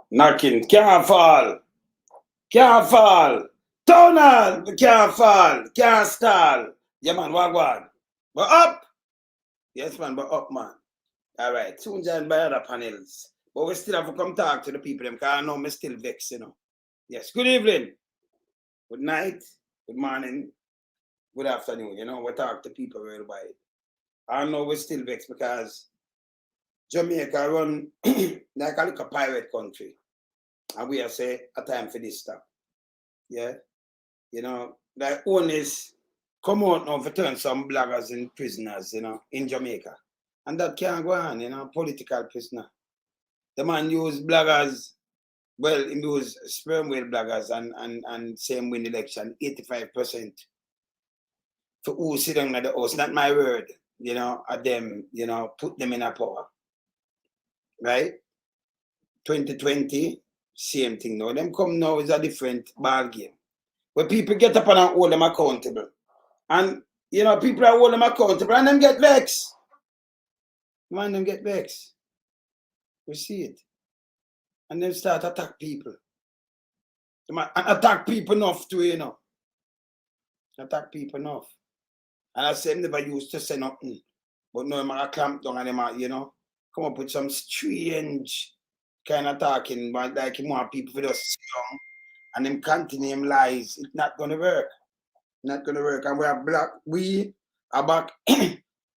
Knocking. Can't fall. Can't fall. Tonal. Can't fall. Can't stall. Yeah, man. Wagwan. But up. Yes, man. But up, man. All right. Soon joined by other panels. But we still have to come talk to the people. Because I know me still vexed, you know. Yes. Good evening. Good night. Good morning. Good afternoon. You know, we talk to people worldwide. I know we're still vexed because Jamaica run like a little pirate country. And we have say a time for this stuff. Yeah. You know, like owners come out now to turn some bloggers in prisoners, you know, in Jamaica. And that can't go on, you know, political prisoner. The man use bloggers, well, he use sperm whale bloggers and same win election, 85%. For who sit down at the house, not my word, you know, at them, you know, put them in a power. Right? 2020, same thing now. Them come now is a different ball game. Where people get up and hold them accountable. And, you know, people are hold them accountable and them get vexed. Man, them get vexed. We see it. And then start attack people. And attack people enough too, you know. Attack people enough. And I say, never used to say nothing. But now I'm going to clamp down and them, you know, come up with some strange kind of talking, but like you want people for just young and them continue them lies. It's not going to work. Not going to work. And we are back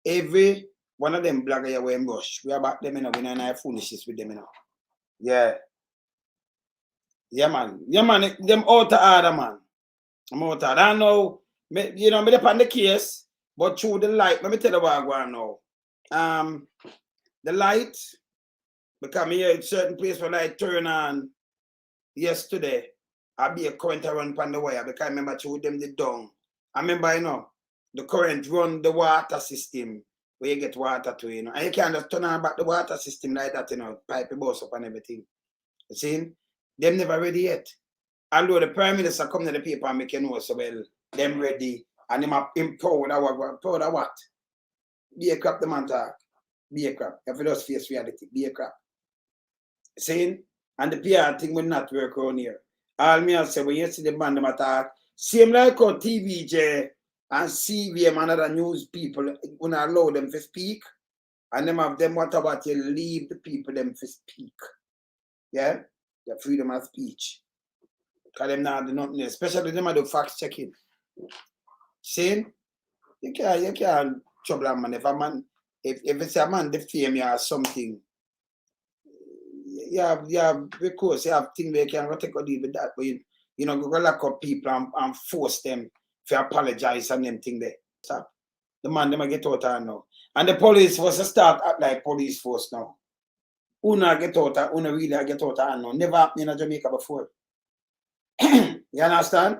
every one of them bloggers here in brush. We are back them, you know, we don't have foolishness with them, you know. Yeah. Yeah, man. Yeah, man. Them out of order, man. I'm out of order. I know, you know, me depend on the case, but through the light, let me tell you what I want now. The light, because me here at certain place where light turn on yesterday, I be a current run on the wire because I remember through them the down. I remember, you know, the current run the water system where you get water to, you know, and you can't just turn on back the water system like that, you know, pipe bust up and everything. You see? Them never ready yet. Although the Prime Minister come to the paper and make you know so well, them ready, and them have empowered what? Be a crap the man talk. Be a crap. If you just face reality, be a crap. Saying? And the PR thing will not work around here. All me I say, when you see the man them attack, same like how TVJ and CVM and other news people, when I allow them to speak, and them have them what about you leave the people them to speak. Yeah? The freedom of speech. Because them not do nothing, especially them do fact checking. Saying? You can't trouble a man. If it's a man defame you or something, you have recourse, you have things where you can take a deal with that, but you know, go lock up people and force them to apologize and them thing there. Stop. The man them get out of now. And the police was to start act like police force now. Una get out of, una really get out of now. Never happened in Jamaica before. You understand?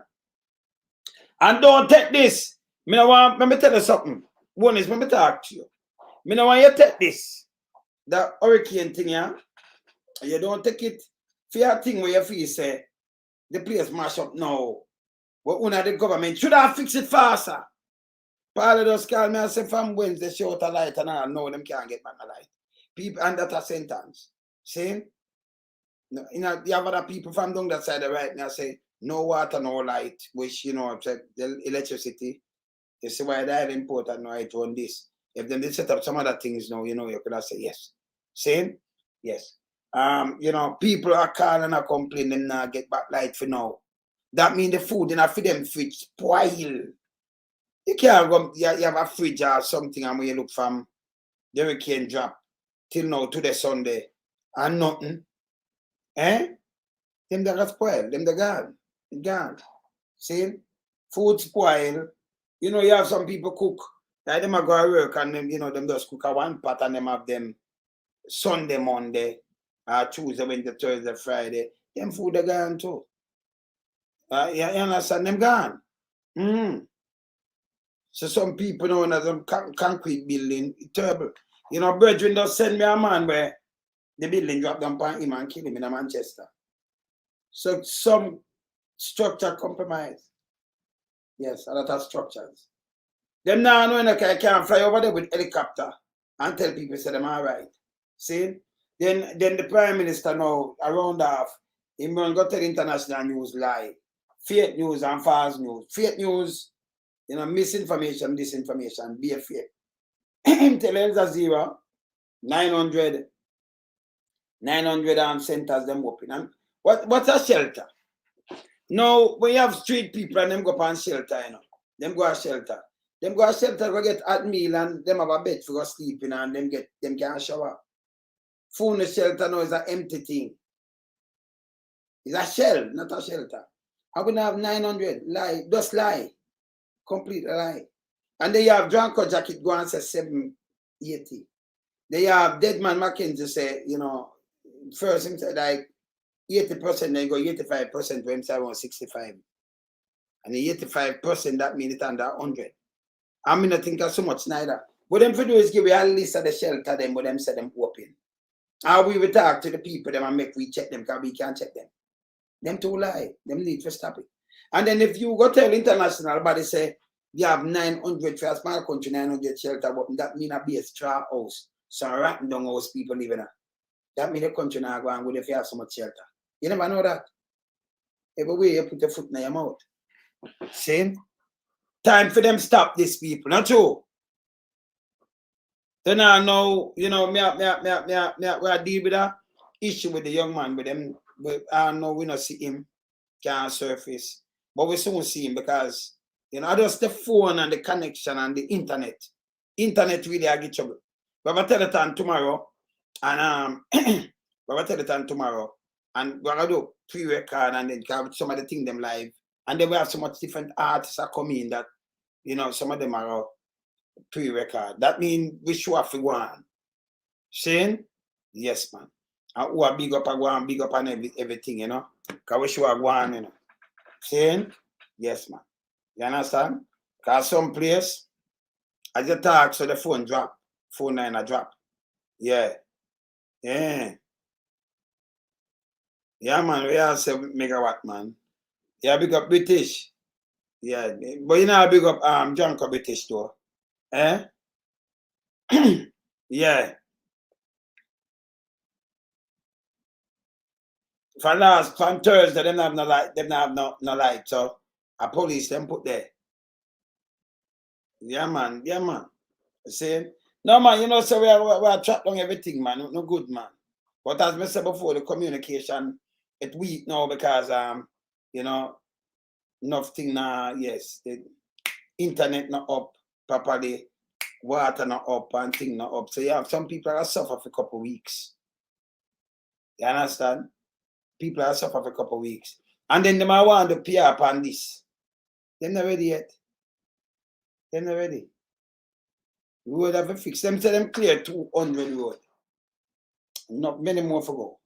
And don't take this. Let me tell you something. One is, let me talk to you. I don't want you to take this. The hurricane thing, yeah? You don't take it for your thing where you feel say the place mash up now. But one of the government should have fixed it faster. Paul just call me and say from Wednesday she out a light and I know them can't get back a light. People and that a sentence. See? You know, you have other people from down that side right now say no water, no light, which you know the electricity. You see why that is important now it on this. If them they set up some other things now, you know, you could have said yes. Same? Yes. You know, people are calling and complaining them now get back light for now. That means the food in a for them fridge spoil. You can't go, you have a fridge or something and when you look from the hurricane drop till now to the Sunday and nothing. Eh? Them that got spoiled, them that gone. Gone. See? Food spoil. You know, you have some people cook. Like them a go to work and them, you know, them just cook a one pot and them have them Sunday, Monday, Tuesday, Wednesday, Thursday, Friday. Them food are gone too. You understand? Them gone. So some people know as some concrete building, it's terrible. You know, brethren just send me a man where the building dropped down on him and kill him in Manchester. So some structure compromise. Yes, a lot of structures. Them now know I can't fly over there with helicopter and tell people say them all right. See? Then the Prime Minister now, around half, he will go to the international news lie. Fake news and false news. Fake news, you know, misinformation, disinformation, be a fake. Tell El Jazeera, 900 centers them open. And what's a shelter? Now, when you have street people and them go on shelter, you know, them go to shelter. Them go to shelter, go get hot meal and them have a bed for go sleeping and them can shower. Holness shelter now is an empty thing. It's a shell, not a shelter. I'm going to have 900, lie, just lie. Complete lie. And they have Drunko Jacket go and say 780. They have Dead Man Mackenzie say, you know, first him said like 80%, then go 85% for him say around 65. And the 85%, that means it's under 100. I mean, I think that's so much neither. What them for do is give you a list of the shelter them, but them say them open. How we will talk to the people them and make we check them because we can't check them. Them too lie. Them need to stop it. And then if you go tell international body say you have 900 for a small country, 900 shelter, but that mean a be a straw house. So rotten down house people living there. That mean the country not going good if you have so much shelter. You never know that. Every way you put your foot in your mouth. See? Time for them stop these people, not true. Then I know, you know, we deal with that issue with the young man with them. But I know we not see him can't surface. But we soon see him because, you know, just the phone and the connection and the internet. Internet really I get trouble. But I tell it on tomorrow and we're gonna do pre-record and then some of the things them live. And then we have so much different artists are coming that, you know, some of them are pre-record. That means we show up for one. Saying? Yes, man. And who are big up on everything, you know. Because we show up one, you know. Saying? Yes, man. You understand? Because some place, as you talk, so the phone drop. Phone line a drop. Yeah. Yeah. Yeah, man. We are 7 megawatt, man. Yeah, big up British. Yeah. But you know, big up Jamaica British too. Eh? Yeah. From Thursday, them have no light, no light. So a police them put there. Yeah, man. See? No, man, you know, so we are trapped on everything, man. No good, man. But as I said before, the communication, it's weak now because you know, nothing now, yes. The internet not up properly, water not up and thing not up. So you have some people that suffer for a couple of weeks. You understand? People are suffer for a couple of weeks. And then they might want to pay up on this. They're not ready yet. They're not ready. We would have fixed them, tell them clear 200 road. Not many more for go.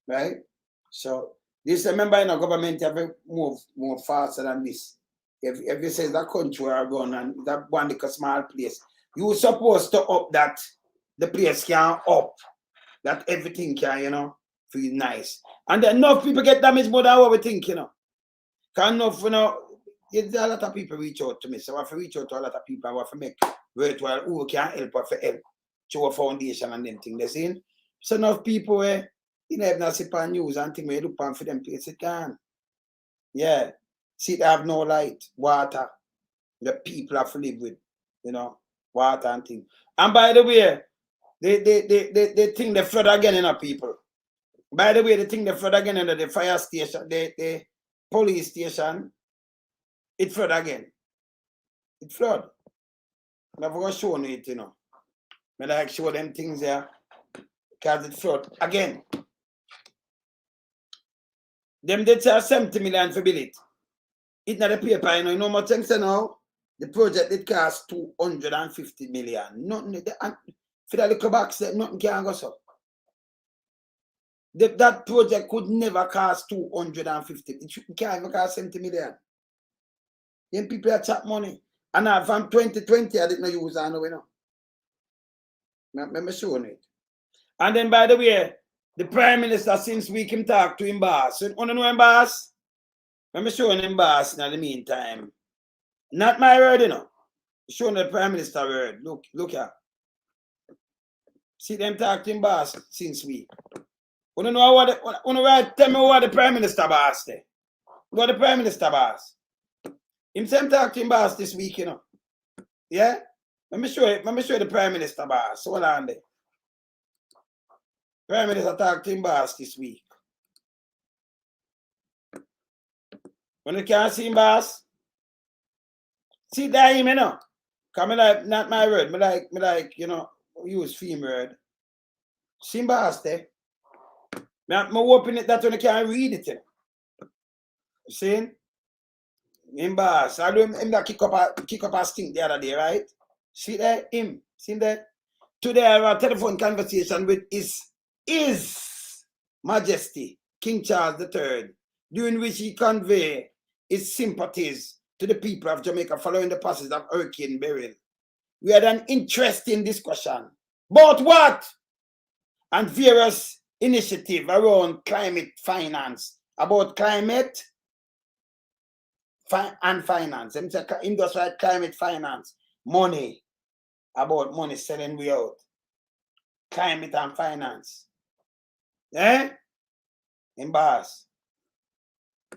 Right? So this remember in our government have to move more faster than this. If you say that country are going and that one like a small place, you supposed to up that the place can up. That everything can, you know, feel nice. And then enough people get damaged more than what we think, you know. Because enough, you know, there's a lot of people reach out to me. So I have to reach out to a lot of people. I have to make virtual who can help or for help. Show a foundation and them things. They see? So enough people where you know have not seen on news and things where you look on for them place it can. Yeah. See they have no light, water. The people have to live with, you know, water and things. And by the way, they think they flood again in our people. By the way, they think they flood again in the fire station, the police station. It flood again. It flood. I've got to show you it, you know. I like show them things there. Because it flood again. Them did say 70 million for build it. It's not a paper, you know. You know what I'm saying now? The project did cost 250 million. Nothing. For the little box, nothing can go so. That project could never cost 250. It can't even cost 70 million. Then people are chat money. And from 2020, I didn't use it, you know. I'm showing it. And then, by the way, the Prime Minister, since we can talk to him, boss. You want to know him, boss? I'm showing him, boss, in the meantime. Not my word, you know. Showing the Prime Minister word. Look here. See them talking boss since week. You don't know what tell me what the Prime Minister boss there. What the Prime Minister boss. Himself talking boss this week, you know. Yeah? Let me show you the Prime Minister boss. Hold on there. Prime Minister talking boss this week. When you can't see him boss, see that him, you know. Cause me like not my word. Me like, you know, use female word. See him boss there. Me open it that when you can't read it, you know. See? Him boss. I do him that kick up a stink the other day, right? See there? Him. See him there? Today I have a telephone conversation with His Majesty, King Charles III, during which he conveyed his sympathies to the people of Jamaica following the passage of Hurricane Beryl. We had an interesting discussion about what? And various initiatives around climate finance, about climate and finance. Industrial climate finance, money, about money selling we out. Climate and finance. Eh? In bars.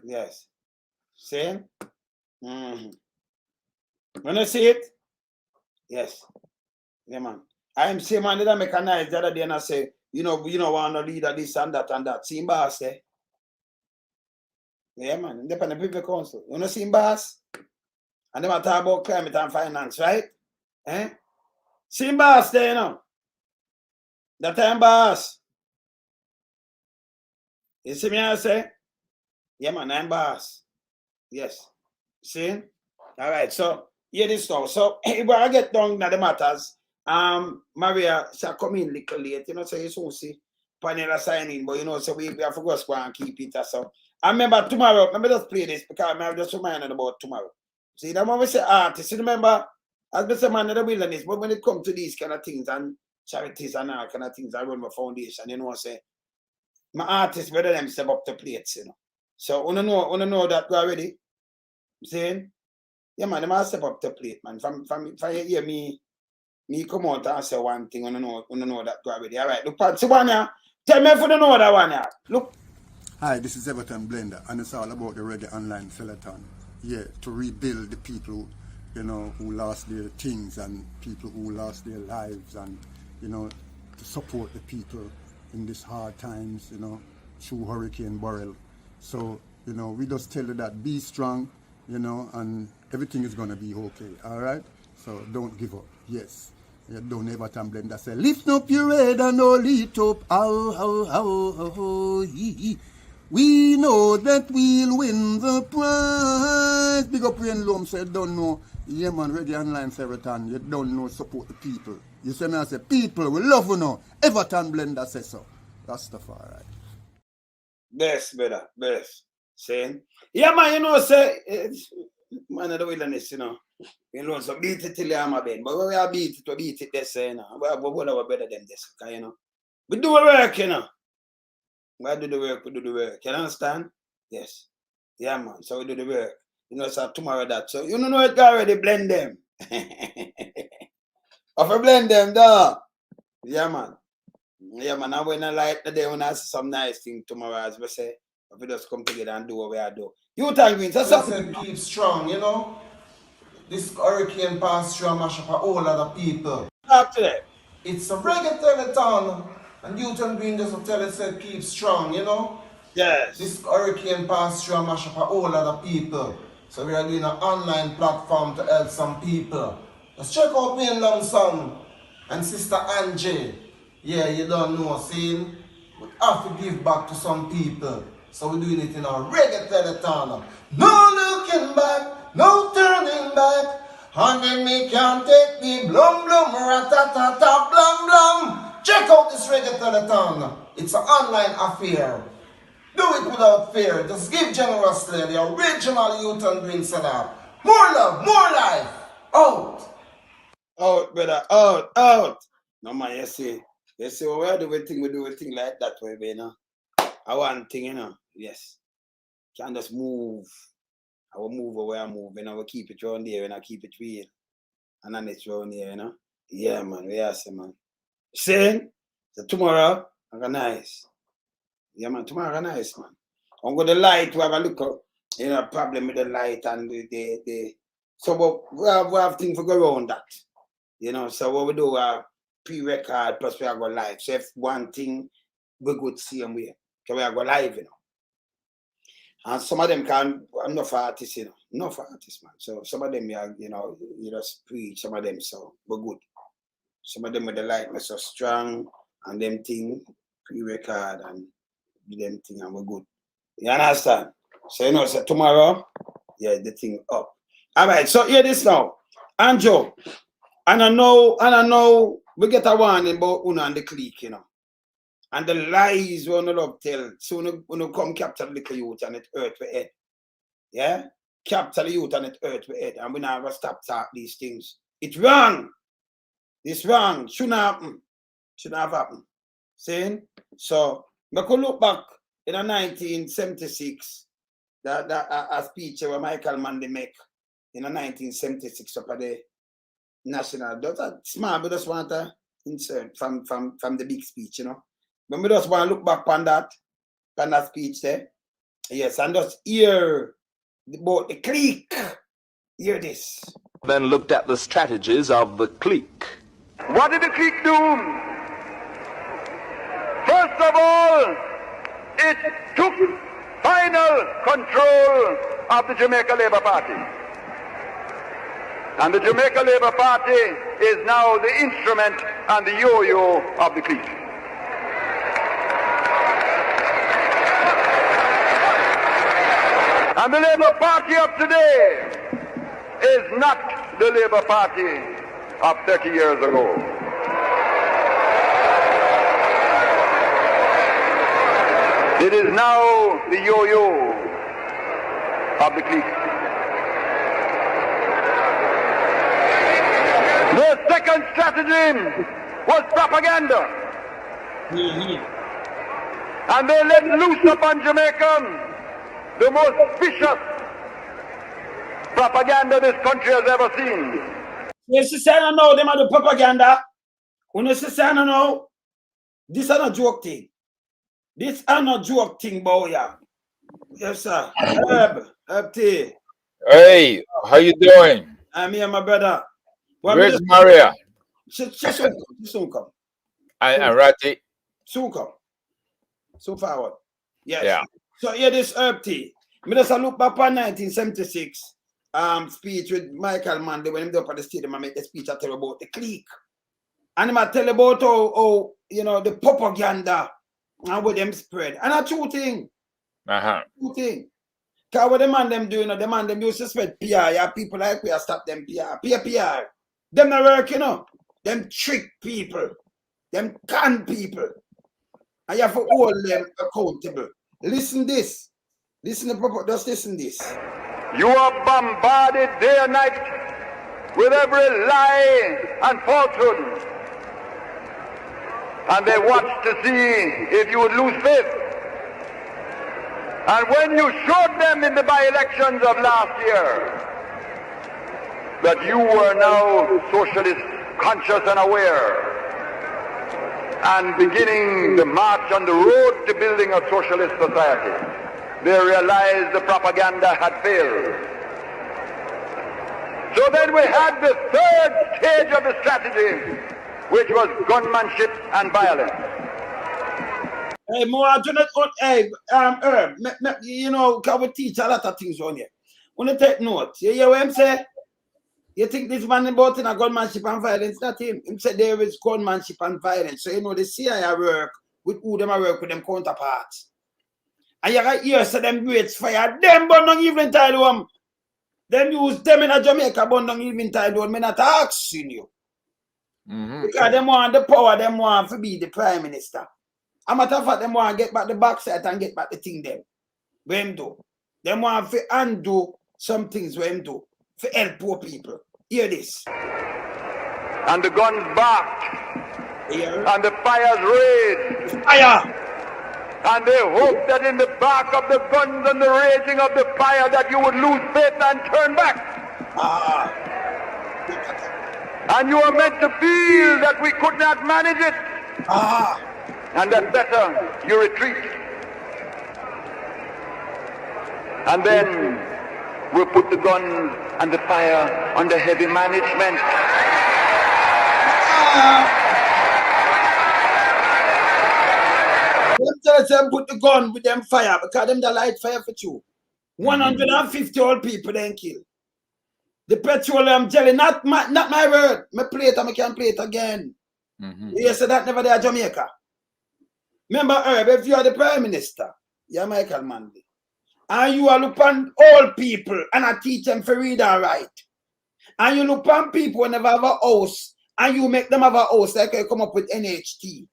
Yes. See? When you see it? Yes. Yeah, man. I am saying, man, that make a nice the other day and I say, you know, want to lead this and that and that. See in bars, eh? Yeah, man. Independent People Council. You know, see in bars? And them talk about climate and finance, right? Eh? See in bars there, you know. That time bars. You see me I say? Yeah, man, I'm boss. Yes. See? All right, so here this now. So if I get down to the matters, Maria shall come in little late, you know, so you soon see panel signing, but you know, so we have to go and keep it. So I remember tomorrow, let me just play this because I'm just reminded about tomorrow. See, that when we say artists, you remember, as we say man in the wilderness, but when it comes to these kind of things and charities and all kind of things, I run my foundation, you know, say my artists, whether them step up to plates, you know. So wanna know that go already. I'm saying, yeah man, they must step up to plate, man. From you hear me come out and say one thing, wanna know that go already. All right, look, see one here. Tell me if you don't know that one here. Look. Hi, this is Everton Blender, and it's all about the Reggae Online Philathon. Yeah, to rebuild the people, you know, who lost their things and people who lost their lives, and you know, to support the people in these hard times, you know, through Hurricane Beryl. So, you know, we just tell you that be strong, you know, and everything is gonna be okay, all right? So don't give up, yes. You don't ever Blender say, lift up your head and all it up, we know that we'll win the prize. Big up Rain Loam said, don't know. Yeah man, Reggae Online Everton, you don't know, support the people. You say me, I say, people, we love you now. Everton Blender says so. That's the far right. Best, brother, best. Saying, yeah, man, you know, say, man of the wilderness, you know. You know, so beat it till you have my bed. But when we are beat it, this, you know. We have one of our better than this, okay, you know. We do the work, you know. We do the work, we do the work. You understand? Yes. Yeah, man. So we do the work. You know, so tomorrow that. So you know it already blend them. If I blend them, though. Yeah, man. Yeah, man. I when I like the day when I see some nice thing tomorrow, as we say, if we just come together and do what we are doing. You thank me. So said keep strong, you know. This hurricane passed through and mash up a whole lot of people. talk to them. It's a reggae telethon, and Youth and Green just tell it said keep strong, you know. Yes. This hurricane passed through and mash up a whole lot of people. So we are doing an online platform to help some people. Just check out me and Long and Sister Angie. Yeah, you don't know, seeing? We have to give back to some people. So we're doing it in a reggae telethon. No looking back, no turning back. And then me can't take me blum blum, ratatata, blum blum. Check out this reggae telethon. It's an online affair. Do it without fear. Just give generously. The original Youth and Green said that. More love, more life. Out. Out, brother. Out. No, man, you see, what we do a thing like that way, you know. I want thing, you know. Yes. Can't just move. I will move where I move, and I will keep it around there, and I keep it real. And then it's around here, you know. Yeah, man. We are, man. Saying, so tomorrow, organize. Yeah, man, tomorrow organize, man. I'm going to light, we have a look up, problem with the light and the so we have things to go around that. So what we do, pre-record plus we are going live. So if one thing, we go same way. So we are going live, And some of them enough artists, enough artists, man. So some of them, you just preach, some of them, so we're good. Some of them with the likeness so strong and them thing, pre-record and them thing and we're good. You understand? So so tomorrow, the thing up. Alright, so hear this now. Anjo, and I know we get a warning about Una and the clique, And the lies we no love tell. So we come capture the little youth and it hurt we head. Yeah? Capture the youth and it hurt we head. And we never stop talk these things. It's wrong. It's wrong. Shouldn't happen. Shouldn't have happened. Saying? So, we could look back in 1976, a speech where Michael Manley make in 1976 up at the national. That's a small, but just want to insert from the big speech, But we just want to look back on that speech there. Yes, and just hear about the clique. Hear this. Then looked at the strategies of the clique. What did the clique do? First of all, it took final control of the Jamaica Labour Party. And the Jamaica Labour Party is now the instrument and the yo-yo of the clique. And the Labour Party of today is not the Labour Party of 30 years ago. It is now the yo-yo of the clique. The second strategy was propaganda. And they let loose upon Jamaica the most vicious propaganda this country has ever seen. Yes, I know them are the propaganda. When you say I know, this is not joke thing. This is not joke thing, boy. Yes, sir. Herb T. Hey, how you doing? I'm here, my brother. Where's Maria? She soon come. And Ratty? Soon come. So forward. Yes. Yeah. So here this Herb T. Me just look back on 1976 speech with Michael Manley when he was up at the stadium and make the speech I tell about the clique. And I tell about how the propaganda and what them spread. And a true thing. True thing. Because what the man them do, the man them used to spread PR. Yeah, people like we are stop them PR. PR. Them not work, Them trick people. Them con people. And you have to hold them accountable. Listen this. Just listen this. You are bombarded day and night with every lie and falsehood. And they watch to see if you would lose faith. And when you showed them in the by-elections of last year that you were now socialist conscious and aware and beginning the march on the road to building a socialist society, they realized the propaganda had failed. So then we had the third stage of the strategy, which was gunmanship and violence. Hey, more do not. Hey, Herb, can we teach a lot of things on here? When you take note, you hear what I'm saying? You think this man about in a gunmanship and violence? Not him. Him said there is gunmanship and violence. So the CIA work with who them work with them counterparts. And you got here so them greats fire. Them burn down evening tide home. Them use them in a Jamaica burn down evening tide home. I'm not asking you. Because them want the power, them want to be the prime minister. A matter of fact, them want to get back the backside and get back the thing them. Where him do. Them want to undo some things where him do. For help poor people. Hear this. And the guns barked. And the fires raged. Fire! And they hoped that in the bark of the guns and the raging of the fire that you would lose faith and turn back. And you are meant to feel that we could not manage it. And that better you retreat. And then we'll put the guns and the fire under heavy management. Them tell them put the gun with them fire because them the light fire for you. 150 old people then kill. The petroleum jelly, not my word. Me play it and I can play it again. You say that never there Jamaica. Remember, Herb, if you are the Prime Minister, you're Michael Manley, and you are look on old people and I teach them to read and write. And you look on people who never have a house and you make them have a house like you come up with NHT.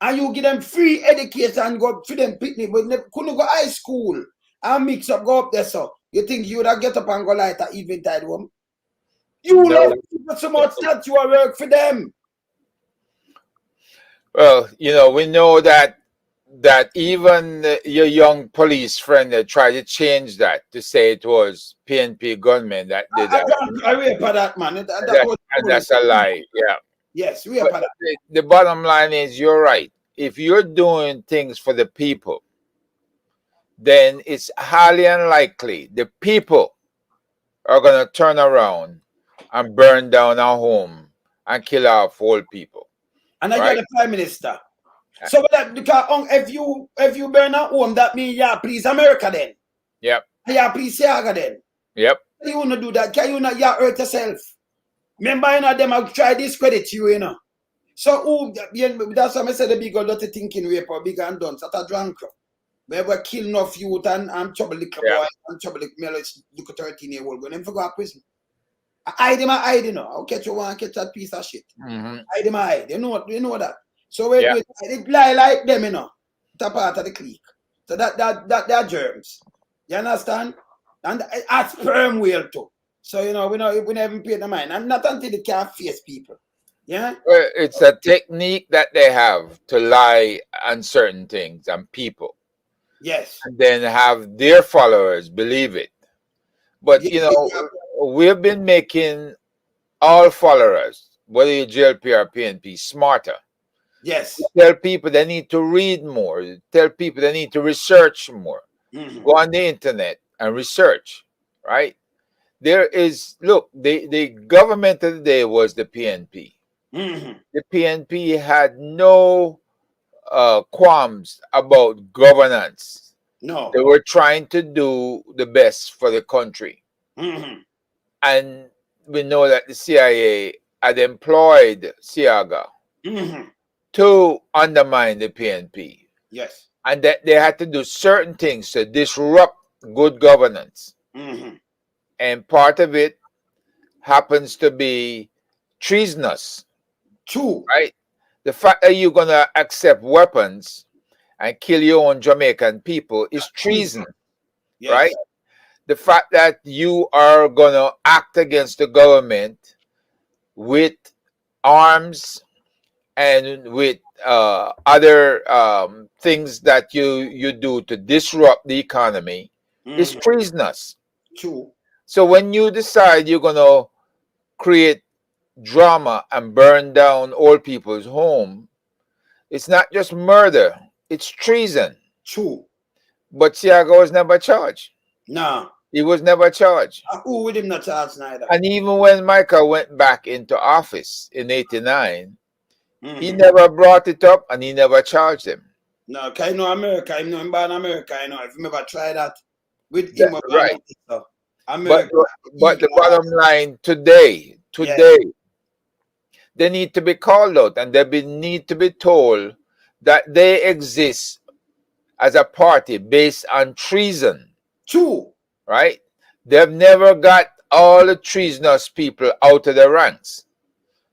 And you give them free education and go for them picnic, but they couldn't go high school and mix up, go up there. So you think you would have get up and go light at eventide home? You love people so much that you are work for them. Well, we know that even your young police friend that tried to change that to say it was PNP gunmen that did that. I wait for that, man. And that's a lie. Yeah. Yes, we are for that. The bottom line is you're right. If you're doing things for the people, then it's highly unlikely the people are going to turn around and burn down our home and kill off old people. And I got the Prime Minister. So that because if you burn a home, that means please America then. Yep. Please Siaga then. Yep. You wanna do that? Can you not hurt yourself? Remember, them have tried discredit you, So that's why I said the big dirty thinking rape or big and done. That a drunk. We ever kill enough youth and trouble the boy and trouble the male look at 13-year-old go. Them for go to prison. I hide, I'll catch you one, catch that piece of shit. Hide. You know that. So it lie like them, That part of the clique. So that germs. You understand? And that's sperm whale too. So we never pay the mind. And not until it can face people. Yeah? Well, it's a technique that they have to lie on certain things and people. Yes. And then have their followers believe it. But we've been making all followers, whether you JLP or PNP, smarter. Yes. Tell people they need to read more. Tell people they need to research more. Go on the internet and research, right? There is, look, the government of the day was the PNP. The PNP had no qualms about governance. No. They were trying to do the best for the country. And we know that the CIA had employed Siaga to undermine the PNP. Yes. And that they had to do certain things to disrupt good governance. And part of it happens to be treasonous. True. Right? The fact that you're going to accept weapons and kill your own Jamaican people is treason. Yes. Right? The fact that you are going to act against the government with arms and with other things that you do to disrupt the economy is treasonous. True. So when you decide you're going to create drama and burn down old people's home, it's not just murder, it's treason. True. But Siaga was never charged. No. He was never charged. Who with him not charged neither? And even when Michael went back into office in 89, he never brought it up and he never charged him. No, because America, him born America, If you ever try that with him, right. America, but the bottom line today, they need to be called out and they need to be told that they exist as a party based on treason. True. Right? They've never got all the treasonous people out of the ranks.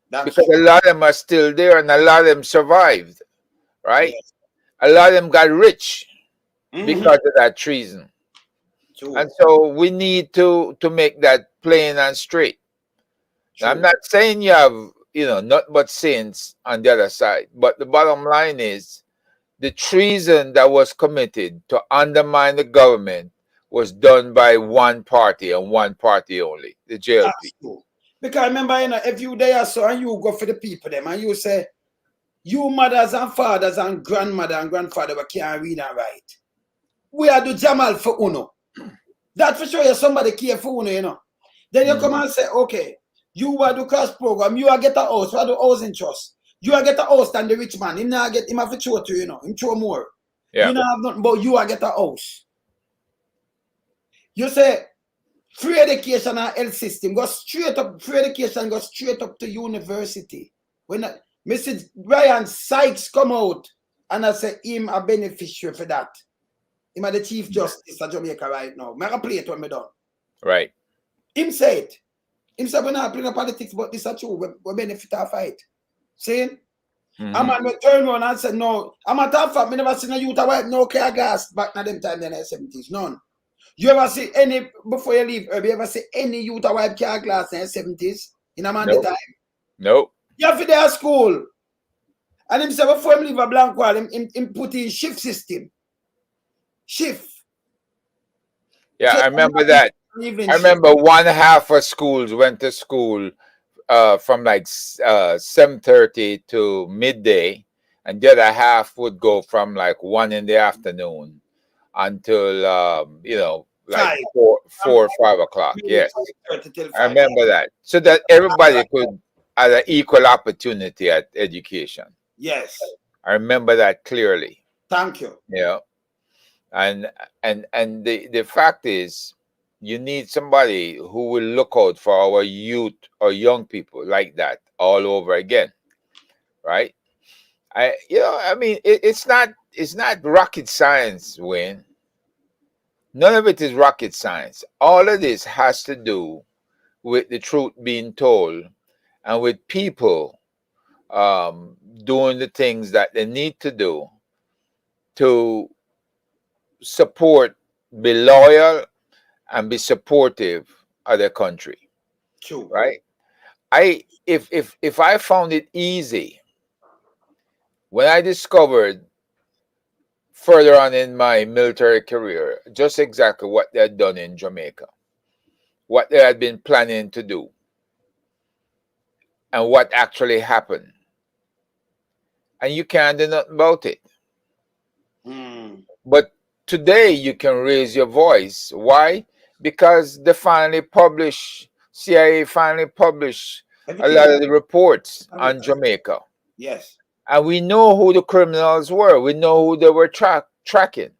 Because a lot of them are still there and a lot of them survived. Right? Yes. A lot of them got rich because of that treason. True. And so we need to make that plain and straight. Now, I'm not saying you have, not but sins on the other side. But the bottom line is the treason that was committed to undermine the government was done by one party and one party only, the JLP. Because remember, you know, if you there so and you go for the people them and you say, you mothers and fathers and grandmother and grandfather we can't read and write. We are do Jamal for Uno. That for sure somebody care for Uno, you know. Then you come and say, okay, you are do class program, you are get a house, you are do housing trust. You are get a house than the rich man. Him now get him have to show to you know, him show more. Yeah. You know have nothing but you are get a house. You say free education and health system go straight up, free education go straight up to university. When Mrs. Brian Sykes come out and I say him a beneficiary for that. Him a the Chief Justice of Jamaica right now. I play it when me done. Right. Him say it. Him say we not playing politics, but this is true. We benefit our fight. See? I'm gonna turn around and say no. I'm a tough fact. Me never seen a youth a wipe no care gas back in them time in the 70s. None. You ever see any before you leave? You ever see any youth a wipe car glass in the 70s in a man time? Nope. You have to their school. And him say before him leave a blank wall, him put in shift system. Shift. Yeah, So I remember that. I remember one half of schools went to school from like 7:30 to midday, and the other half would go from like 1 in the afternoon until you know, like 4 or 5 o'clock. Yes, I remember that. So that everybody could have an equal opportunity at education. Yes, I remember that clearly. Thank you. Yeah, and the fact is, you need somebody who will look out for our youth or young people like that all over again, right? I mean, it's not rocket science, Wayne. None of it is rocket science. All of this has to do with the truth being told and with people doing the things that they need to do to support, be loyal, and be supportive of their country. True. Right? If I found it easy when I discovered further on in my military career just exactly what they had done in Jamaica, what they had been planning to do, and what actually happened, and you can't do nothing about it. But today you can raise your voice. Why? Because they finally publish, CIA finally published a lot of the reports on Jamaica. Yes. And we know who the criminals were. We know who they were tracking.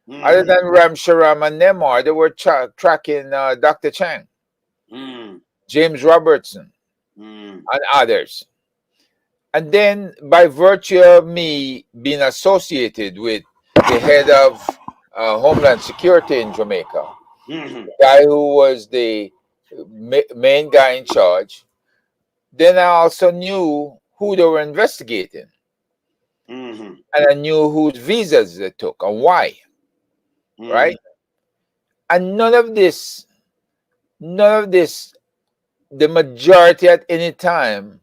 Other than Ram Sharam and Nemar, they were tracking Dr. Chang, James Robertson, and others. And then by virtue of me being associated with the head of Homeland Security in Jamaica, the guy who was the main guy in charge, then I also knew who they were investigating. And I knew whose visas they took and why. Right? And none of this, the majority at any time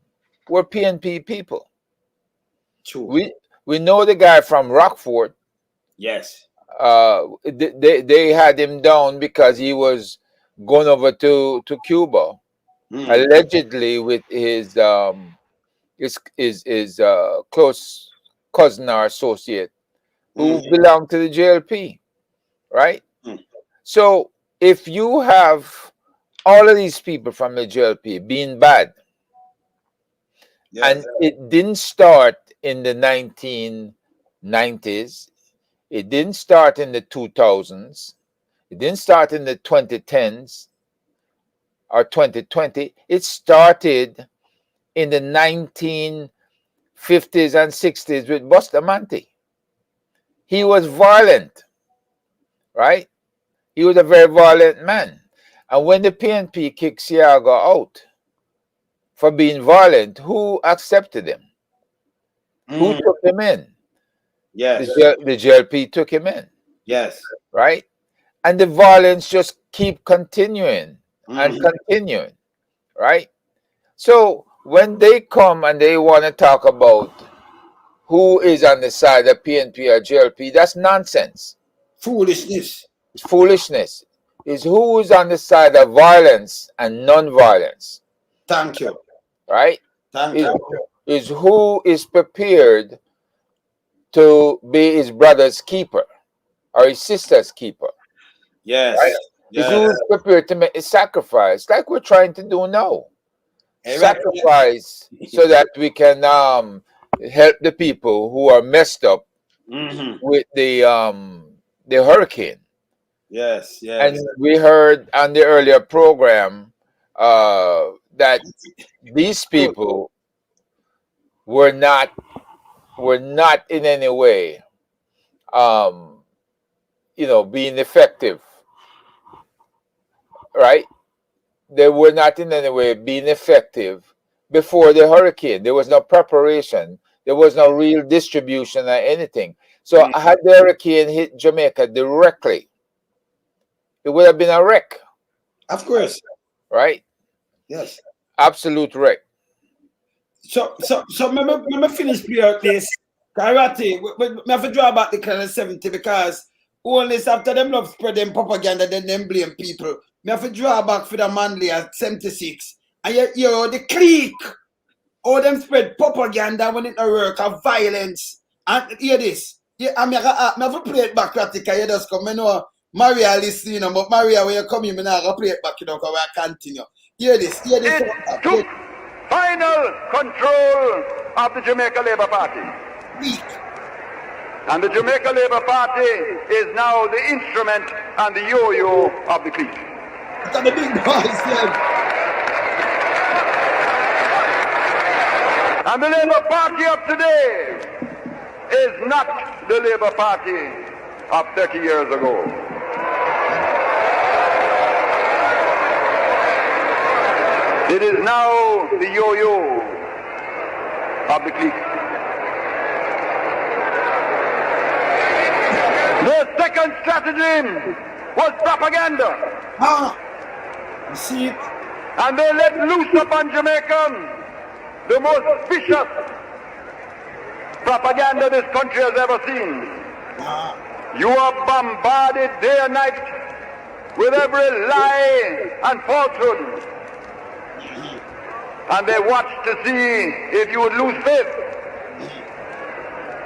were PNP people. True. We know the guy from Rockford. Yes. They had him down because he was going over to Cuba, allegedly with his close cousin or associate who belonged to the JLP, right? So if you have all of these people from the JLP being bad, and it didn't start in the 1990s, it didn't start in the 2000s, it didn't start in the 2010s or 2020, it started in the 1950s and 60s with Bustamante. He was violent, right? He was a very violent man. And when the PNP kicked Siaga out for being violent, who accepted him? Who took him in? Yes. The JLP took him in. Yes. Right? And the violence just keep continuing and continuing. Right? So when they come and they want to talk about who is on the side of PNP or JLP, that's nonsense. Foolishness. It's foolishness. It's who is on the side of violence and non-violence. Thank you. right? Thank Is, you. is who is prepared to be his brother's keeper or his sister's keeper. Yes. Right? Is who is prepared to make a sacrifice, like we're trying to do now. Sacrifice so that we can help the people who are messed up with the hurricane. Yes, And we heard on the earlier program that these people were not in any way being effective, right? They were not in any way being effective before the hurricane. There was no preparation. There was no real distribution or anything. So had the hurricane hit Jamaica directly, it would have been a wreck. Of course. Right? Yes. Absolute wreck. So me finish play out this. Karate, me have to draw back the kind of 70 because only after them love spread them propaganda, then them blame people. Me have to draw back for the Manley at 76. And the clique, all them spread propaganda when it no work of violence. And hear this. Yeah, I have to play it back, Kratika. You just come, I know Maria listening, but Maria, when you come in, I have to play it back, because I continue. Hear this. It took final control of the Jamaica Labour Party. And the Jamaica Labour Party is now the instrument and the yo-yo of the clique. Look at the big boys, And the Labour Party of today is not the Labour Party of 30 years ago. It is now the yo-yo of the clique. The second strategy was propaganda. You see it? And they let loose upon Jamaica the most vicious propaganda this country has ever seen. You are bombarded day and night with every lie and falsehood. And they watch to see if you would lose faith.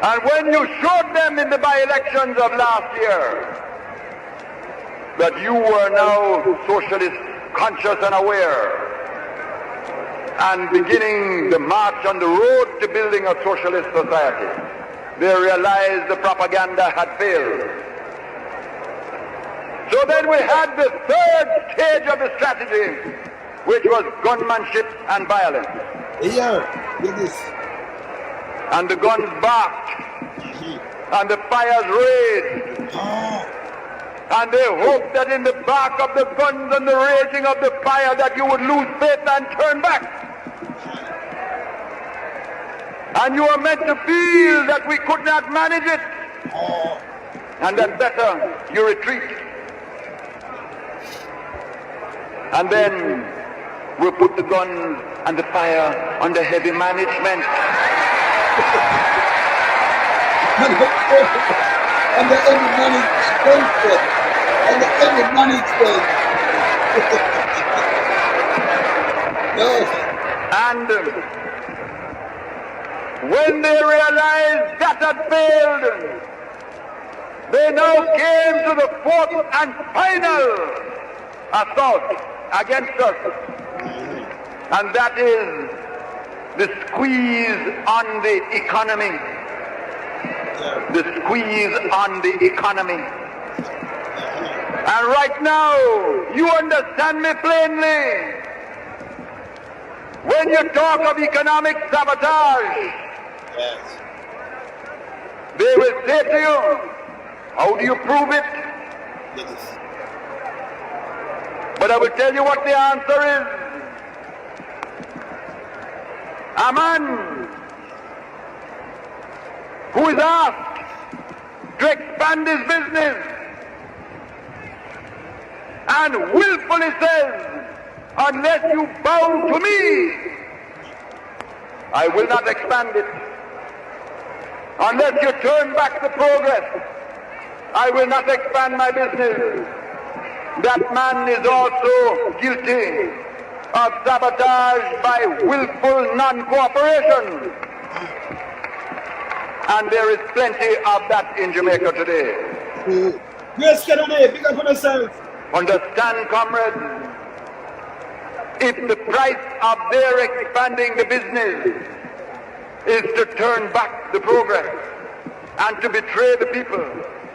And when you showed them in the by-elections of last year that you were now socialist conscious and aware and beginning the march on the road to building a socialist society, they realized the propaganda had failed. So then we had the third stage of the strategy, which was gunmanship and violence. And the guns barked, and the fires raged, and they hoped that in the bark of the guns and the raging of the fire that you would lose faith and turn back. And you were meant to feel that we could not manage it, and that better you retreat. And then we put the guns and the fire under heavy management. And the heavy management. And the heavy management. And when they realized that had failed, they now came to the fourth and final assault against us. And that is the squeeze on the economy. The squeeze on the economy. And right now, you understand me plainly. When you talk of economic sabotage, they will say to you, how do you prove it? But I will tell you what the answer is. A man who is asked to expand his business and willfully says, unless you bow to me, I will not expand it. Unless you turn back the progress, I will not expand my business. That man is also guilty of sabotage by willful non-cooperation. And there is plenty of that in Jamaica today. Yes, Kennedy, pick up on yourself. Understand, comrades, if the price of their expanding the business is to turn back the progress and to betray the people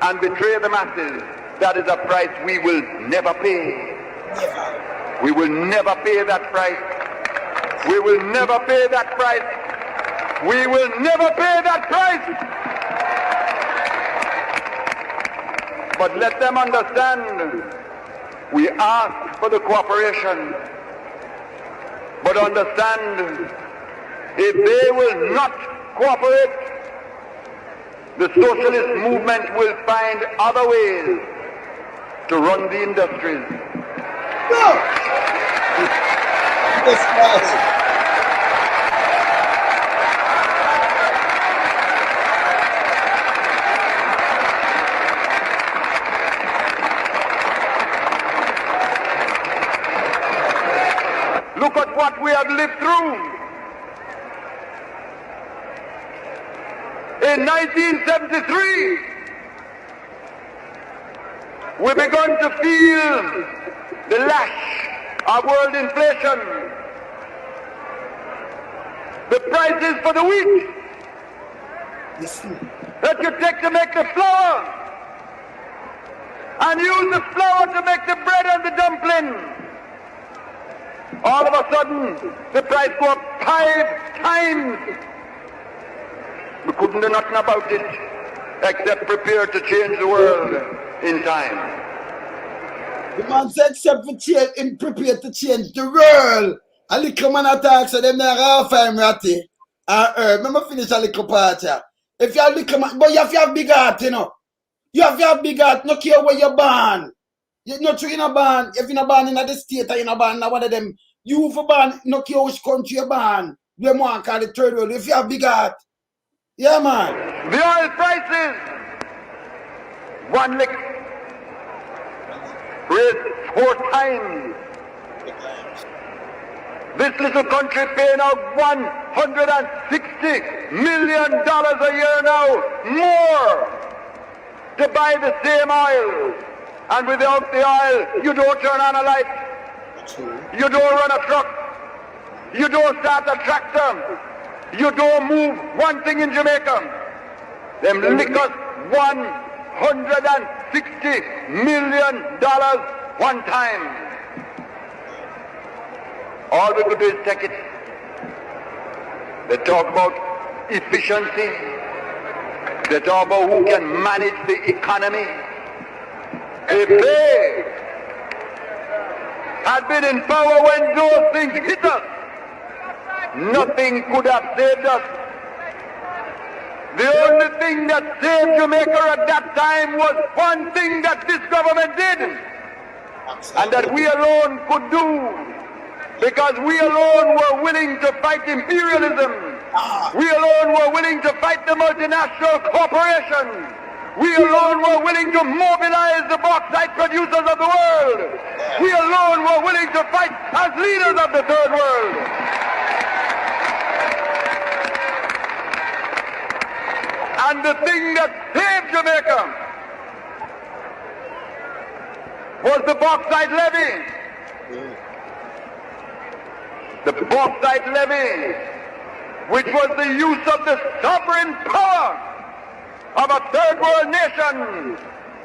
and betray the masses, that is a price we will never pay. We will never pay that price. We will never pay that price. We will never pay that price. But let them understand, we ask for the cooperation. But understand, if they will not cooperate, the socialist movement will find other ways to run the industries. Look at what we have lived through. In 1973, we begun to feel the lash of world inflation. The prices for the wheat that you take to make the flour and use the flour to make the bread and the dumpling. All of a sudden, the price go up 5 times. We couldn't do nothing about it except prepare to change the world in time. The man said, except for change, him prepared to change the world. A little man attack, so them not half time ratty. Remember finish a little part here. If you have little man, but you have to have big heart, you know. You have to have big heart, no care where you're born. You're not in a born. If you're not born in the state or you're not born in one of them, you for born, no care which country you're born. You want to call the third world. If you have big heart. Yeah, man. The oil prices, one lick, raised 4 times. This little country paying out $160 million a year now, more, to buy the same oil. And without the oil, you don't turn on a light, you don't run a truck, you don't start a tractor, you don't move one thing in Jamaica. Them lick us $160 million one time. All we could do is take it. They talk about efficiency. They talk about who can manage the economy. If they had been in power when those things hit us, nothing could have saved us. The only thing that saved Jamaica at that time was one thing that this government did, and that we alone could do. Because we alone were willing to fight imperialism. We alone were willing to fight the multinational corporations. We alone were willing to mobilize the bauxite producers of the world. We alone were willing to fight as leaders of the third world. And the thing that saved Jamaica was the bauxite levy. The bauxite levy, which was the use of the sovereign power of a third world nation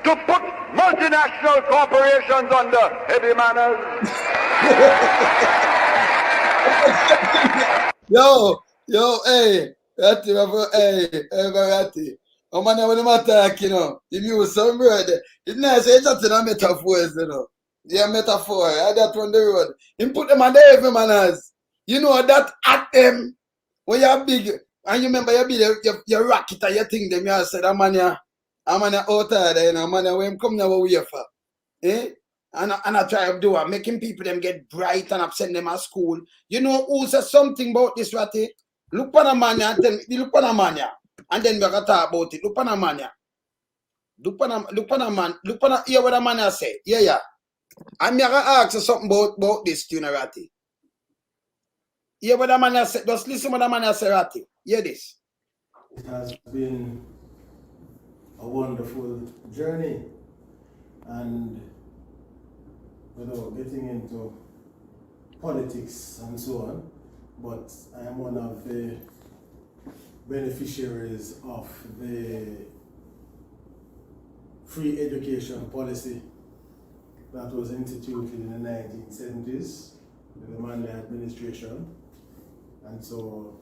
to put multinational corporations under heavy manners. Hey, Ratty. Oh man, when I'm attack, you know, if you was some word, it's nice, it's just a metaphor, you know. Yeah, metaphor, I that on the road. Him put them on the heavy manners. You know that at them, when you're big, and you remember you rock it and you think them, you said, I'm on your out there, and I'm on your way, I'm coming over here for. Eh? And I try to do it, making people them get bright and upset them at school. You know who says something about this, Ratty? Look on a man, and then look on a man, and then we're gonna talk about it. Look on a man, look on a man, look on a hear what a man say. Yeah. I'm gonna ask you something about this, you know, Ratty. Hear what the man has said. Just listen what the man has said, Ratty. Hear this. It has been a wonderful journey, and without getting into politics and so on, but I am one of the beneficiaries of the free education policy that was instituted in the 1970s with the Mandela administration. And so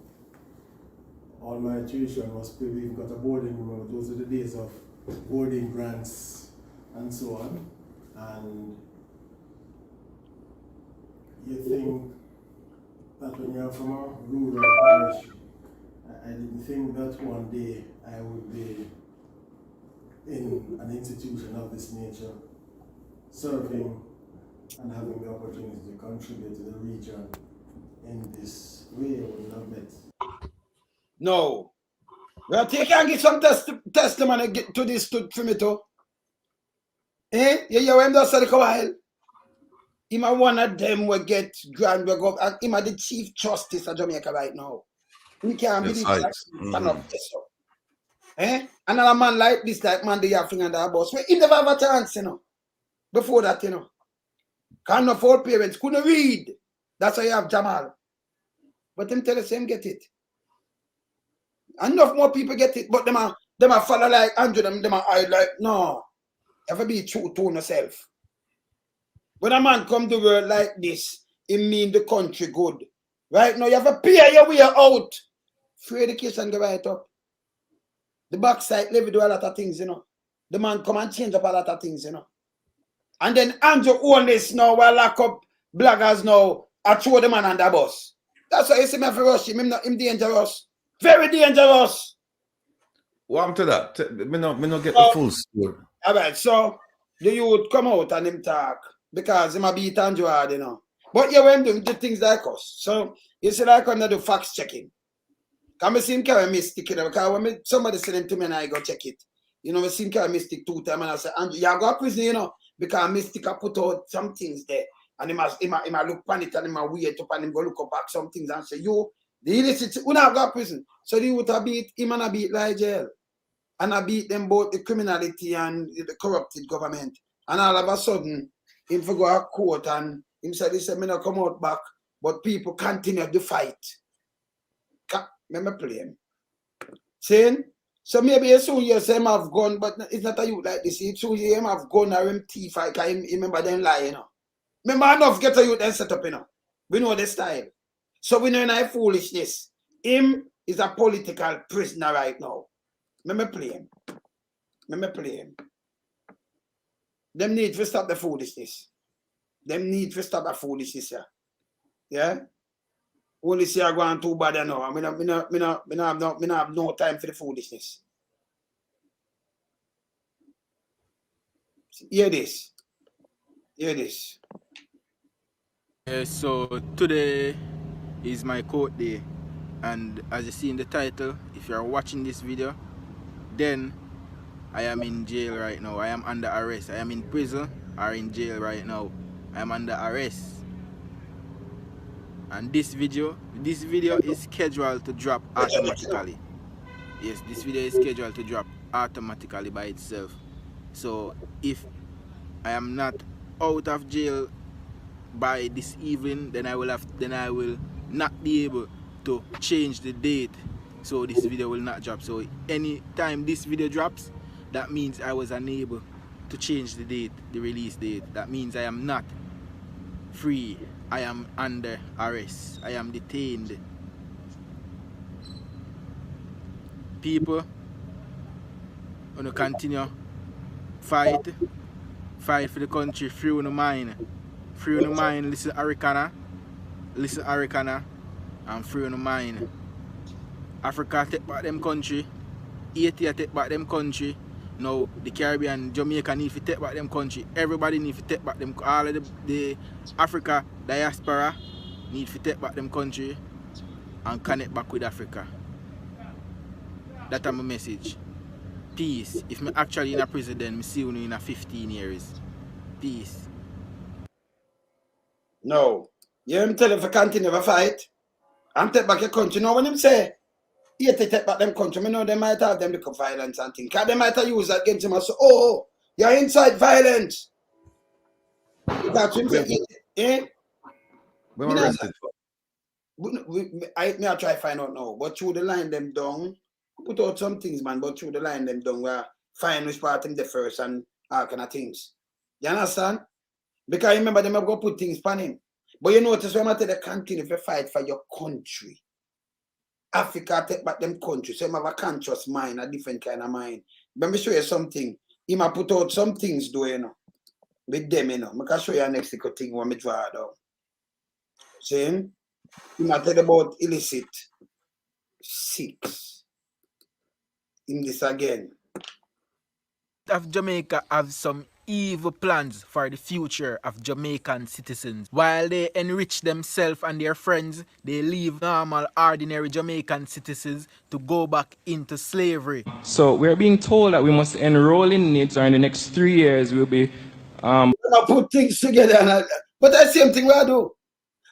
all my tuition was paid. We've got a boarding room. Those are the days of boarding grants and so on. And you think that when you're from a rural parish, I didn't think that one day I would be in an institution of this nature, serving and having the opportunity to contribute to the region in this way. I would have met. No. Well, you can give some testimony to this for me too. Eh? You hear him just say a while. Him a one of them will get grand will go, and him a the Chief Justice of Jamaica right now. We can't believe that stand up this up. Eh? Another man like this, like man, they have finger under a bus. Well, he never have a chance, you know. Before that, you know. Can't afford parents, couldn't read. That's why you have Jamal. But him tell us him get it. Enough more people get it, but them a follow like Andrew, them a hide like, no. You have to be true to yourself. When a man come to the world like this, it mean the country good. Right now, you have to pay your way out. Free education go right up. The backside levy do a lot of things, you know. The man come and change up a lot of things, you know. And then Andrew Holness now will lock up bloggers now and throw the man on the bus. That's why you see me have to rush him. Him dangerous. Very dangerous. What happened to that? Me not get the full story. All right, so the youth come out and him talk because him a beat Andrew hard, you know. But yeah, when doing the things like us. So you see like when they do fact checking. Can I see him carry mystic, you know, because when somebody send him to me and I go check it. You know, I see him carry mystic 2 times and I say, Andrew, you go to prison, you know, because mystic put out some things there. And he must look on it and he must wait up and him go look up back some things and say, you, the illicit, we not go to prison. So the youth beat him and I beat like jail. And I beat them both the criminality and the corrupted government. And all of a sudden, him for go to court and him said, he said, me not come out back, but people continue to fight. Let me play him. Saying, so maybe you soon you say him have gun, but it's not a youth like this. It's soon you him have gun or him thief, because him remember them lie, you know. Remember enough get a youth and set up, you know. We know the style. So we know in our foolishness. Him is a political prisoner right now. Let me play him. Let me play him. Them need to stop the foolishness. Them need to stop the foolishness, yeah. Yeah? Only say I go on too bad now. I have no time for the foolishness. Hear this. Hear this. So today is my court day, and as you see in the title, if you are watching this video, then I am in jail right now. I am under arrest. I am in prison or in jail right now. I am under arrest. And this video is scheduled to drop automatically. Yes, this video is scheduled to drop automatically by itself. So if I am not out of jail by this evening, then I will not be able to change the date. So this video will not drop. So anytime this video drops, that means I was unable to change the date, the release date. That means I am not free. I am under arrest. I am detained. People wanna continue fight for the country, free on the mind. Free on the mind, listen Arikana, and free on the mind. Africa take back them country, Haiti take back them country. Now the Caribbean, Jamaica need to take back them country. Everybody need to take back them. All of the Africa diaspora need to take back them country and connect back with Africa. That's my message. Peace. If me actually in a prison, then me see you in a 15 years. Peace. No. You him tell him to continue to fight. and take back your country. Now when them say, yeah, they take back them country, I know they might have them little violence and things. Because they might have used that against him and say, oh, you're inside violence. That's him say, eh? We were arrested. I try to find out now, but through the line them down, put out some things, man, but through the line them down, where find which part him the first and all kind of things. You understand? Because remember, them have got put things on him. But you notice when I tell they continue to fight for your country. Africa take back them country, so you have a conscious mind, a different kind of mind. Let me show you something. He might put out some things though, you know, with them, you know. I can show you a next thing when I draw it down. See? He might tell about illicit 6. In this again. Of Jamaica have some evil plans for the future of Jamaican citizens. While they enrich themselves and their friends, they leave normal, ordinary Jamaican citizens to go back into slavery. So we're being told that we must enroll in NIDS, or in the next 3 years we'll be... put things together, but that's the same thing I do.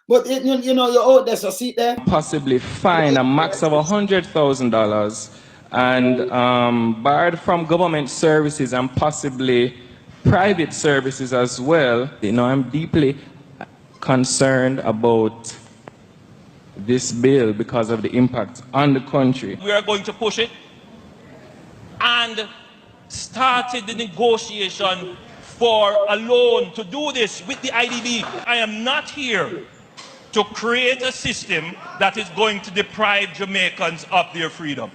But you know, you're out there, so see there. possibly fine a max of $100,000 and barred from government services and possibly private services as well. You know, I'm deeply concerned about this bill because of the impact on the country. We are going to push it and started the negotiation for a loan to do this with the IDB. I am not here to create a system that is going to deprive Jamaicans of their freedom.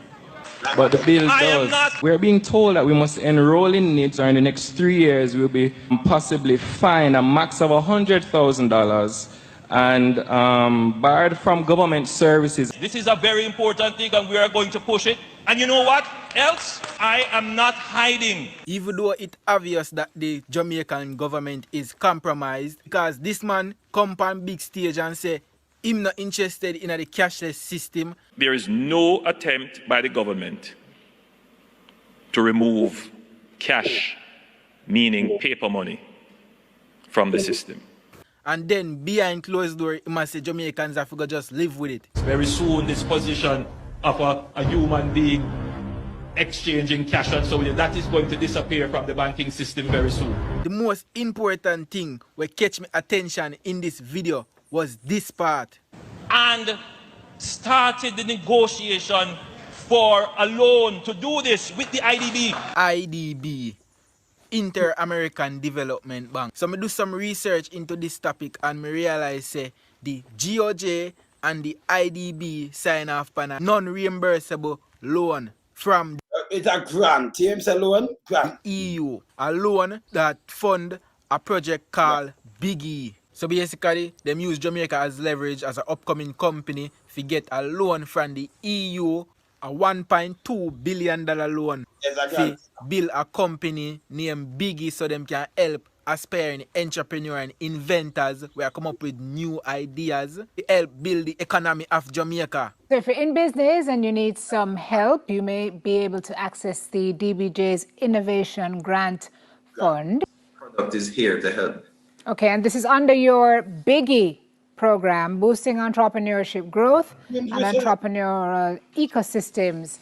But the bill does. We're being told that we must enroll in NIDS, or in the next 3 years we'll be possibly fined a max of $100,000 and barred from government services. This is a very important thing and we are going to push it. And you know what else? I am not hiding. Even though it's obvious that the Jamaican government is compromised, because this man come on big stage and say him not interested in the cashless system. There is no attempt by the government to remove cash, meaning paper money, from the system. And then behind closed door, he must say Jamaicans have to just live with it. Very soon this position of a human being exchanging cash and so on, that is going to disappear from the banking system very soon. The most important thing that catch my attention in this video was this part. And started the negotiation for a loan to do this with the IDB. IDB, Inter-American Development Bank. So I do some research into this topic and I realize say the GOJ and the IDB sign off on a non-reimbursable loan from it's a grant. It's a loan? Grant. The EU. A loan that fund a project called Big E. So basically, them use Jamaica as leverage as an upcoming company to get a loan from the EU, a $1.2 billion loan to build a company named Biggie so them can help aspiring entrepreneurs and inventors where come up with new ideas to help build the economy of Jamaica. So if you're in business and you need some help, you may be able to access the DBJ's Innovation Grant Fund. Product is here to help. Okay, and this is under your Biggie program, boosting entrepreneurship growth and entrepreneurial ecosystems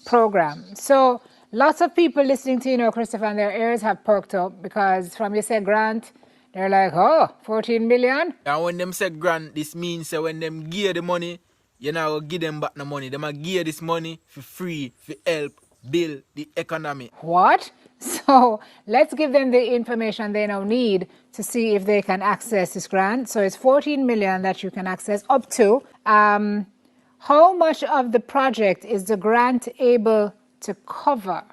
program. So lots of people listening to you know, Christopher, and their ears have perked up because from you say grant, they're like, oh, 14 million? And when them say grant, this means that when them give the money, you know, give them back the money. Them give this money for free, for help build the economy. What? So let's give them the information they now need to see if they can access this grant. So it's 14 million that you can access up to. How much of the project is the grant able to cover?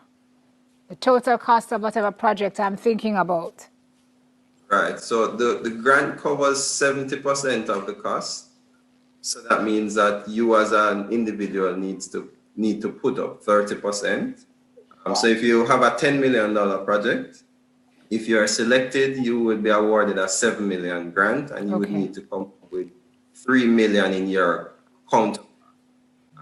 The total cost of whatever project I'm thinking about. Right, so the grant covers 70% of the cost. So that means that you as an individual need to put up 30%. So if you have a $10 million project, if you are selected, you would be awarded a $7 million grant, and you would need to come up with $3 million in your account.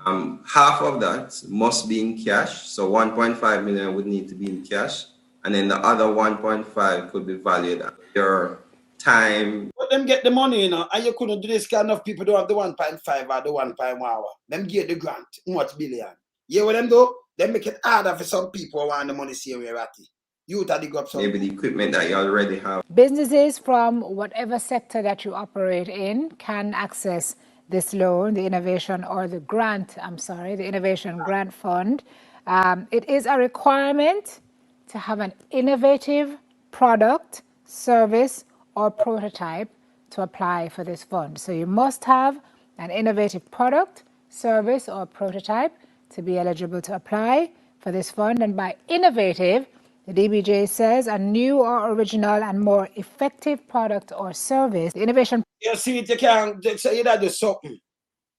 Half of that must be in cash, so 1.5 million would need to be in cash, and then the other 1.5 could be valued at your time. But them get the money, you know, and you couldn't do this kind of people don't have the 1.5 or the 1.1 hour. Them get the grant, much billion. You know what them do? They make it harder for some people who want the money same way, Ratty. You to dig up some. Maybe the equipment that you already have. Businesses from whatever sector that you operate in can access this loan, the innovation or the grant, the innovation grant fund. It is a requirement to have an innovative product, service, or prototype to apply for this fund. So you must have an innovative product, service, or prototype to be eligible to apply for this fund. And by innovative, the DBJ says a new or original and more effective product or service. The innovation. You see it, you can't say you do something.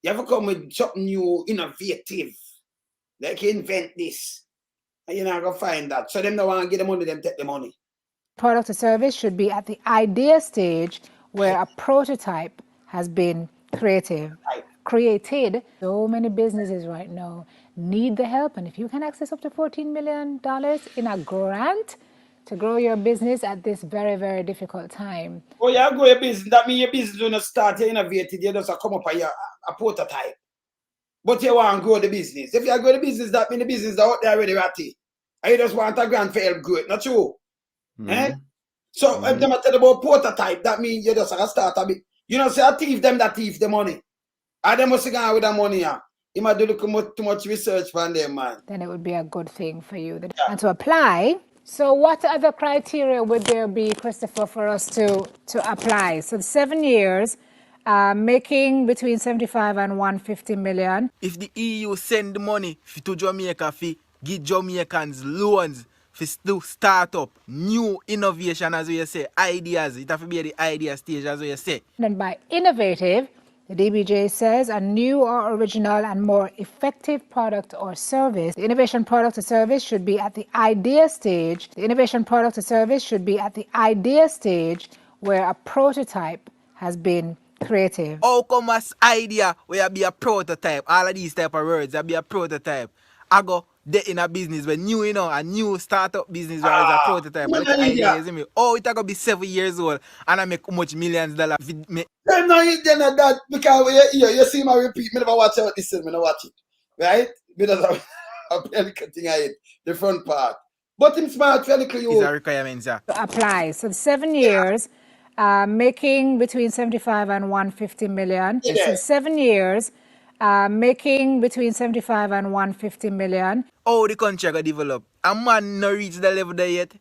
You have to come with something new, innovative. Like invent this. And you're not going to find that. So them don't want to get the money, them take the money. Product or service should be at the idea stage where a prototype has been created. So many businesses right now need the help. And if you can access up to $14 million in a grant to grow your business at this very, very difficult time. Oh, you grow your business. That means your business will not start, you innovate it, you just come up with a prototype. But you want to grow the business. If you grow the business, that means the business is out there already, Ratty. And you just want a grant for help grow it, not true? Eh? So if them tell about prototype, that means you just start a bit. You know, say a thief them that thief the money. And they must go with the money. You might do too much research on them, man. Then it would be a good thing for you. And to apply. So what other criteria would there be, Christopher, for us to apply? So 7 years, making between 75 and 150 million. If the EU send the money to Jamaica to give Jamaicans loans to start up new innovation, as we say, ideas. It have to be at the idea stage, as we say. And by innovative, the DBJ says a new or original and more effective product or service. The innovation product or service should be at the idea stage. The innovation product or service should be at the idea stage where a prototype has been created. How come as idea where be a prototype? All of these type of words, there be a prototype. I go there in a business where new, you know, a new startup business where is a prototype. But the idea is me. Oh, it's gonna be 7 years old and I make how much millions dollars. Them not that because you see my repeat, me never watch out this, me never watch it. Right? Because I'm thing I hate, the front part. But in smart fairly you. It's a requirement, sir. Apply. So 7 years, making between 75 and 150 million. Yeah. So 7 years, making between 75 and 150 million. Oh, the country got develop. A man not reach the level there yet.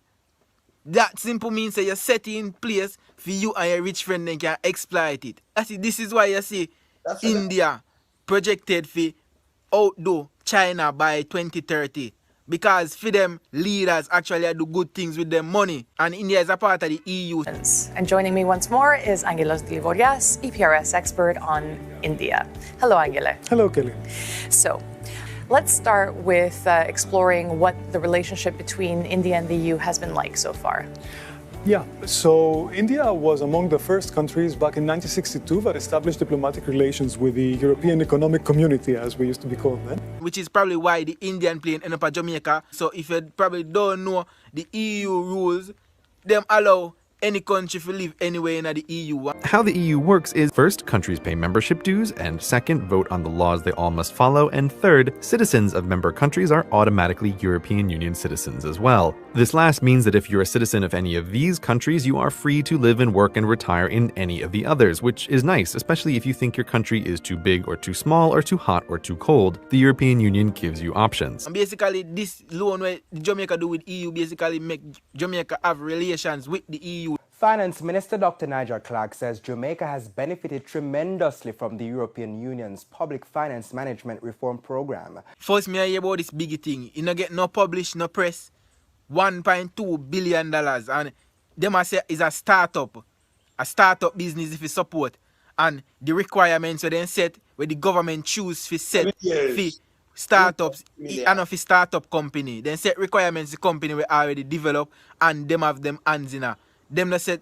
That simple means that you're setting in place for you and your rich friend then can exploit it. I see, this is why you see India projected for outdo China by 2030. Because for them, leaders actually do good things with their money. And India is a part of the EU. And joining me once more is Angelos Glivorias, EPRS expert on India. Hello, Angela. Hello, Kelly. So, let's start with exploring what the relationship between India and the EU has been like so far. Yeah, so India was among the first countries back in 1962 that established diplomatic relations with the European Economic Community, as we used to be called then. Which is probably why the Indian plane ended up at Jamaica. So if you probably don't know the EU rules, them allow any country to live anywhere in the EU. How the EU works is, first, countries pay membership dues, and second, vote on the laws they all must follow, and third, citizens of member countries are automatically European Union citizens as well. This last means that if you're a citizen of any of these countries, you are free to live and work and retire in any of the others, which is nice, especially if you think your country is too big or too small or too hot or too cold. The European Union gives you options. And basically, this loan where Jamaica do with EU basically make Jamaica have relations with the EU. Finance Minister Dr. Nigel Clark says Jamaica has benefited tremendously from the European Union's public finance management reform program. First, me hear about this big thing. You no get no publish, no press. $1.2 billion. And them I say is a startup business if you support. And the requirements are then set where the government choose to set for startups and of a startup company. Then set requirements the company we already develop and them have them hands in. Them not set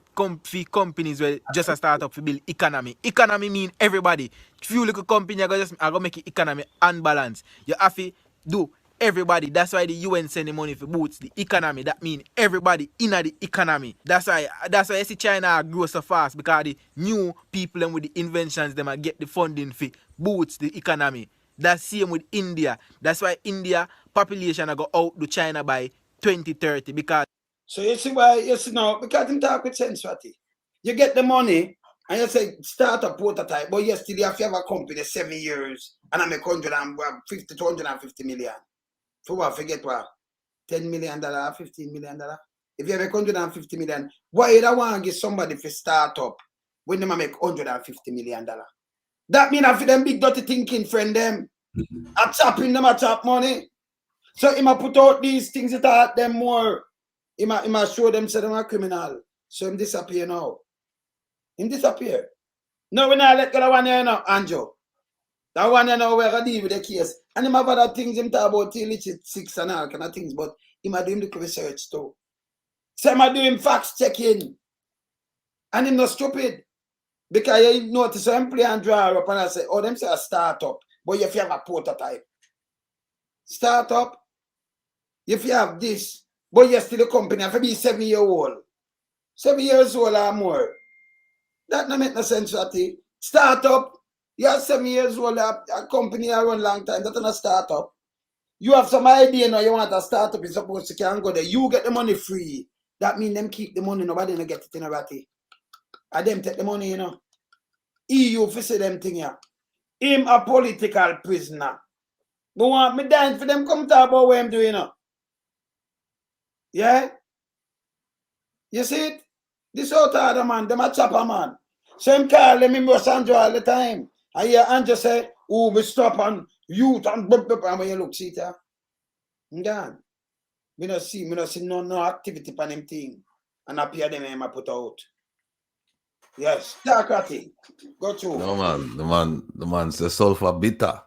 companies where just a startup to build economy. Economy mean everybody. Few little company are gonna make it economy unbalanced. You have to do everybody. That's why the UN send the money for boots the economy. That means everybody in the economy. That's why you see China grow so fast, because the new people and with the inventions them get the funding for boots the economy. That's same with India. That's why India population go out to China by 2030, because. So you see why, you see now, because him talk with sense, Swati. You get the money and you say start a prototype, but you still have to have a company 7 years and I make 150 to 150 million. For what? Forget what? $10 million, $15 million. If you make 150 million, why you don't want to give somebody for start up when they make $150 million? That means for them big dirty thinking, friend, them. I'm chopping them, I chop money. So he might put out these things that hurt them more. He might show them say them are criminal. So him disappear now. Him disappear. No, we not let go of one year now, Anjo. That one year now we're gonna deal with the case. And him have other things him talk about till it's 6 and all kind of things, but he might do him the research too. So he might do him facts checking. And him not stupid. Because you notice him play and draw up and I say, oh, them say a startup, but if you have a prototype. Startup, if you have this, but you're still a company, have to be 7 years old. 7 years old or more. That don't make no sense, Swati. Startup, you are 7 years old, a company I run long time, that's not a startup. You have some idea now, you want a startup, you're supposed to can go there. You get the money free. That means them keep the money, nobody don't get it in a ratty. And them take the money, you know. EU for say them thing, yeah. Him a political prisoner. But want me dying for them come talk about what I'm doing, you know. Yeah? You see it? This out other man, them a chopper man. So him call them in Andrew all the time. I hear Andrew say, oh, we stop on youth and and when you look, see it, yeah? I'm gone. Me not see no activity on them thing. And appear them him a put out. Yes, talk at it. Go through. No man, the man says sulfur bitter.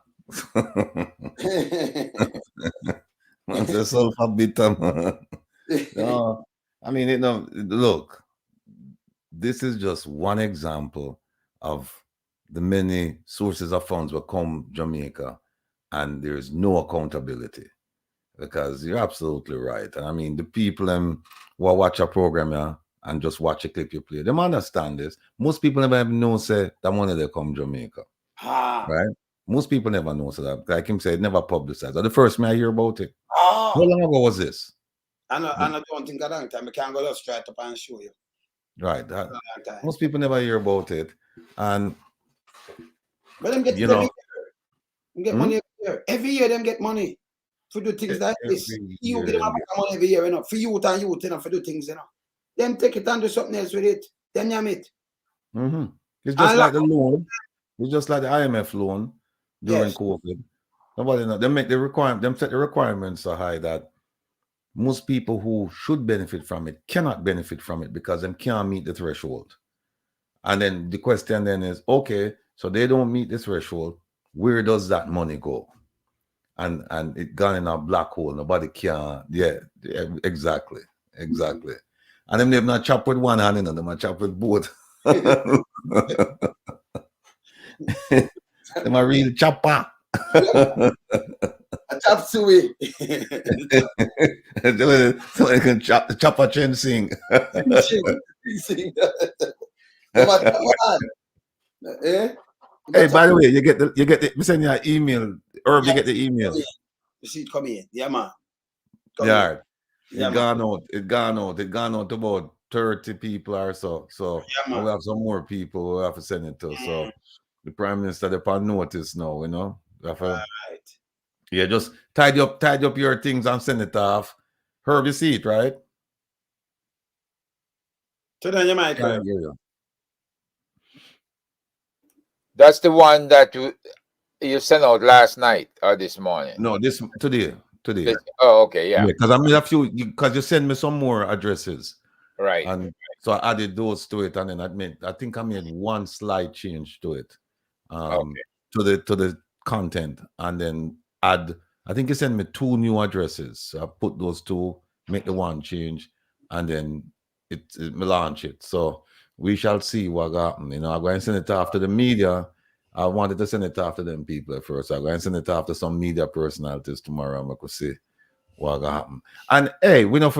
Man says sulfur bitter, man. No, I mean, look, this is just one example of the many sources of funds will come Jamaica, and there's no accountability. Because you're absolutely right. And I mean, the people who watch a program here and just watch a clip you play, they understand this. Most people never even know say that money they come Jamaica. Right? Most people never know so that. Like him said, never publicized. The first time I hear about it. How long ago was this? I don't think a long time. I can't go just straight up and show you. Right. Most people never hear about it. And but them get every year. Them get money every year. Every year them get money. For do things like this. You give them money every year, you know. For youth and youth, you know, for do things, you know. Them take it and do something else with it. Them yam it. It's just like the loan. It's just like the IMF loan during COVID. Nobody know. They make the requirement. Them set the requirements so high that most people who should benefit from it cannot benefit from it because them can't meet the threshold. And then the question then is, okay, so they don't meet the threshold. Where does that money go? And it gone in a black hole. Nobody can. Yeah, exactly. And them not chop with one hand, them a chop with both. Them a real chopper. A chop suey. Somebody can chop a chin sing. Hey, by the way, you get the we send you an email. Herb, you get the email. You see it come in. Yeah, man. It gone out to about 30 people or so. So we have some more people we have to send it to. So the Prime Minister they're on notice now, you know. Yeah, just tidy up your things and send it off. Herb, you see it, right? Turn on your mic. That's the one that you sent out last night or this morning. No, today. Oh, okay, yeah. Because I made a few. Because you sent me some more addresses, right? And so I added those to it, and then I think I made one slight change to it, to the content, and then add. I think you sent me 2 new addresses. So I put those 2, make the one change, and then it launch it. So we shall see what happens. You know, I'm going to send it off to the media I wanted to send it after them people at first. I'm going to send it after some media personalities tomorrow. I'm going to see what will happen. And hey, we need to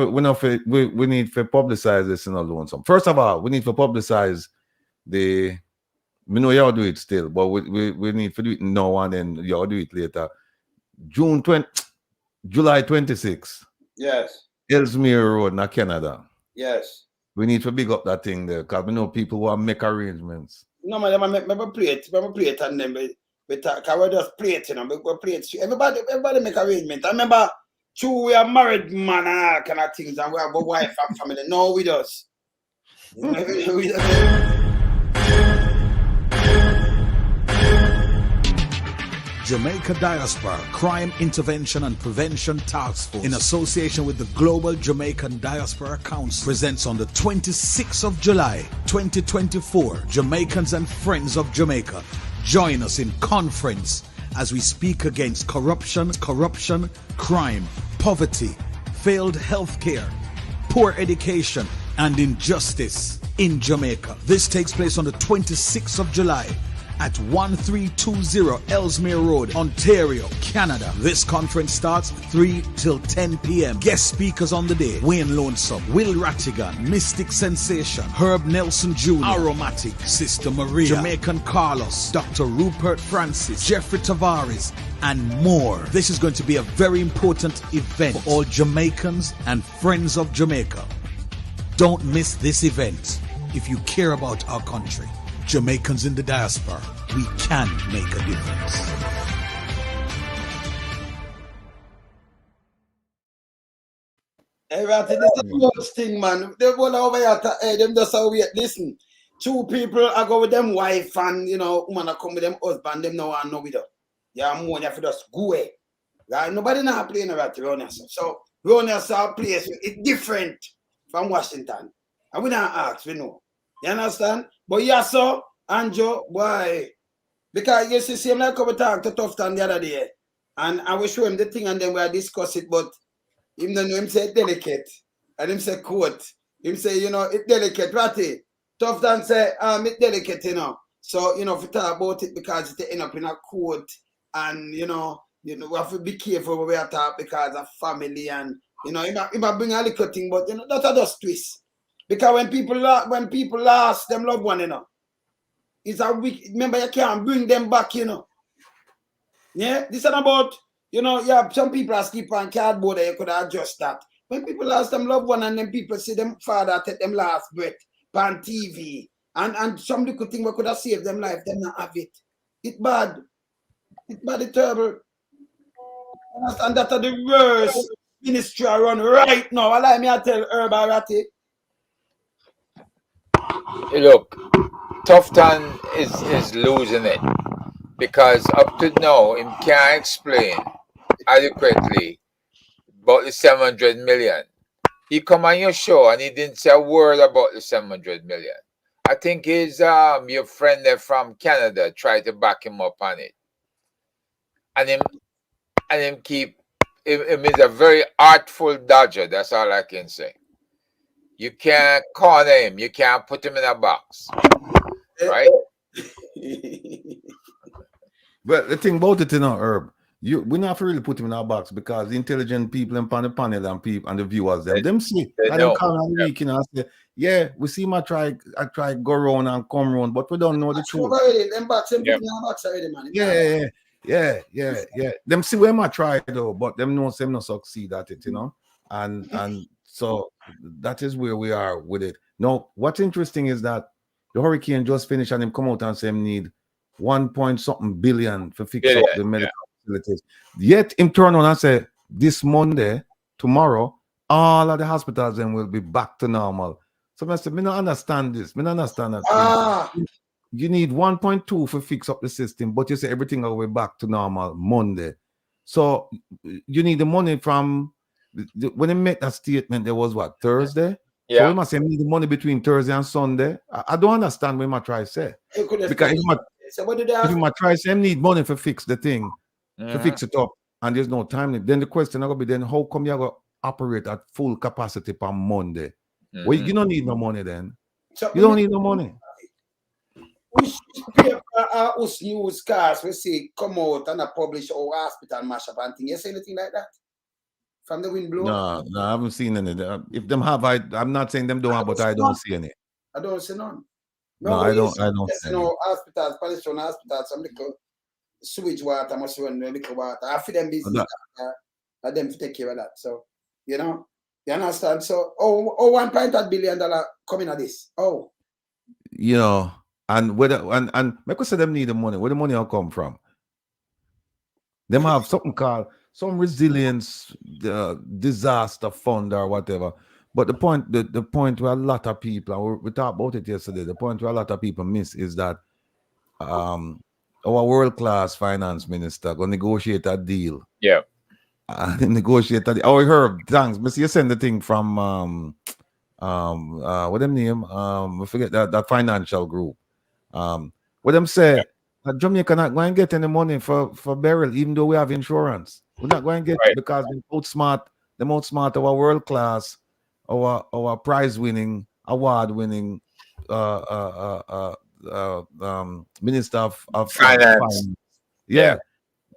publicize this in a loan some. First of all, we need to publicize the. We know y'all do it still, but we need to do it now and then y'all do it later. July 26th. Yes. Ellesmere Road in Canada. Yes. We need to big up that thing there because we know people who are make arrangements. No, man, remember play it and then we talk. We just play it, you know. We play it. Everybody make arrangement. I remember, true, we are married man and all kind of things, and we have a wife and family. No, with us. Jamaica Diaspora Crime Intervention and Prevention Task Force, in association with the Global Jamaican Diaspora Council, presents on the 26th of July 2024, Jamaicans and Friends of Jamaica. Join us in conference as we speak against corruption, crime, poverty, failed healthcare, poor education, and injustice in Jamaica. This takes place on the 26th of July at 1320 Ellesmere Road, Ontario, Canada. This conference starts 3 till 10 p.m. Guest speakers on the day: Wayne Lonesome, Will Rattigan, Mystic Sensation, Herb Nelson Jr., Aromatic, Sister Maria, Jamaican Carlos, Dr. Rupert Francis, Jeffrey Tavares, and more. This is going to be a very important event for all Jamaicans and friends of Jamaica. Don't miss this event if you care about our country. Jamaicans in the diaspora, we can make a difference. Hey, Ratty, this is the most thing, man. They go over here to them just how we listen. Two people I go with them wife and, you know, woman I come with them husband, them no one know with her. Yeah, more than for just go away. Right? Nobody now playing around around here. So around here place it's different from Washington. And we don't ask, we know. You understand? But yes, sir, Anjo, boy. Because you see him like come talk to Tufton the other day. And I will show him the thing and then we'll discuss it, but him don't know him say delicate. And him say quote. Him say, you know, it's delicate, Ratty. Tufton say, it's delicate, you know. So, you know, if you talk about it because it end up in a court and you know, we have to be careful when we are talk because of family and you know, it might bring a little thing, but you know, that's just twist. Because when people lost them loved one, you know, it's a weak. Remember, you can't bring them back, you know. Yeah, this is about, you know, yeah, some people are sleep on cardboard and you could adjust that. When people lost them loved one and then people see them father take them last breath on TV and some little thing we could have saved them life, them not have it. It's bad. It's bad, it's terrible. And that's the worst ministry I run right now. Allow me to tell Herb Ratty. Look, Tufton is losing it because up to now he can't explain adequately about the 700 million. He come on your show and he didn't say a word about the 700 million. I think his your friend there from Canada tried to back him up on it, and him is a very artful dodger. That's all I can say. You can't corner him. You can't put him in a box, right? But the thing about it, you know, Herb, we not really put him in our box because the intelligent people on the panel and people and the viewers, them see. I don't come on the week, you know, and say, yeah, we see him I try go round and come round, but we don't know the truth. Yeah. Them see where I try though, but them know them not succeed at it, you know, and so that is where we are with it. Now, what's interesting is that the hurricane just finished and him come out and say him need 1.something billion to fix up the medical facilities. Yet him turn on and say this Monday, tomorrow, all of the hospitals then will be back to normal. So I said, me not understand this. Me not understand that. You need 1.2 for fix up the system, but you say everything will be back to normal Monday. So you need the money from when they make that statement, there was what, Thursday? Yeah. So we must say need the money between Thursday and Sunday. I don't understand what I try to say. Because if you try to say need money for fix the thing, to fix it up, and there's no time, then the question will be then how come you going to operate at full capacity on Monday? Well, you don't need no money then. You don't need no money. Which paper us newscast we see come out and publish our hospital mashup and thing? You see anything like that? From the wind blower? No, I haven't seen any. If them have, I'm not saying them don't have, but I don't see any. I don't see none. No, I don't see You any. know, hospitals, Palestine hospitals, some little sewage water must run a little water. I feel them business and them to take care of that. So, you know, you understand? So, $1.8 billion coming at this. Oh. You know, and whether and make us say them need the money. Where the money will come from? Them have something called some resilience disaster fund or whatever. But the point where a lot of people, we talked about it yesterday, the point where a lot of people miss is that our world-class finance minister going to negotiate a deal. Yeah. Negotiate a deal. Oh, Herb, thanks. But you send the thing from what them name? I forget that financial group. What them say that Jamaica not going to get any money for burial, even though we have insurance. We're not going to get it because they outsmart our world class, our prize winning, award winning minister of finance. Yeah.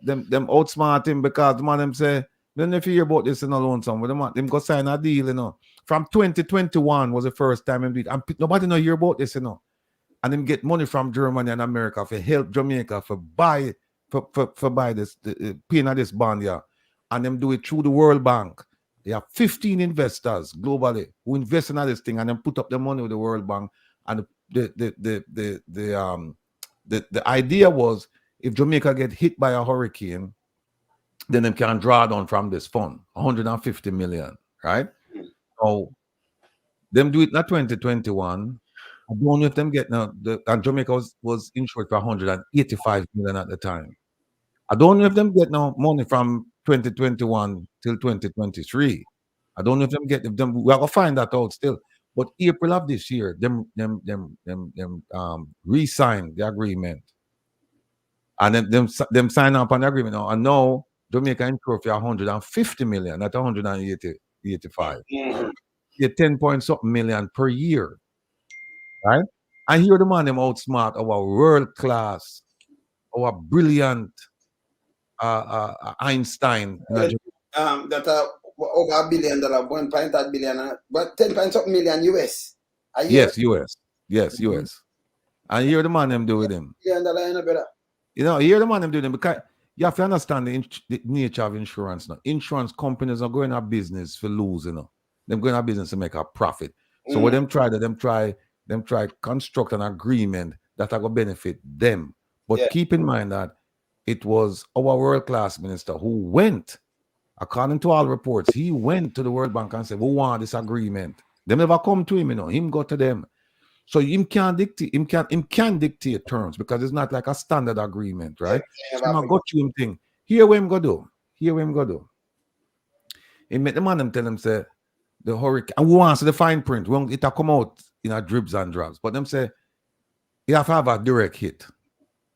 Them outsmart him because the man them say, then if you hear about this in alone some, them go sign a deal, you know. From 2021 was the first time him did, and nobody know hear about this, you know. And him get money from Germany and America for help Jamaica for buy this paying of this bond here. And them do it through the World Bank. They have 15 investors globally who invest in this thing and then put up the money with the World Bank. And the idea was if Jamaica get hit by a hurricane, then them can draw down from this fund, 150 million, right? So them do it in 2021. I don't know if them get now. And Jamaica was insured for 185 million at the time. I don't know if them get now money from 2021 till 2023. I don't know if them get if them. We are gonna find that out still. But April of this year, them re-signed the agreement, and them sign up on the agreement now. And now Jamaica insured for 150 million, not 185. You 10 point something million per year. Right? And here the man them outsmart our world class, our brilliant Einstein. That over $1 billion, $1.8 billion, but 10 point something million US. Yes, US. Yes, US. And here the man them do with him. $1 billion, brother. You know, here the man them do them because you have to understand the nature of insurance now. Insurance companies are going out of business for lose, you know. They're going out of business to make a profit. So what them try construct an agreement that are going to benefit them. But keep in mind that it was our world-class minister who went, according to all reports, he went to the World Bank and said, we want this agreement. They never come to him, you know. Him go to them. So him can dictate terms because it's not like a standard agreement, right? So I got you him thing. Here what him go do. He met the man them tell him say the hurricane, and we want to the fine print. It'll come out in a dribs and drabs. But them say you have to have a direct hit.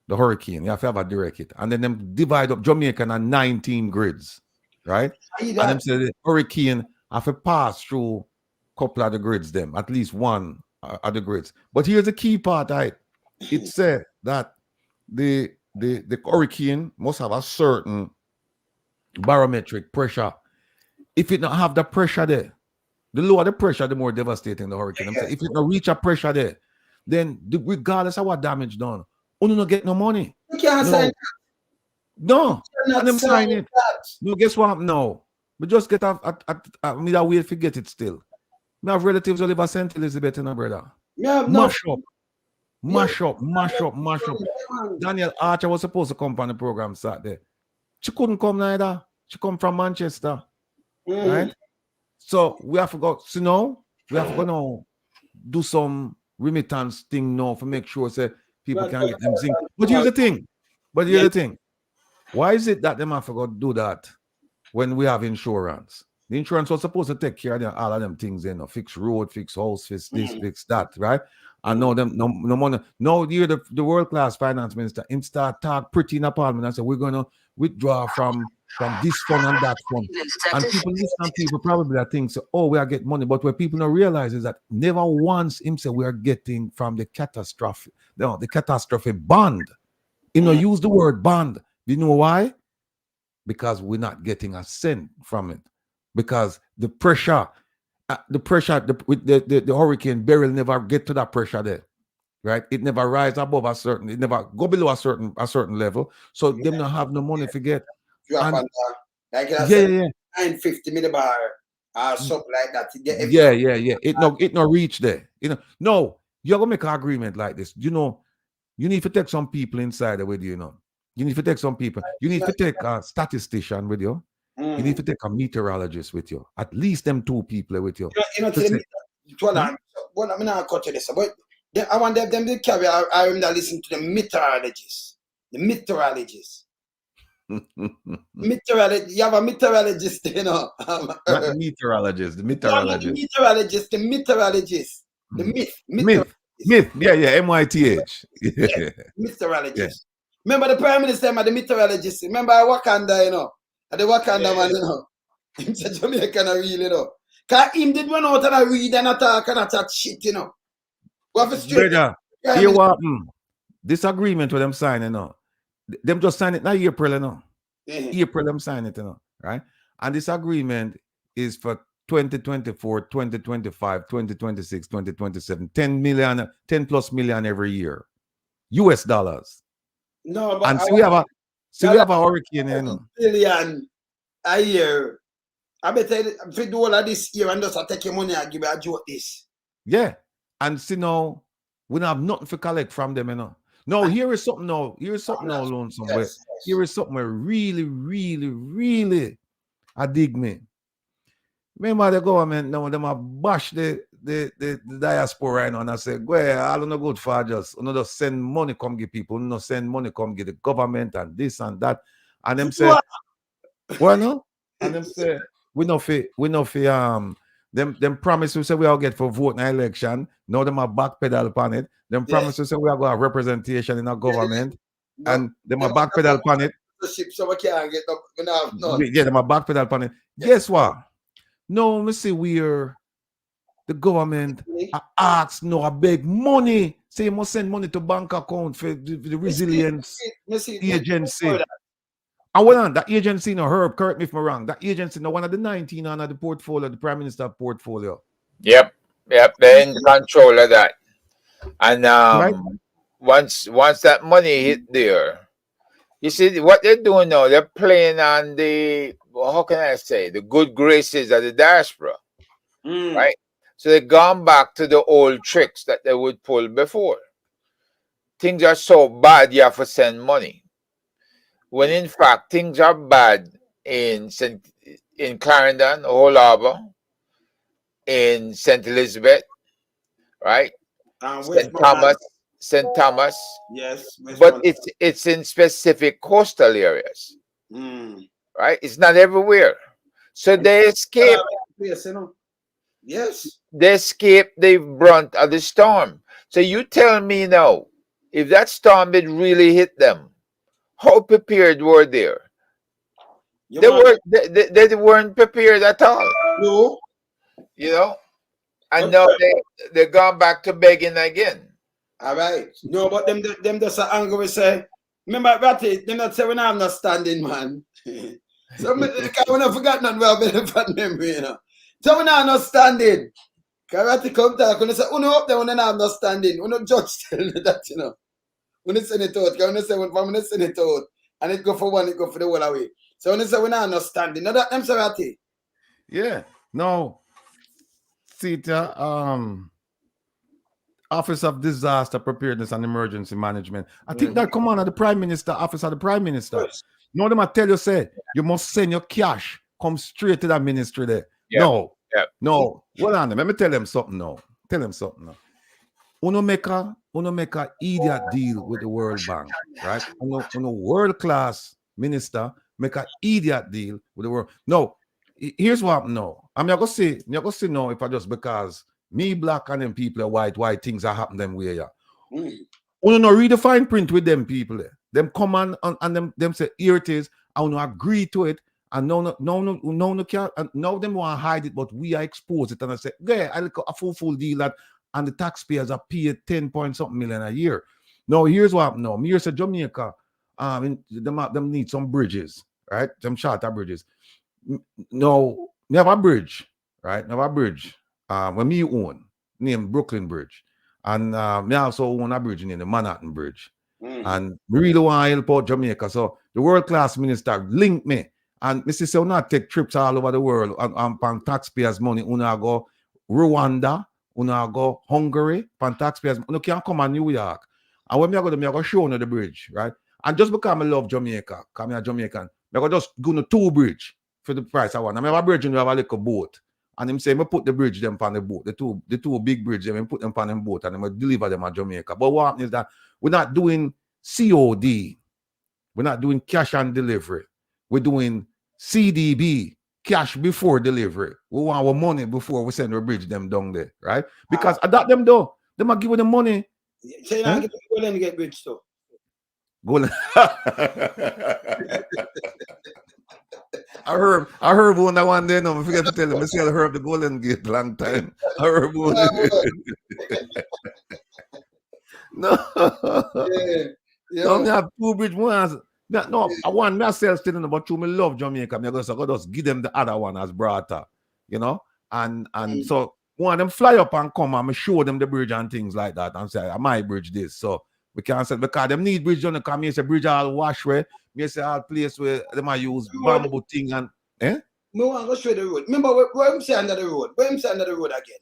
The hurricane, you have to have a direct hit. And then them divide up Jamaica in 19 grids, right? And them say the hurricane have to pass through a couple of the grids, them, at least one of the grids. But here's the key part, right? It said that the hurricane must have a certain barometric pressure. If it not have the pressure there, the lower the pressure, the more devastating the hurricane. If it not reach a pressure there, then regardless of what damage done, you don't get no money. You can't sign that. No, and them sign it. No, guess what? No, but just get me that way to get it still. I have relatives who live at St. Elizabeth, and brother. Mash up. Daniel Archer was supposed to come on the program Saturday. She couldn't come neither. She come from Manchester, right? So we have to go. So now we have to go now do some remittance thing now to make sure say people can get them zinc. But here's the thing. Why is it that them have to go do that when we have insurance? The insurance was supposed to take care of all of them things, you know, fix road, fix house, fix this, fix that, right? And now them no money. Now you're the world-class finance minister, him start talk pretty in a parliament and say we're gonna withdraw from from this fund and that fund. And people listen, people probably think, so, oh, we are getting money. But what people don't realize is that never once him say we are getting from the catastrophe, no, the catastrophe bond. You know, use the word bond. You know why? Because we're not getting a cent from it. Because the pressure, the hurricane barrel never get to that pressure there. Right? It never rise above a certain, it never go below a certain level. So them don't have no money to get. Drop And, like I yeah, said, yeah. 950 millibar or something like that. Yeah. It no reach there. You know, no, you're gonna make an agreement like this. You know, you need to take some people inside with you, you know. You need to take some people. You need to take a statistician with you. You need to take a meteorologist with you. At least them two people with you. You know, well, I'm not cut to this, but I want them to carry. I remember listen to the meteorologists. The meteorologists. Meteorologist. You have a meteorologist, you know. Not the meteorologist. The meteorologist. The meteorologist. The myth. Yeah. MYTH. Yeah, meteorologist. Yeah. Remember the prime minister, the meteorologist. Remember Wakanda, you know. The Wakanda man, you know. Him said Jamaican real, you know. Cause him did run out and read and talk and chat shit, you know. Brother, hear what this agreement with them signing, you know. Them just sign it now April, you know. April them sign it, you know, right? And this agreement is for 2024, 2025, 2026, 2027, 10 plus million every year. US dollars. No, but and we have a hurricane, you know. Billion a year. I bet if you do all of this year and just take your money and give you a joke this. Yeah. And see now, we don't have nothing to collect from them, you know. No, here is something now. Here is something now, alone somewhere. Yes. Here is something where really I dig me. Remember the government now, them have bash the diaspora right now, and I say, well, I don't know good for just send money come give people, no send money come give the government and this and that. And them say, well, no? And them say, we know them promise we say we all get for vote in an election. Now them are backpedal upon it. Them promise we say we are going to have representation in our government. And them are backpedal upon it. So we can't get up. Yeah, them are backpedal upon it. Guess what? No, me see where the government asks a big money. Say you must send money to bank account for the resilience agency. And well on that agency, no Herb, correct me if I'm wrong. That agency, no one of the 19 under the portfolio, the Prime Minister portfolio. Yep, they're in control of that. And right? once that money hit there, you see what they're doing now, they're playing on the, how can I say, the good graces of the diaspora. Right? So they've gone back to the old tricks that they would pull before. Things are so bad you have to send money. When in fact things are bad in Clarendon, Old Harbour, in St. Elizabeth, right? St. Thomas. Yes. But it's in specific coastal areas. Right? It's not everywhere. So they escape. Yes. They escape the brunt of the storm. So you tell me now, if that storm had really hit them, how prepared were they? They weren't prepared at all. No. You know? And now they gone back to begging again. All right. No, but them just angry we say, remember Ratty, them not say we not have no standing, man. So we not forgot nothing about benefit memory, you know. So we not have no standing. Ratty come talk and say, uno up there, we not have no standing. Uno judge tell me that, you know. When they send it out, when they send it out, and it go for one, it go for the whole away. So when they say we not understanding, now that them say Ratty. Yeah, no. See, Office of Disaster Preparedness and Emergency Management. I think that come on at the Prime Minister, Office of the Prime Minister. Yes. You know them I tell you, say you must send your cash, come straight to that ministry there. Yep. No. Hold on, let me tell them something now. Uno make a idiot deal with the World Bank, right? Uno world-class minister make a idiot deal with the world. No, here's what no. I'm not gonna say no if I just because me black and them people are white things are happening them way. Uno no read the fine print with them people there. Them come on and them say here it is, I want to agree to it. And now them want to hide it, but we are expose it. And I say, yeah, I look a full deal that, and the taxpayers are paid 10 point something million a year. Now, here's what happened now. Here's Jamaica. Them need some bridges, right? Some shorter bridges. No, we have a bridge, right? We have a bridge. When me own, named Brooklyn Bridge. And me also own a bridge named the Manhattan Bridge. And we really want to help out Jamaica. So the world-class minister linked me. And Mr. Say, not take trips all over the world and taxpayers' money. Una go Rwanda, una go Hungary, and taxpayers. You can't come to New York. And when I go to show you the bridge, right? And just because I love Jamaica, because I'm a Jamaican, I go just go to 2 bridge for the price I want. I have a bridge and you have a little boat. And him say, I put the bridge them on the boat, the two big bridges, and put them on the boat and I deliver them at Jamaica. But what happens is that we're not doing COD. We're not doing cash on delivery. We're doing CDB, cash before delivery. We want our money before we send our bridge them down there, right? Because I got them though. They might give you the money. So you not get go and get bridge too. Go I heard one day. No, I forget to tell him. I see I heard the Golden Gate long time. I heard one. No. Yeah. Don't have 2 bridge ones. No, I want myself still in the but me love Jamaica. I go just give them the other one as brother, you know. And so one them fly up and come and show them the bridge and things like that and say, I might bridge this. So we can't say because them need bridge on the come. Me say bridge all wash where. Me say all place where they might use bamboo thing and No one go show the road. Remember where I'm saying under the road. Where I'm saying under the road again.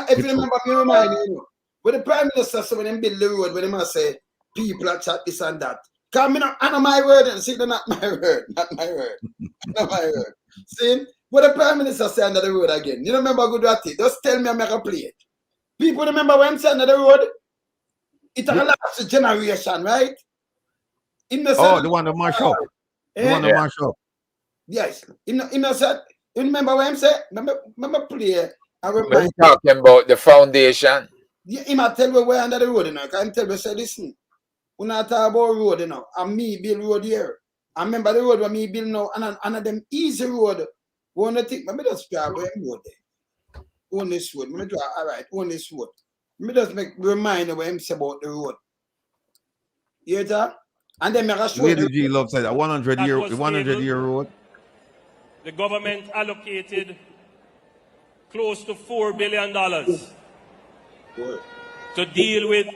If you remember, me remind you. When the Prime Minister said when they build the road, when they must say people are chat this and that. Come I know my word and see, they're not my word. Not my word. Not my word. See? What the Prime Minister said under the road again. You remember good what it? Just tell me I'm gonna play it. People remember when I'm saying under the road? It's a last generation, right? The one that mash up. The one that mash up. Yes. Innocent. You remember what I'm saying? Remember play. We're talking about the foundation. Yeah, he might tell me where under the road, you know. Can tell me say listen. We not talk about road, you know. And me build road here. I remember the road when me build now, and them easy road. One thing, let me just grab where road there. On this road. Let me draw all right, on this road. Let me just make remind what him say about the road. You hear that? And then I show Lady G Love said a 100-year road. The government allocated close to $4 billion to deal with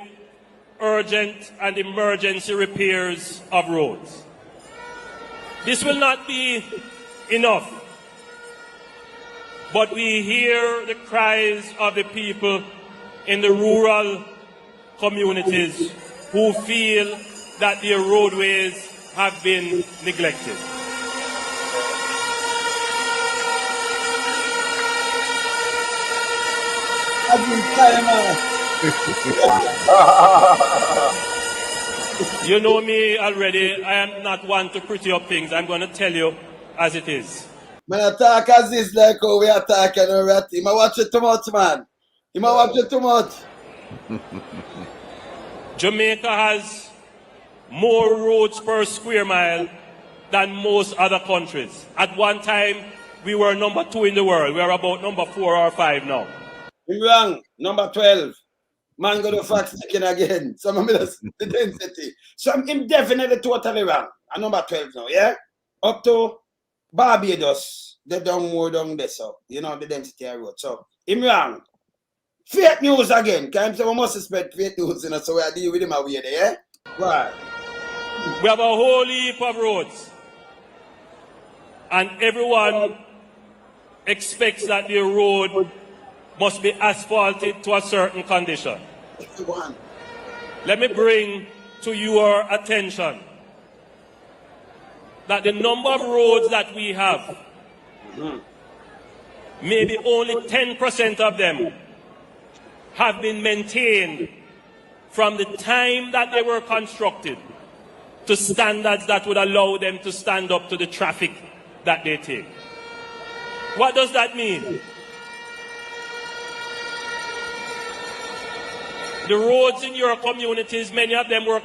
urgent and emergency repairs of roads. This will not be enough, but we hear the cries of the people in the rural communities who feel that their roadways have been neglected. You know me already. I am not one to pretty up things. I'm going to tell you as it is. Man, I talk as this like how we are talking already. I watch it too much, man. You might watch it too much. Jamaica has more roads per square mile than most other countries. At one time, we were number 2 in the world. We are about number 4 or 5 now. We're wrong. Number 12. Man go to fact checking again. Some of the density. So I'm definitely totally wrong. I'm number 12 now, yeah? Up to Barbados, they done more down there, so you know the density I wrote. So I'm wrong. Fake news again. Can say we must suspect fake news, you know, so we are dealing with him away there, yeah? Right. We have a whole heap of roads. And everyone expects that the road must be asphalted to a certain condition. Let me bring to your attention that the number of roads that we have, maybe only 10% of them have been maintained from the time that they were constructed to standards that would allow them to stand up to the traffic that they take. What does that mean? The roads in your communities, many of them were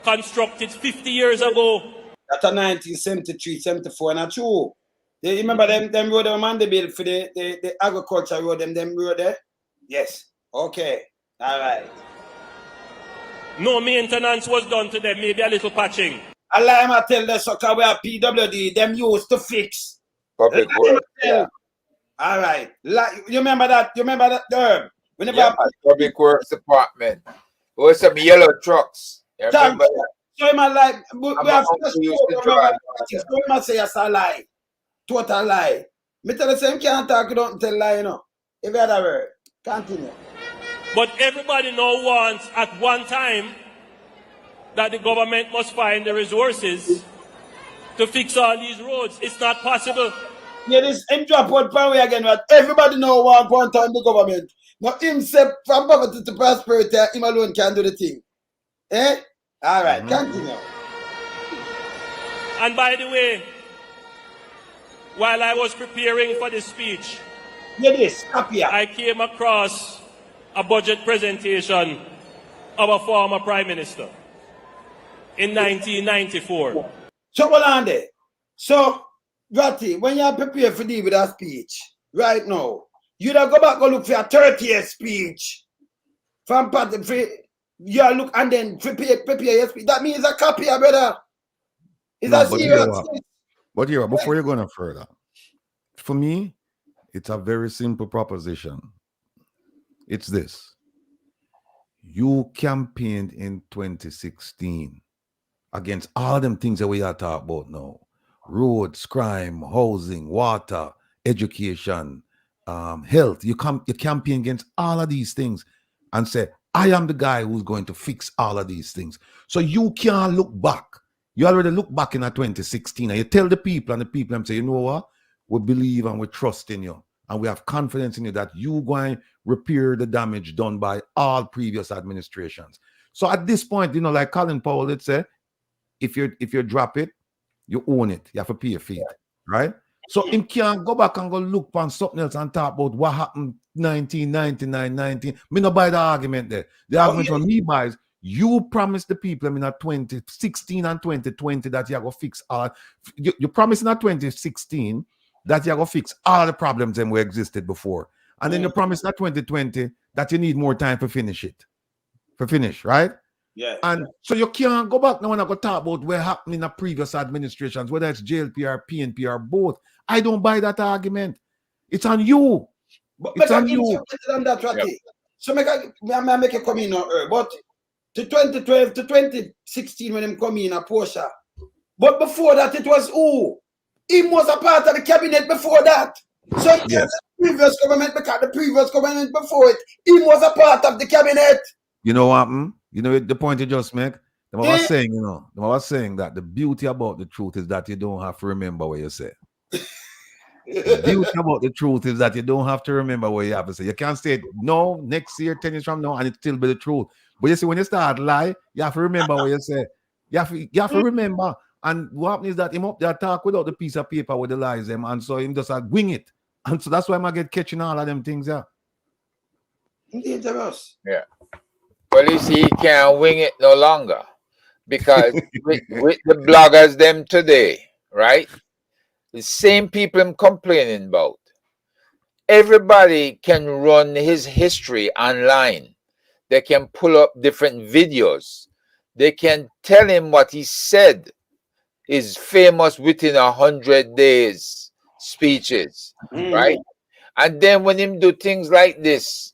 constructed 50 years ago. That's a 1973, 74, and that's true. You remember them road on the bill for the agriculture road, them road there? Yes. Okay. All right. No maintenance was done to them, maybe a little patching. I tell the sucker we are PWD, them used to fix. Public work. Yeah. All right. You remember that? You remember that term? Whenever Yeah, public works department. There was some yellow trucks. You remember that? So in my life, we have to must say it's a lie. Total lie. Me tell the same can't talk, you don't tell lie, you know. Every other word. Continue. But everybody now wants at one time that the government must find the resources to fix all these roads. It's not possible. Yeah, this him drop out power again, but everybody know one time the government. Now him say from poverty to prosperity, him alone can do the thing. Eh? All right, continue. And by the way, while I was preparing for this speech, I came across a budget presentation of a former prime minister in 1994. So hold on there. So, Ratty, when you prepare for deal with that speech, right now, you don't go back and look for a 30th speech from party. You look and then prepare your speech. That means a copy, brother. Is that serious? But here, before you go no further, for me, it's a very simple proposition. It's this. You campaigned in 2016 against all them things that we are talking about now. Roads, crime, housing, water, education, health. You campaign against all of these things and say, I am the guy who's going to fix all of these things. So you can't look back. You already look back in 2016 and you tell the people, and the people them say, you know what? We believe and we trust in you. And we have confidence in you that you going to repair the damage done by all previous administrations. So at this point, you know, like Colin Powell, let's say, if you drop it, you own it. You have to pay a fee, right? So him can't go back and go look on something else and talk about what happened 1999, 19. Me no buy the argument there. The argument from me buys, you promised the people in 2016 and 2020 that you're going to fix all. You promised in 2016 that you're going to fix all the problems that existed before. And then you promised in 2020 that you need more time to finish it. Right? Yeah. And so you can't go back now and go talk about what happened in the previous administrations, whether it's JLP or PNP or both. I don't buy that argument. It's on you. It's on you. So make a come in now, but to 2012 to 2016 when him come in a Porsche. But before that, it was who? He was a part of the cabinet before that. So yes. The previous government, because the previous government before it, he was a part of the cabinet. You know what? You know the point you just make? I was saying, I was saying that the beauty about the truth is that you don't have to remember what you say. The beauty about the truth is that you don't have to remember what you have to say. You can't say it no next year, 10 years from now, and it still be the truth. But you see, when you start lie, you have to remember what you say. You have to remember. And what happens is that him up there talk without the piece of paper with the lies them, and so him just wing it. And so that's why I get catching all of them things, yeah. Dangerous. Yeah. Well, you see, he can't wing it no longer. Because with the bloggers them today, right? The same people I'm complaining about. Everybody can run his history online. They can pull up different videos. They can tell him what he said is famous within 100 days speeches, right? And then when him do things like this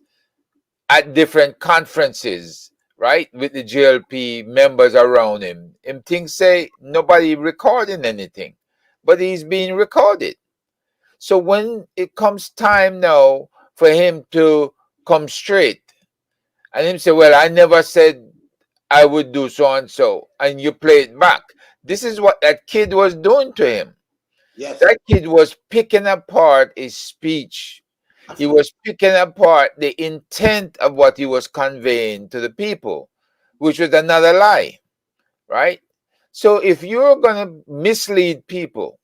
at different conferences, right, with the GLP members around him things say nobody recording anything, but he's being recorded. So when it comes time now for him to come straight and him say, well, I never said I would do so and so, and you play it back. This is what that kid was doing to him. Yes. That kid was picking apart his speech. He was picking apart the intent of what he was conveying to the people, which was another lie, right? So if you're going to mislead people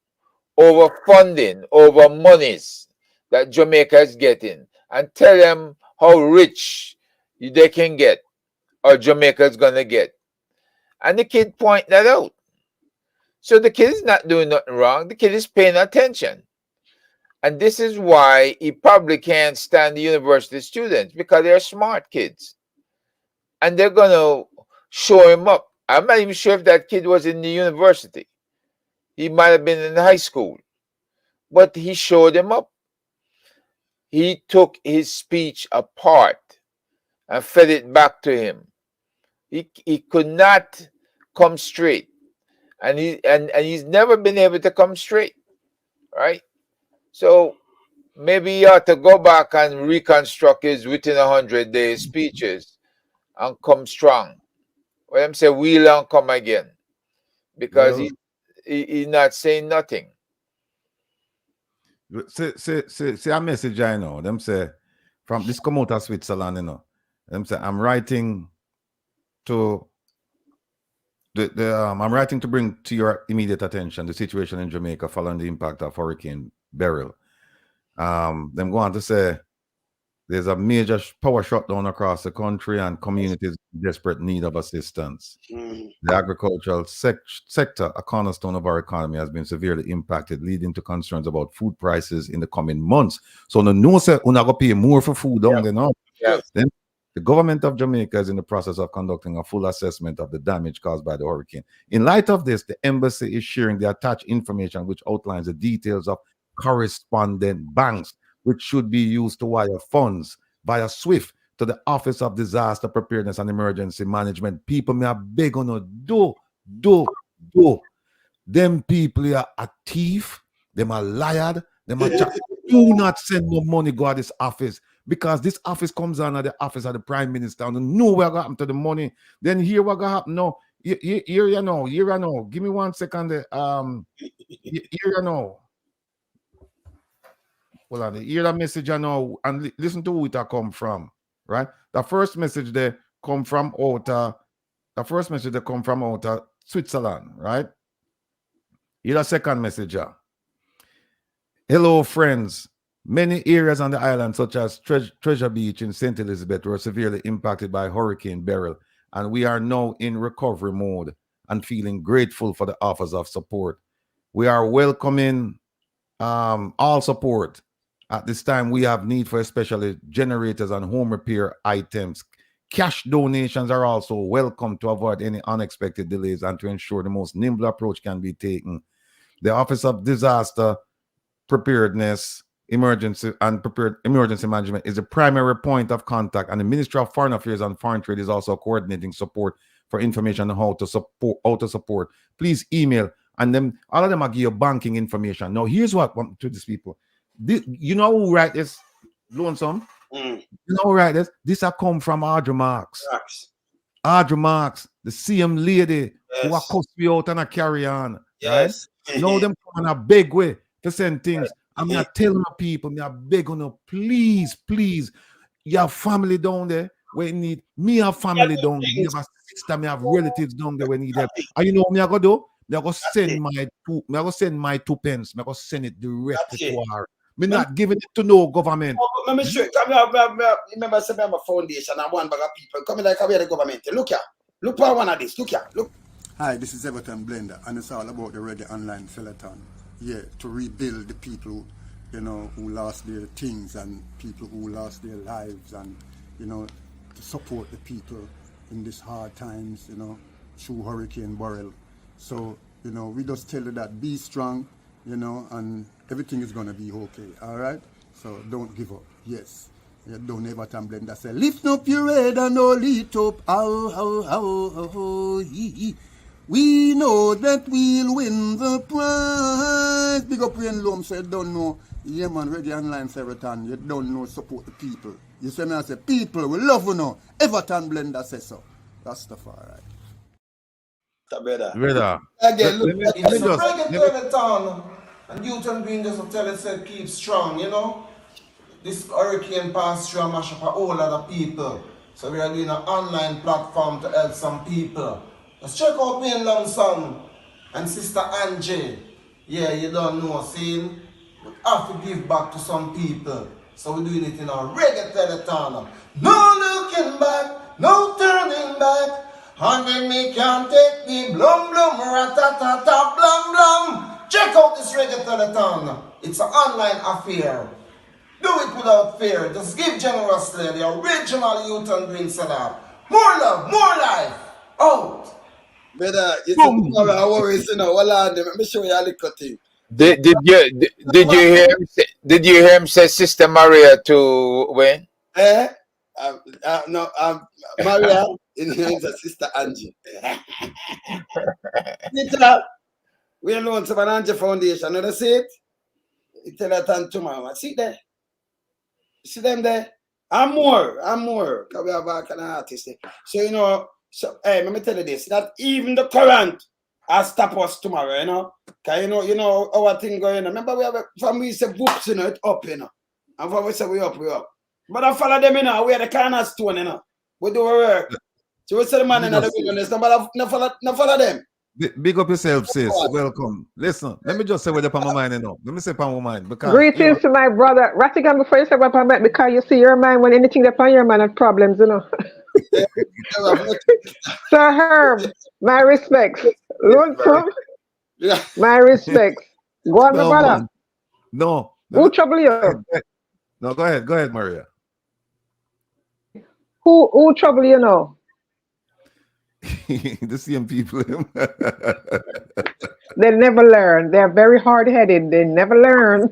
over funding, over monies that Jamaica is getting, and tell them how rich they can get, or Jamaica is going to get, and the kid point that out. So the kid is not doing nothing wrong. The kid is paying attention. And this is why he probably can't stand the university students, because they're smart kids. And they're going to show him up. I'm not even sure if that kid was in the university. He might have been in high school. But he showed him up. He took his speech apart and fed it back to him. He could not come straight. And he's never been able to come straight. Right? So maybe he ought to go back and reconstruct his within 100-day speeches and come strong. Well, I'm saying we'll and come again. Because Well, he's not saying nothing. See a message I know. Them say from this come out of Switzerland, you know. Them say I'm writing to I'm writing to bring to your immediate attention the situation in Jamaica following the impact of Hurricane Beryl. Them go on to say there's a major power shutdown across the country and communities in desperate need of assistance. The agricultural sector, a cornerstone of our economy, has been severely impacted, leading to concerns about food prices in the coming months. So no say we're not going to pay more for food, don't they know? Then the government of Jamaica is in the process of conducting a full assessment of the damage caused by the hurricane. In light of this, the embassy is sharing the attached information which outlines the details of correspondent banks which should be used to wire funds via SWIFT to the Office of Disaster Preparedness and Emergency Management. People may have beg on do. Them people are a thief, them are liar, them are do not send no money go to this office, because this office comes on at the office of the Prime Minister and know what happened to the money. Then here what gonna happen now. Here you know. Give me 1 second. Here you know. Well, I hear that message I know and listen to who it come from, right? The first message there come from Switzerland, right? Hear the second message. Hello, friends. Many areas on the island, such as Treasure Beach in St. Elizabeth, were severely impacted by Hurricane Beryl, and we are now in recovery mode and feeling grateful for the offers of support. We are welcoming all support. At this time, we have need for especially generators and home repair items. Cash donations are also welcome to avoid any unexpected delays and to ensure the most nimble approach can be taken. The Office of Disaster Preparedness, Emergency Management is the primary point of contact, and the Ministry of Foreign Affairs and Foreign Trade is also coordinating support for information on how to support. Please email, and then all of them will give you banking information. Now, here's what to these people. You know who write this? Lonesome. You know who write this? This has come from Audrey Marks. Audrey Marks, the same lady who are cussed me out and a carry on. Yes. Right? Now them come in a big way to send things. I'm not telling the people, me a beg on you, please, you have family down there where you need me have family down there. You have a sister, me have relatives down there where need help. And you know what me I go do? Me I go send my 2 pence. Me I go send it directly to her. Me not giving it to no government. Let me show you. Remember, I said I'm a foundation and one bag of people. Come like we are the government. Look here. Look for one of this. Look here. Look. Hi, this is Everton Blender, and it's all about the Reggae Online Sellathon. Yeah, to rebuild the people, you know, who lost their things and people who lost their lives, and, you know, to support the people in these hard times, you know, through Hurricane Beryl. So, you know, we just tell you that be strong, you know, and everything is going to be okay, all right? So don't give up. Yes. You don't ever Blender say, lift up your head and hold it up. We know that we'll win the prize. Big up Rain Loam said, don't know. Yeah, man, Reggae Online Everton. You don't know, support the people. You say me, I say, people, we love you now. Everton Blender says so. That's the far right. Brother. Again, look, it's a Reggae Everton. And Newton Green just tell it, said, keep strong, you know. This hurricane passed through and mash up a whole lot of people. So we are doing an online platform to help some people. Let's check out me and Long and Sister Angie. Yeah, you don't know, saying we have to give back to some people. So we're doing it in a Reggae Telethon. No looking back, no turning back. And then me can't take me blum blum ratatata blum. Check out this reggae telethon. It's an online affair. Do it without fear. Just give generously. The original youth and green setup. More love, more life. Out. Brother, you see tomorrow I worries, you know. Well, let me show you a little thing. Did you hear him say, did you hear him say Sister Maria to when? No, Maria in here is a Sister Angie. We alone some Angie Foundation. You know, see it? You tell that tomorrow. See there? See them there? I'm more. Because we have a kind of artist. So, you know, let me tell you this. That even the current has stop us tomorrow, you know. Because, you know, our thing going on. Remember, we have from we say whoops, you know, it up, you know. And from we say we up. But I follow them, you know. We are the cornerstone, you know. We do our work. So we say the man in the wilderness. No follow them. Big up yourself, sis. Welcome. Listen, let me just say what's on my mind, you know. Let me say upon my mind. Because greetings to my brother. Rattigan, before you say what I'm because you see your mind when anything that upon your mind has problems, you know. Sir Herb, my respects. Lonesome, my respects. Go on, my brother. Man. No. Who trouble you? No, go ahead, Maria. Who trouble you now? The same people. They never learn. They're very hard-headed. They never learn.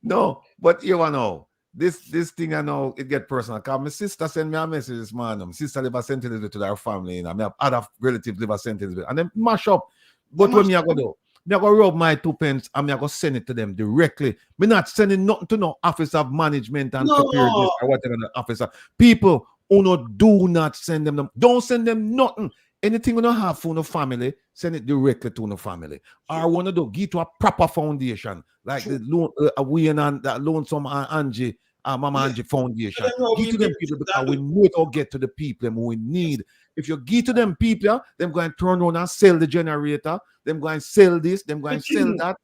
No, but you know, this thing I know it get personal. Cause my sister sent me a message this morning. My sister live a sentence to their family, and I have other relatives live a sentence, and then mash up. But what me I go do? Me I go rub my 2 pence and me I go send it to them directly. Me not sending nothing to no office of management and preparedness or whatever the officer. People who do not send them. Don't send them nothing. Anything we don't have for no family, send it directly to no family. Or want to give to a proper foundation like the loan we and that lonesome Angie. Mama Angie Foundation. Give to them people because we know it all get to the people who we need. If you give to them people, them going to turn around and sell the generator, them going to sell this, them going to sell that.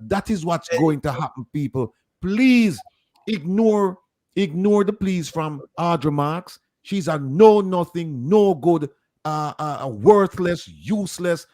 That is what's going to happen, people. Please ignore the pleas from Audra Marks. She's a nothing, no good, worthless, useless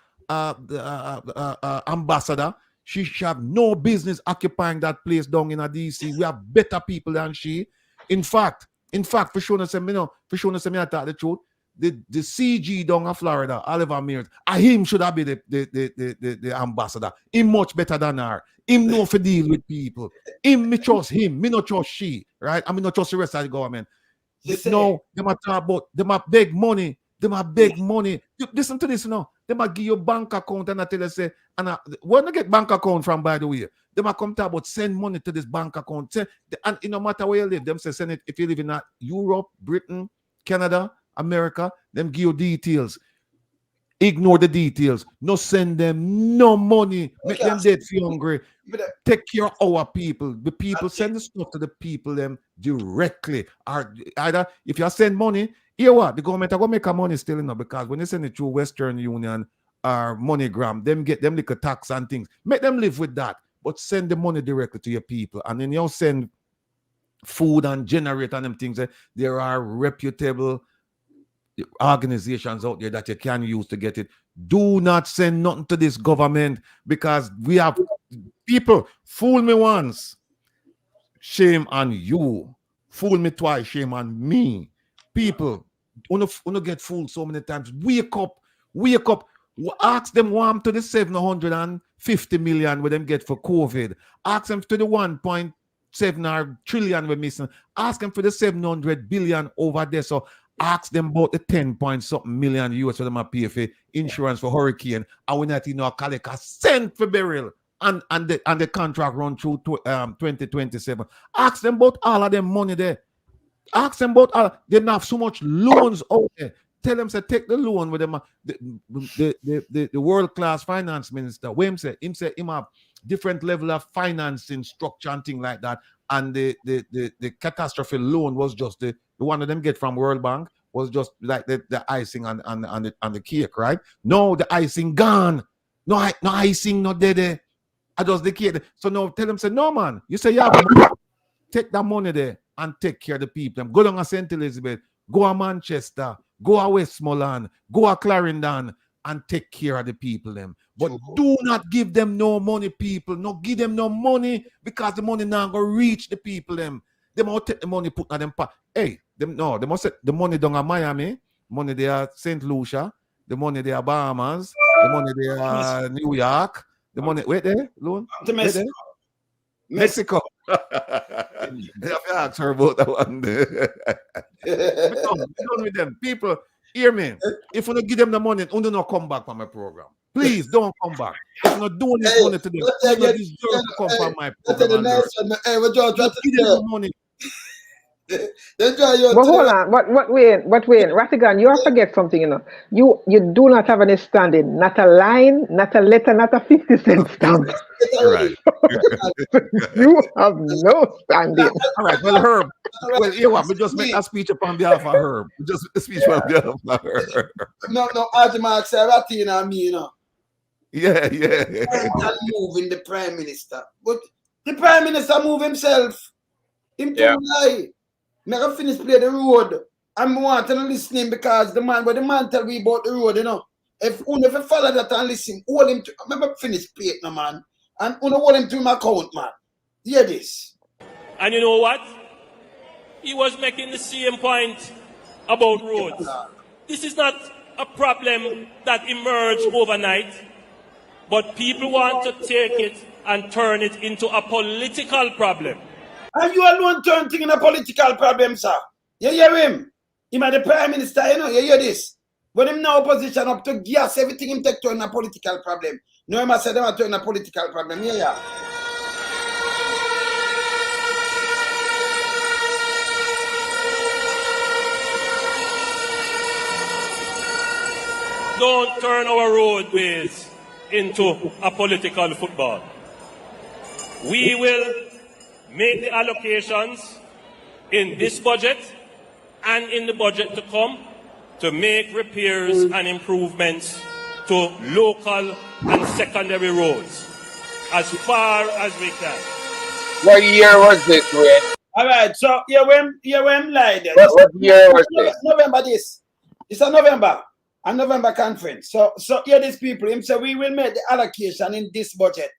ambassador. She should have no business occupying that place down in a DC. We have better people than she. In fact, for sure, I talk the truth. The CG down in Florida, Oliver Mears, him should have been the ambassador. Him much better than her. Him know for deal with people. Me trust him. Me not trust she. Right? I mean not trust the rest of the government. No, they might talk about, they might beg money. They might beg money. Listen to this, you know. They might give you a bank account and I tell you, say, and where do they get bank account from, by the way? They might come talk about send money to this bank account. And no matter where you live, them say send it. If you live in Europe, Britain, Canada, America, them give you details. Ignore the details. No send them no money. Make them dead feel hungry. Take care of our people. The people send the stuff to the people them directly. Or either if you send money, here what the government are gonna make a money still, you know, because when they send it through Western Union or MoneyGram, them get them little tax and things. Make them live with that, but send the money directly to your people, and then you send food and generator and them things. There are reputable organizations out there that you can use to get it. Do not send nothing to this government because we have people fool me once, shame on you. Fool me twice, shame on me. People, wanna get fooled so many times. Wake up. Ask them warm to the 750 million where them get for COVID. Ask them to the 1.7 trillion we're missing. Ask them for the 700 billion over there. So ask them about the 10-point-something million US for them pay for insurance for hurricane. And we not collect a cent for burial. And the contract run through 2027. Ask them about all of them money there. Ask them about all. They have so much loans out there. Tell them, say, take the loan with them. The world-class finance minister, him have different level of financing structure and thing like that. And the catastrophe loan was just the one of them get from World Bank was just like the icing on the cake, right? No, the icing gone. No icing, no there. I just the cake. So now tell them, say, no man, you say you have money. Take that money there and take care of the people. Go down to St. Elizabeth, go to Manchester, go to Westmoreland, go to Clarendon, and take care of the people them. But do not give them no money, people. No give them no money because the money now go reach the people them. They must take the money, put on them. Hey, they must set the money down at Miami, money they are St. Lucia, the money they are Bahamas, the money they are New York, the money wait there, Loan? To Mexico. Mexico. They have to ask her about that one. Be done with them. People, hear me. If you don't give them the money, you don't come back from my program. Please don't come back. If you're not doing this money to them, you don't deserve to come from my program. Hey, what you just give them the money. But hold on, but wait, Ratigan, you forget something, you know. You do not have any standing, not a line, not a letter, not a 50-cent stamp. Right. You have no standing. All right, well, Herb. Well, you want me just make a speech upon behalf of Herb. Just a speech on behalf of Herb. No, Ajimark said Ratina and me, you know. Yeah. Moving the Prime Minister. But the Prime Minister move himself. Him too lie. Make a finish play the road. I'm wanting to listen because the man tell me about the road, you know. If you never follow that and listen, hold him to remember finish play it, no man. And you hold him to my account, man. Hear this. And you know what? He was making the same point about roads. This is not a problem that emerged overnight, but people want to take it and turn it into a political problem. And you alone turn thing in a political problem, sir. You hear him? Him and the Prime Minister, you know, you hear this? When him now position up to gas everything him take turn a political problem. No, him say them turn a political problem. Yeah. Don't turn our roadways into a political football. We will make the allocations in this budget and in the budget to come to make repairs and improvements to local and secondary roads as far as we can. What year was this, Wayne? All right, so when lied. What year was this? November this. It's a November conference. So here these people, him say we will make the allocation in this budget.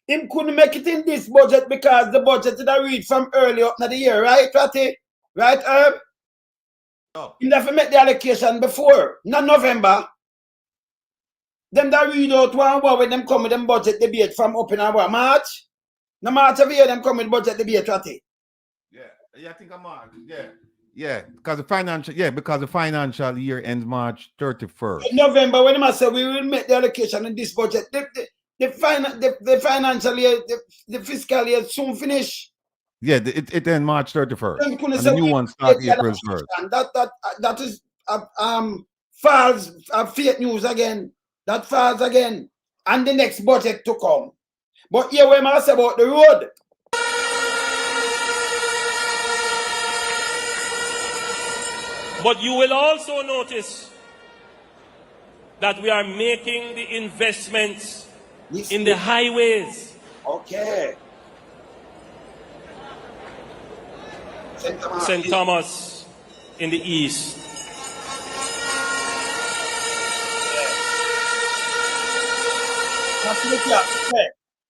Him couldn't make it in this budget because the budget did I read from early up in the year, right, Ratty? Right, Herb? No. He never make the allocation before, not November. Them that read out one when them come with them budget debate from up in our March. No March every year them come with budget debate, Ratty. Yeah, I think I'm March. Yeah, because the financial year ends March 31st. In November, when I say we will make the allocation in this budget, the financial year, the fiscal year soon finish. Yeah, it ends March 31st. And the new one starts April 1st. That is false fake news again. That false again. And the next budget to come. But here when I say about the road. But you will also notice that we are making the investments in the highways. Okay. St. Thomas in the east.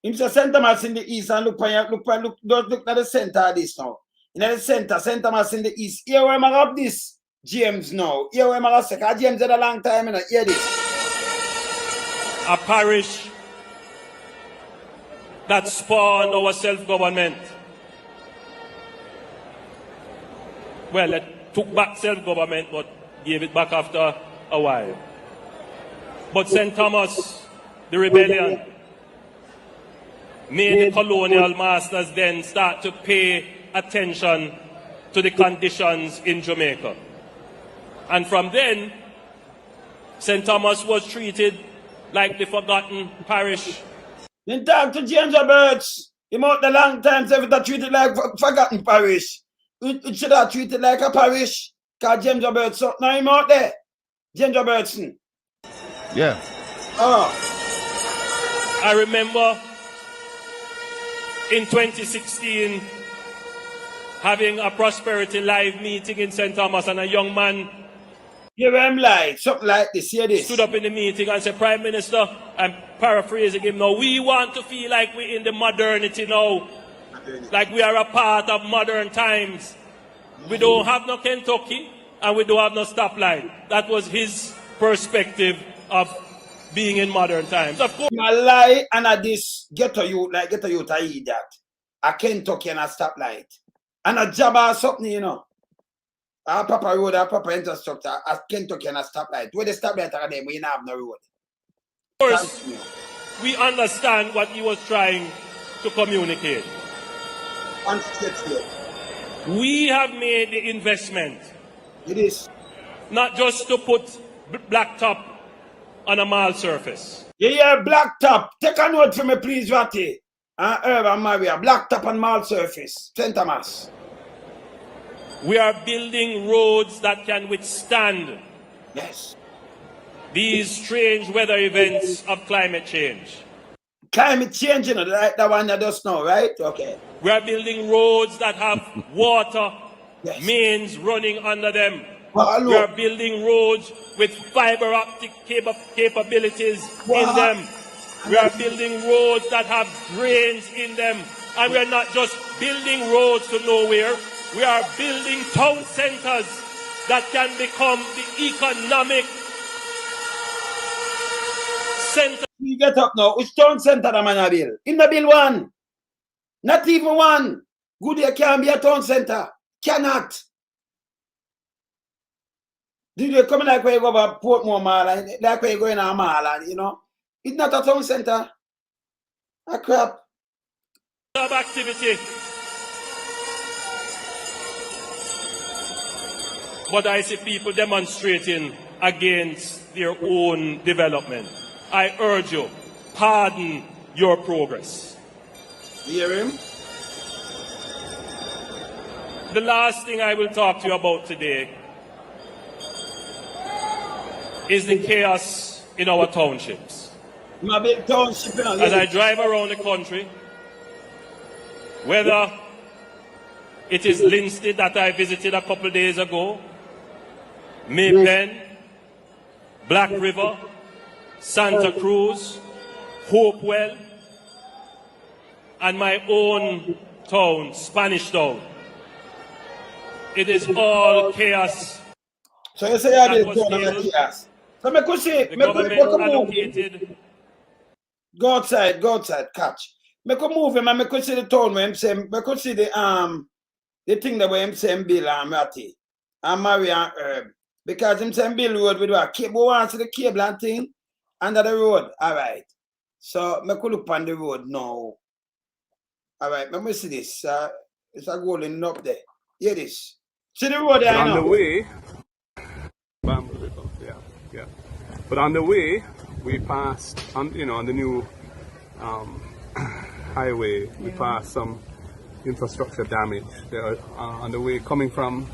Him say St. Thomas in the east and look at the center of this now. In the center, St. Thomas in the east. Here where I have this James now. Here where I say James had a long time, you know. Hear this. A parish that spawned our self-government. Well, it took back self-government, but gave it back after a while. But St. Thomas, the rebellion, made the colonial masters then start to pay attention to the conditions in Jamaica. And from then, St. Thomas was treated like the forgotten parish. Then talk to James Roberts. Him out the long time, so if they treated like forgotten parish. It should have treated like a parish. Because James Roberts, now him out there. James Robertson. Yeah. Oh. I remember in 2016 having a Prosperity Live meeting in St. Thomas, and a young man Give him like something like this. Hear this. Stood up in the meeting and said, Prime Minister, I'm paraphrasing him now, we want to feel like we're in the modernity now. Like we are a part of modern times. We don't have no Kentucky and we don't have no stoplight. That was his perspective of being in modern times. Of course. I lie and I this ghetto youth I eat that. A Kentucky and a stoplight. And a job or something, you know. Our Papa road, our Papa infrastructure, a Kentucky and a stoplight. Where the stoplight are there, we don't have no road. Of course, we understand what he was trying to communicate. We have made the investment. It is. Not just to put blacktop on a mall surface. Yeah, blacktop. Take a note for me, please, Ratty. Urban Maria, blacktop on mall surface. St. Thomas. We are building roads that can withstand these strange weather events of climate change. Climate change, you know, like the one that does now, right? Okay. We are building roads that have water mains running under them. We are building roads with fiber optic capabilities in them. We are building roads that have drains in them. And we are not just building roads to nowhere. We are building town centers that can become the economic center. You get up now. Which town center am I build? In the bill one. Not even one. Good, there can be a town center. Cannot. Did you come like where you go to Portmore Mall, like where you go in a mall, you know? It's not a town center. A crap. Job activity. But I see people demonstrating against their own development. I urge you, pardon your progress. You hear him? The last thing I will talk to you about today is the chaos in our townships. As I drive around the country, whether it is Linstead that I visited a couple days ago, Maypen, Black River, Santa Cruz, Hopewell, and my own town, Spanish Town. It is all chaos. So you say you did chaos. So me could say, the government allocated. Go outside, catch. Me could move him and me could see the town where him say, me could see the thing that where him say Bill and Ratty and Mary and Herb. Because him say Bill road with what cable wants the cable and thing under the road. Alright. So me could look on the road now. Alright, let me see this. It's a golden up there. Hear this. See the road there on now. The way. Yeah. But on the way, we passed on the new highway. We passed some infrastructure damage. There on the way coming from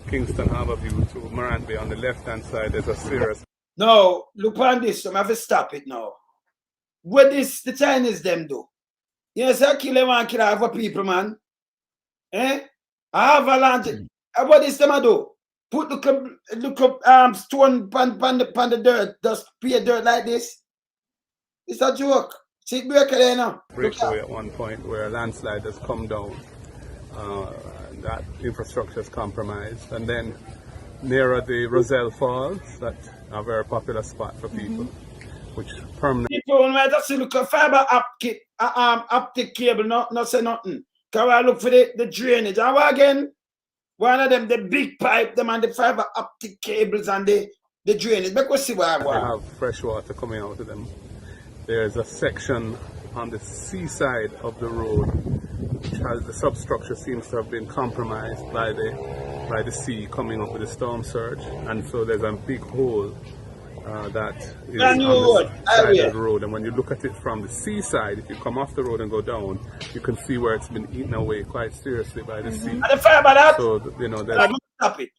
Kingston Harborview to Morant Bay on the left-hand side. There's a serious. No, look on this. So I have to stop it now. What this the Chinese them do? Yes, I kill them and kill half of people, man. Avalanche. What is them do? Put look up stone pan the dirt, just pay dirt like this. It's a joke. See it break there now. Breakaway at one point where a landslide has come down. That infrastructure is compromised. And then nearer the Roselle Falls, that's a very popular spot for people, which permanently. People might just look at fiber optic cable, not say nothing. Because I look for the drainage. And again, one of them, the big pipe, them and the fiber optic cables and the drainage. Because see what I want. They have fresh water coming out of them. There's a section on the seaside of the road which has the substructure seems to have been compromised by the sea coming up with the storm surge, and so there's a big hole that is on the side of the road. And when you look at it from the seaside, if you come off the road and go down, you can see where it's been eaten away quite seriously by the sea. And the fiber that, so there's stop it.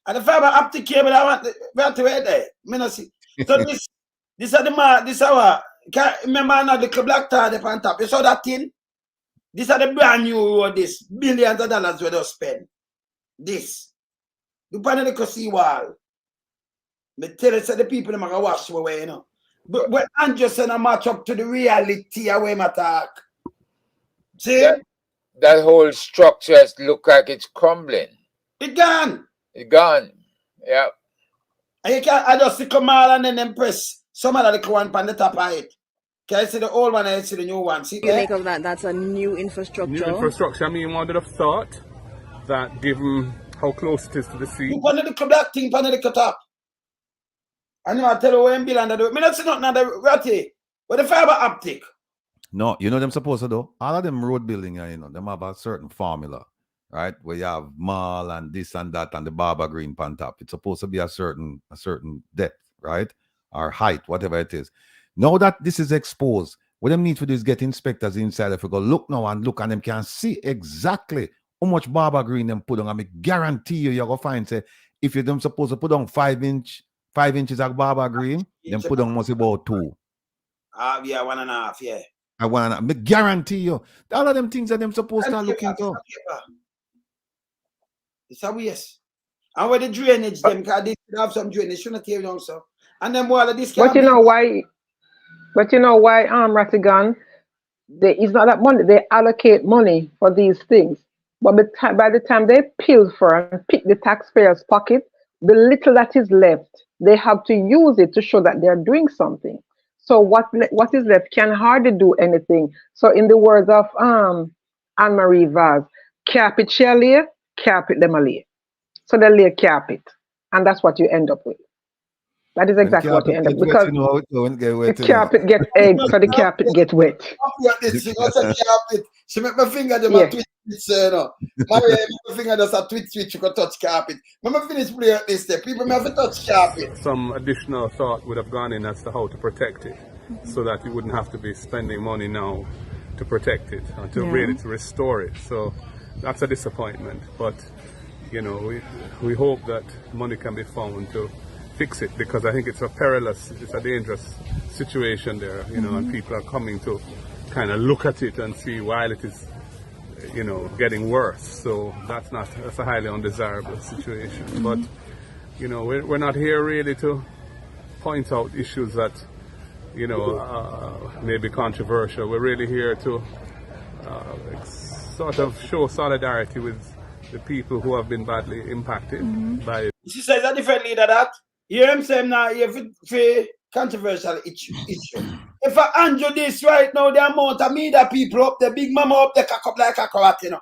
And the fiber optic cable, I want to wait there. Me not see. So this are our. Remember now the black tar up on top. You saw that thing? These are the brand new road, this billions of dollars we just spend. This. You find the sea wall. Me tell you, so the people them gonna wash away, you know. But when Andrew say no match up to the reality of where I talk. See? That whole structure look like it's crumbling. It gone. It gone. Yeah. And you can't, I just see Kamal and then them press some of the one on the top of it. Can you see the old one and you see the new one? See You make of that? That's a new infrastructure. New infrastructure. I mean, one would have thought that given how close it is to the sea. You put the black thing on the top. And I tell you where I'm building the me not see nothing on the ratty. But the fiber optic. No, you know them supposed to do? All of them road building, you know, them have a certain formula, right? Where you have mall and this and that and the barber green pan top. It's supposed to be a certain depth, right? Or height, whatever it is. Now that this is exposed, what them need to do is get inspectors inside. If you go look now and look, and them can see exactly how much barber green them put on. I mean, guarantee you're gonna find, say, if you're them supposed to put on 5 inches of barber green, then put on must about 2. Yeah, 1.5, yeah. I want to guarantee you, all of them things that them supposed to look into. It's a waste. And where the drainage, them, because they have some drainage, shouldn't tear down, so. And then all of this. But you know why? But you know why, Ratigan? It's not that money. They allocate money for these things. But by the time they pilfer and pick the taxpayers' pocket, the little that is left, they have to use it to show that they're doing something. So what is left can hardly do anything. So in the words of Anne-Marie Vaz, carpet shall lay, carpet them a lay. So they lay carpet. And that's what you end up with. That is exactly what you end up with. Because the carpet gets egg, so the carpet gets wet. She make my finger them a twitch, you know. My finger does a twitch, you can touch carpet. When I finish playing this step, people may have to touch carpet. Some additional thought would have gone in as to how to protect it, so that you wouldn't have to be spending money now to protect it and to really to restore it. So that's a disappointment. But you know, we hope that money can be found to fix it, because I think it's a dangerous situation there, you know, and people are coming to kind of look at it and see while it is, you know, getting worse. So that's a highly undesirable situation. But you know, we're not here really to point out issues that, you know, may be controversial. We're really here to sort of show solidarity with the people who have been badly impacted by it. She says a different leader that. You hear him saying now, for controversial issue. If I undo this right now, the amount of media people up there, Big Mama up there, cock up like a carrot, you know.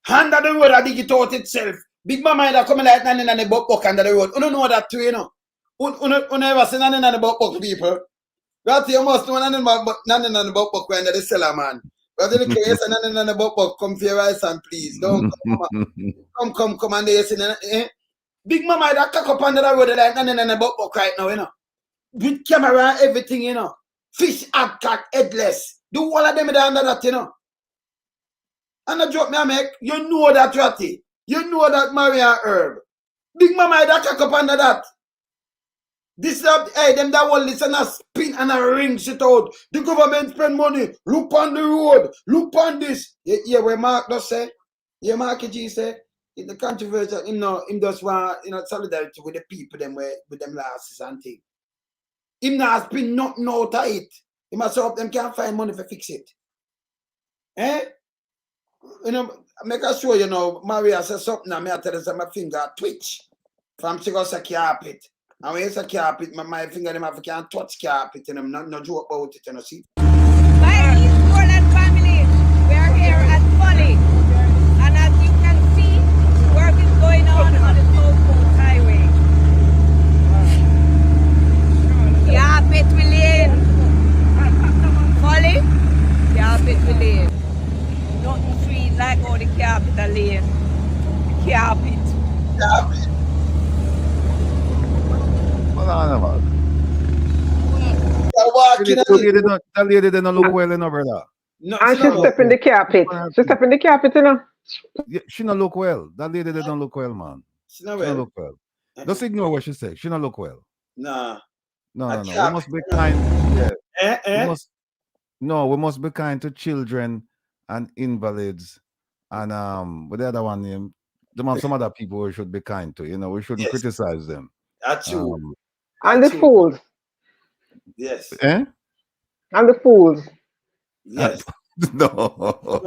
Under the road, I dig it out itself. Big Mama is coming like nothing on the buck under the road. You don't know that too, you know. You never see nothing on the buck people. Right, you must know nothing on the buck when the seller, man. But the case and nothing on the buck, come for your rice and please. Don't come, come and they say, Big Mama that cock up under the road like nothing on the buck right now, you know. With camera and everything, you know. Fish abcat, headless. Do all of them under that, you know. And the joke me I make, you know that Ratty. You know that Maria Herb. Big Mama that cock up under that. This hey, them that will listen and spin and a ring shit out. The government spend money. Look on the road. Look on this. Yeah, where Mark does say. Yeah, Mark G say. In the controversial, him just want, solidarity with the people them with them losses and things. Him not spin nothing out of it. He must hope them can't find money to fix it. Eh? You know, make sure, you know, Maria says something and I tell her my finger twitch. From she goes a carpet. And when you say carpet, my finger them have can't touch carpet and I'm not joke about it, you know, see? My East Portland family, we are here at Folly. And as you can see, work is going on the South Coast Highway. Carpet will lane. Folly, carpet will lane. Nothing sweet like all the carpet are lane. Carpet. Carpet. That lady didn't look well enough, brother. No, and she step in the carpet. She step in the carpet, you know. Yeah, she not look well. That lady didn't look well, man. She not well. Look well. Just ignore what she said. She not look well. Nah. No. We must be kind. Yeah. We must be kind to children and invalids and with the other one name. Some other people we should be kind to. You know, we shouldn't criticize them. That's true. And the fools. Yes. Eh? And the fools. Yes. No.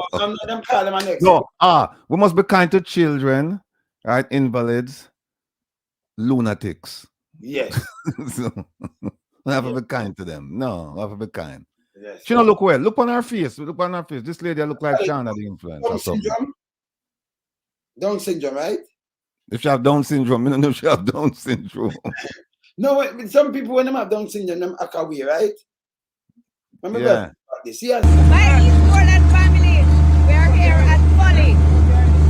Them call them next. No. We must be kind to children, right? Invalids, lunatics. Yes. So, we have to be kind to them. No, we have to be kind. Yes. She don't look well. Look on her face. Look on her face. This lady look like Shana the influence or Down something. syndrome. Down syndrome, right? If she have Down syndrome, I don't know if she have Down syndrome. No, some people when them have Down syndrome, them act away, right? Remember Yeah. this? Yes. My East Portland family, we are here at Folly.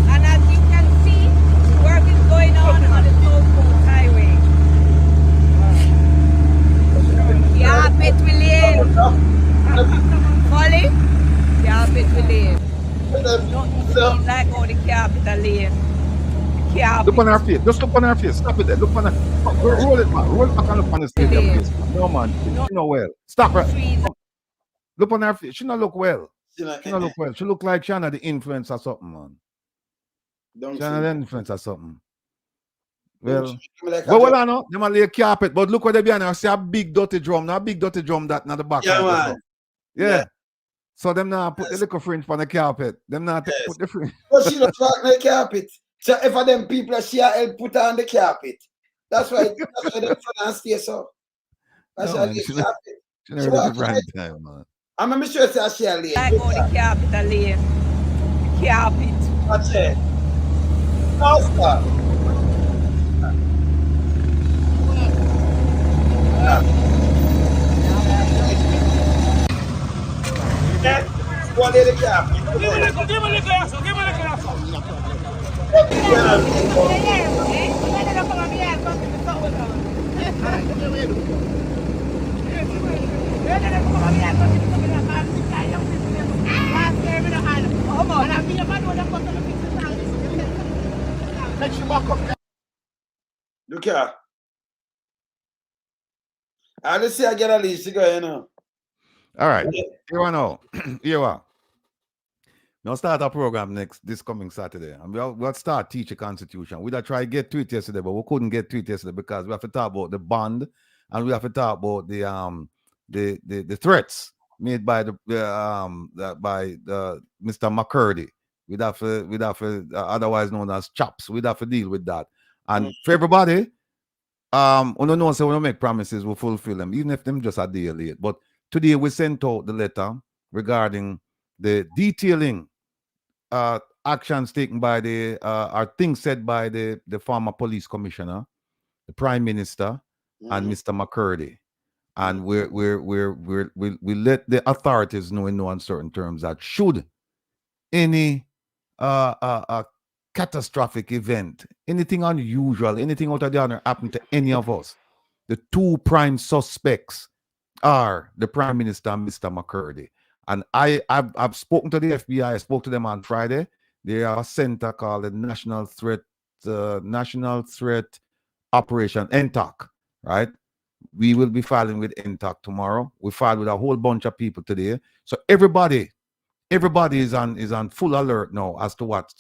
And as you can see, work is going on the South Coast Highway. Carpet we lane. Folly, carpet we lane. Don't like how the carpet are lane. Look on her face. Just look on her face. Stop it there. Look on her. Roll it, man. Roll back and look on the lady face. No, man. She not well. Stop her. Look on her face. She not look well. She not look well. She look like Shana the influence or something, man. Shana the influence or something. Well, I know. They might lay a carpet, but look what they be on. I see a big dirty drum. Not a big dirty drum that not the back. Yeah, man. Yeah. So them now put the little fringe on the carpet. Them now put the fringe. But she not rock the carpet. So if of them people she help put her on the carpet. That's why they front stay so. That's why the carpet. She never did the right time, man. I'm sure say she lay. Like how the carpet are lane. Carpet. That's it. Now stop. Go on the carpet. Give me the glass. Look here. I just see I get a leash to go, you know. All right. Here I know. Here are. We'll start our program this coming Saturday. And we'll start teach a constitution. We'd try to get to it yesterday, but we couldn't get to it yesterday because we have to talk about the bond and we have to talk about the threats made by Mr. McCurdy. We'd have to otherwise known as chops. We'd have to deal with that. And for everybody, we don't know, so we don't make promises, we'll fulfill them, even if them just a day late. But today we sent out the letter regarding the detailing actions taken by or things said by the former police commissioner, the prime minister, and Mr. McCurdy. And we let the authorities know in no uncertain terms that should any catastrophic event, anything unusual, anything out of the ordinary happen to any of us, the two prime suspects are the prime minister and Mr. McCurdy. And I've spoken to the FBI. I spoke to them on Friday. They are a center called the National Threat Operation NTOC, right? We will be filing with NTOC tomorrow. We filed with a whole bunch of people today. So everybody is on full alert now as to what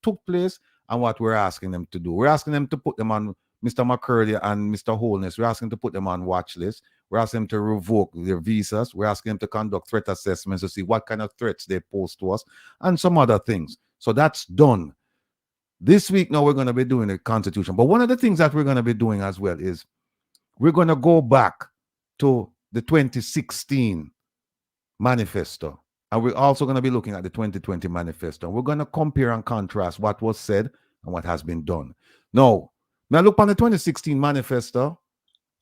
took place and what we're asking them to do. We're asking them to put them on Mr. McCurdy and Mr. Holness. We're asking them to put them on watch list. We're asking them to revoke their visas. We're asking them to conduct threat assessments to see what kind of threats they pose to us and some other things. So that's done. This week now we're going to be doing the Constitution. But one of the things that we're going to be doing as well is we're going to go back to the 2016 manifesto. And we're also going to be looking at the 2020 manifesto. We're going to compare and contrast what was said and what has been done. Now look on the 2016 manifesto,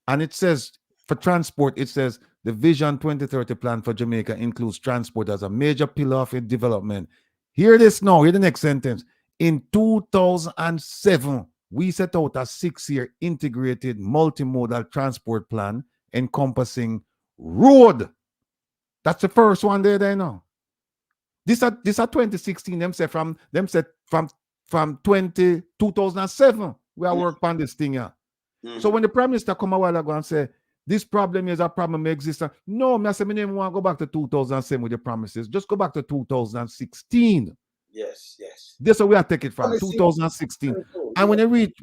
and it says, for transport, it says the Vision 2030 plan for Jamaica includes transport as a major pillar of its development. Hear this now, hear the next sentence. In 2007, we set out a 6-year integrated multimodal transport plan encompassing road. That's the first one there now. This are 2016. Them said from 2007 we are working on this thing here. So when the Prime Minister come a while ago and say this problem is a problem exists, no, I say me didn't want to go back to 2007 with the promises. Just go back to 2016. Yes, yes. This is where I take it from, Obviously, 2016. And when you reach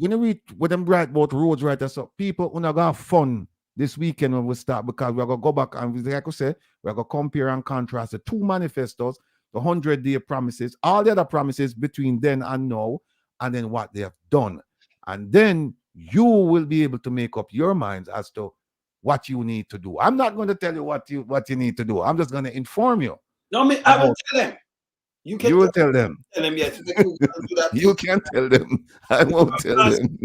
with them right about roads right there, so people are gonna have fun this weekend when we start, because we're gonna go back and, like I say, we're gonna compare and contrast the two manifestos, the 100-day promises, all the other promises between then and now, and then what they have done. And then you will be able to make up your minds as to what you need to do. I'm not going to tell you what you need to do. I'm just going to inform you. No, I will tell them. You will tell them. Tell them, yes. You can tell them. I won't tell them.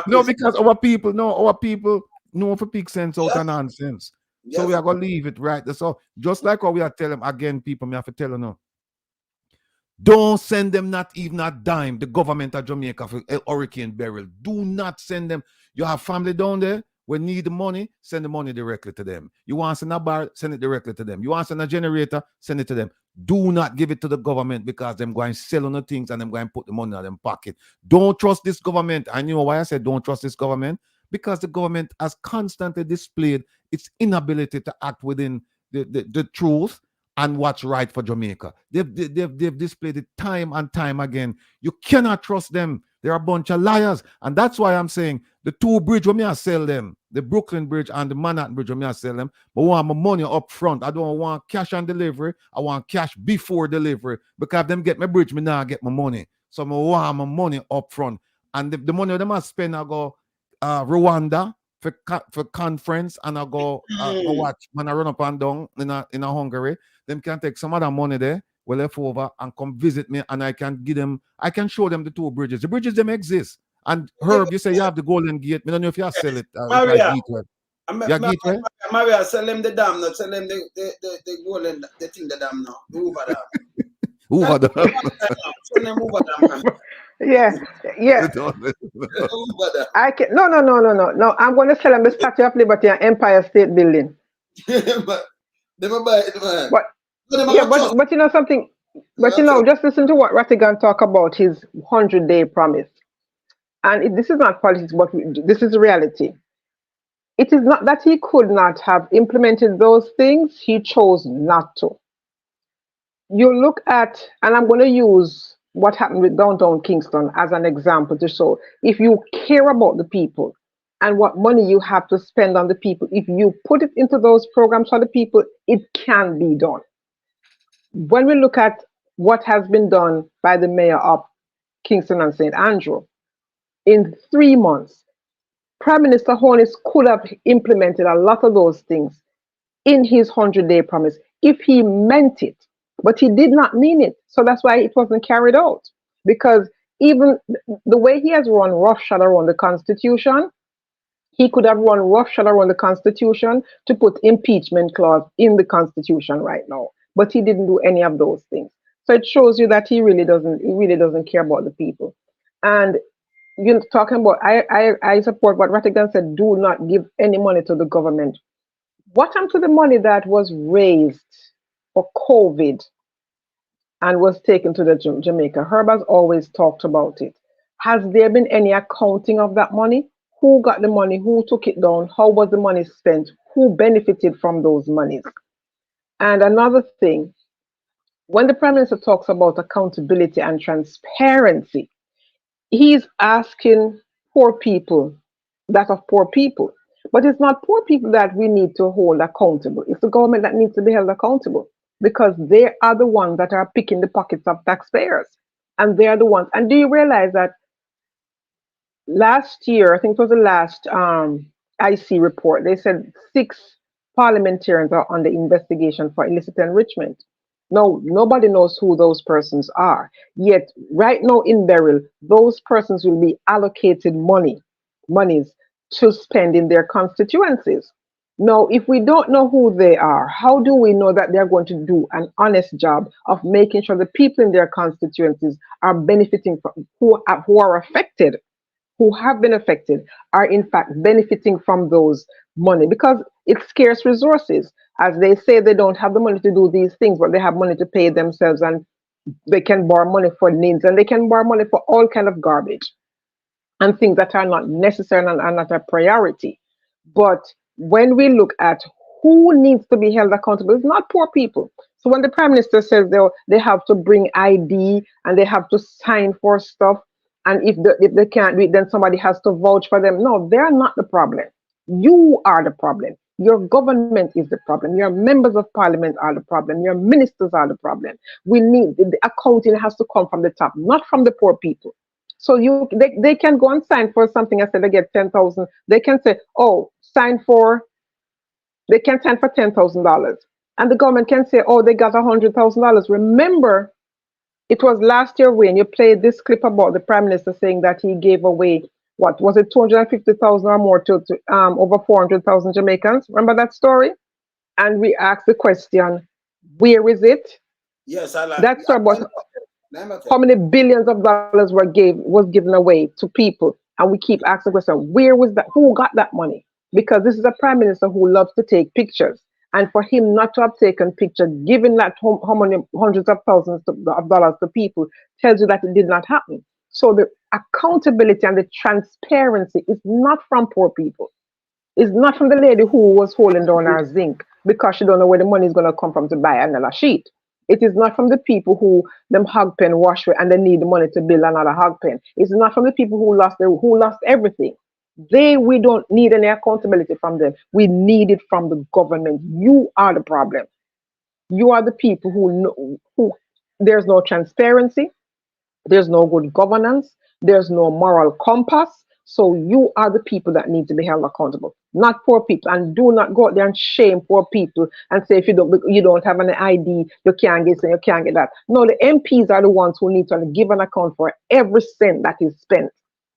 No, because our people know for pick sense out of nonsense. So we are going to leave it right there. So just like how we are telling them, again, people, me have to tell you now, don't send them not even a dime, the government of Jamaica, for Hurricane Beryl. Do not send them. You have family down there, we need the money, send the money directly to them. You want to send a bar, send it directly to them. You want to send a generator, send it to them. Do not give it to the government, because them going to sell on the things and them going to put the money in them pocket. Don't trust this government. And you know why I said don't trust this government? Because the government has constantly displayed its inability to act within the truth and what's right for Jamaica. They've displayed it time and time again. You cannot trust them. They're a bunch of liars. And that's why I'm saying the two bridge, when I sell them, the Brooklyn Bridge and the Manhattan Bridge, when I sell them, but I want my money up front. I don't want cash on delivery. I want cash before delivery. Because if them get my bridge, me now get my money. So I want my money up front. And the money them I spend, I go Rwanda for conference, and I go watch when I run up and down in a Hungary. Them can take some other money there, well left over, and come visit me, and I can show them the two bridges. The bridges them exist. And Herb, you say you have the Golden Gate. I don't know if you sell it. Maria, Maria, sell them the dam, not sell them the golden, the thing, the dam now, the Hoover dam. Hoover dam. Sell them Hoover dam. Yeah. I can no. I'm going to sell them the Statue of Liberty and Empire State Building. But they will buy it, man. But you know something. But you know, just listen to what Rattigan talk about his 100-day promise. And this is not politics, but this is reality. It is not that he could not have implemented those things, he chose not to. You look at, and I'm going to use what happened with downtown Kingston as an example to show, if you care about the people and what money you have to spend on the people, if you put it into those programs for the people, it can be done. When we look at what has been done by the mayor of Kingston and St. Andrew, in 3 months, Prime Minister Holness could have implemented a lot of those things in his 100-day promise if he meant it, but he did not mean it. So that's why it wasn't carried out. Because even the way he has run roughshod around the Constitution, he could have run roughshod around the Constitution to put impeachment clause in the Constitution right now, but he didn't do any of those things. So it shows you that he really doesn't care about the people. And you're talking about, I support what Rattigan said, do not give any money to the government. What happened to the money that was raised for COVID and was taken to the Jamaica? Herb has always talked about it. Has there been any accounting of that money? Who got the money? Who took it down? How was the money spent? Who benefited from those monies? And another thing, when the Prime Minister talks about accountability and transparency, he's asking poor people that of poor people. But it's not poor people that we need to hold accountable. It's the government that needs to be held accountable, because they are the ones that are picking the pockets of taxpayers. And they are the ones. And do you realize that last year, I think it was the last IC report, they said 6 parliamentarians are under investigation for illicit enrichment. No, nobody knows who those persons are. Yet, right now in Beryl, those persons will be allocated monies to spend in their constituencies. Now, if we don't know who they are, how do we know that they're going to do an honest job of making sure the people in their constituencies are benefiting from, who are affected, who have been affected, are in fact benefiting from those money? Because it's scarce resources. As they say, they don't have the money to do these things, but they have money to pay themselves, and they can borrow money for needs, and they can borrow money for all kind of garbage and things that are not necessary and are not a priority. But when we look at who needs to be held accountable, it's not poor people. So when the Prime Minister says they have to bring ID and they have to sign for stuff, and if they can't do it, then somebody has to vouch for them. No, they're not the problem. You are the problem. Your government is the problem. Your members of parliament are the problem. Your ministers are the problem. We need the accounting has to come from the top, not from the poor people. So they can go and sign for something. I said they get 10,000. They can say, oh, they can sign for $10,000. And the government can say, oh, they got $100,000. Remember, it was last year when you played this clip about the Prime Minister saying that he gave away, what was it, 250,000 or more to over 400,000 Jamaicans. Remember that story? And we asked the question, where is it? Yes, I like That's about how many billions of dollars was given away to people. And we keep asking the question, where was that? Who got that money? Because this is a Prime Minister who loves to take pictures. And for him not to have taken pictures, giving that how many hundreds of thousands of dollars to people, tells you that it did not happen. So the accountability and the transparency is not from poor people. It's not from the lady who was holding down her zinc because she don't know where the money is going to come from to buy another sheet. It is not from the people who them hog pen wash with and they need the money to build another hog pen. It's not from the people who lost everything. We don't need any accountability from them. We need it from the government. You are the problem. You are the people who there's no transparency, there's no good governance, there's no moral compass. So you are the people that need to be held accountable, not poor people. And do not go out there and shame poor people and say if you don't have an ID, you can't get this, you can't get that. No, the MPs are the ones who need to give an account for every cent that is spent.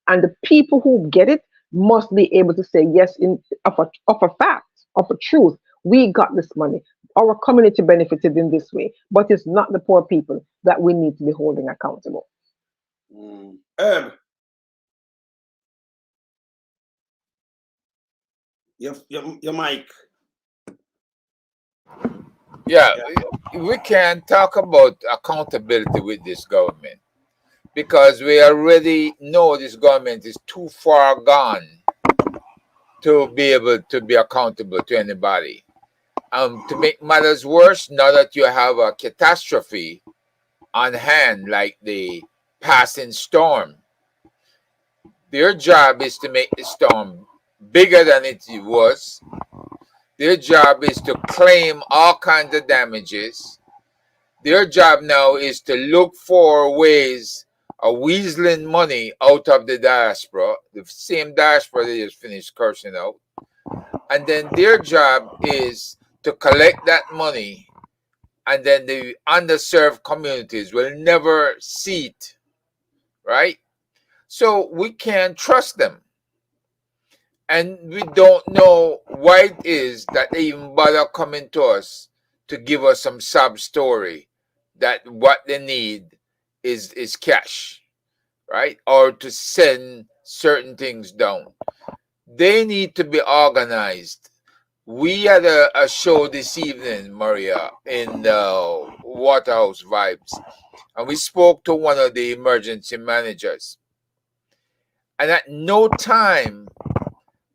And the people who get it must be able to say yes of a fact, of a truth. We got this money. Our community benefited in this way, but it's not the poor people that we need to be holding accountable. Your mic. Yeah, we can talk about accountability with this government because we already know this government is too far gone to be able to be accountable to anybody. To make matters worse, now that you have a catastrophe on hand, like the passing storm, their job is to make the storm bigger than it was. Their job is to claim all kinds of damages. Their job now is to look for ways of weaseling money out of the diaspora, the same diaspora they just finished cursing out. And then their job is to collect that money, and then the underserved communities will never see it, right? So we can't trust them. And we don't know why it is that they even bother coming to us to give us some sub story that what they need is cash, right? Or to send certain things down. They need to be organized. We had a show this evening, Maria, in the Waterhouse Vibes, and we spoke to one of the emergency managers. And at no time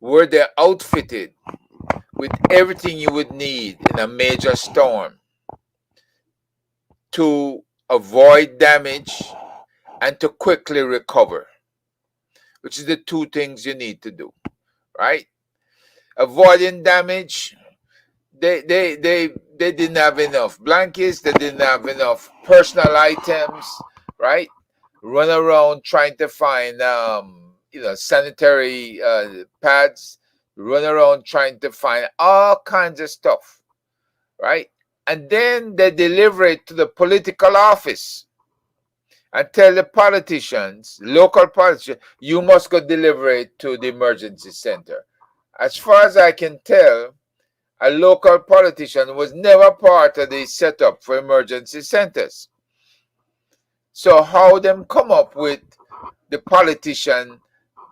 were they outfitted with everything you would need in a major storm to avoid damage and to quickly recover, which is the two things you need to do, right? Avoiding damage, they didn't have enough blankets, they didn't have enough personal items, right? Run around trying to find sanitary pads, run around trying to find all kinds of stuff, right? And then they deliver it to the political office and tell the politicians, local politicians, you must go deliver it to the emergency center. As far as I can tell, a local politician was never part of the setup for emergency centers. So how them come up with the politician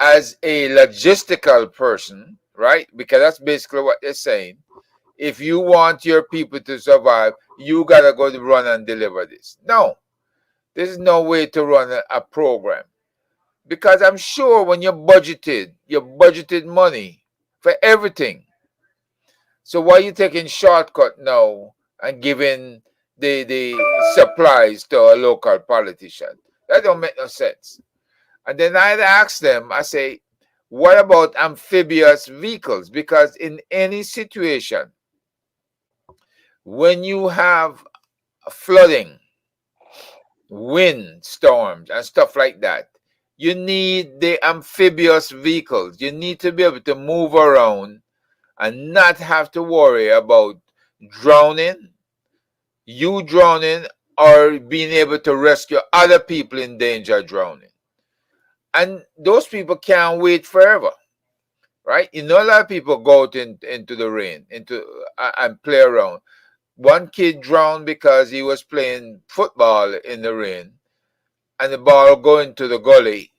as a logistical person, right? Because that's basically what they're saying. If you want your people to survive, you gotta go to run and deliver this. No, there's no way to run a program. Because I'm sure when you budgeted money for everything. So why are you taking shortcut now and giving the supplies to a local politician. That don't make no sense. And then I'd ask them, I say, what about amphibious vehicles? Because in any situation, when you have flooding, wind storms, and stuff like that, you need the amphibious vehicles. You need to be able to move around and not have to worry about drowning, you drowning, or being able to rescue other people in danger of drowning. And those people can't wait forever, right? You know, a lot of people go out into the rain and play around. One kid drowned because he was playing football in the rain, and the ball go into the gully,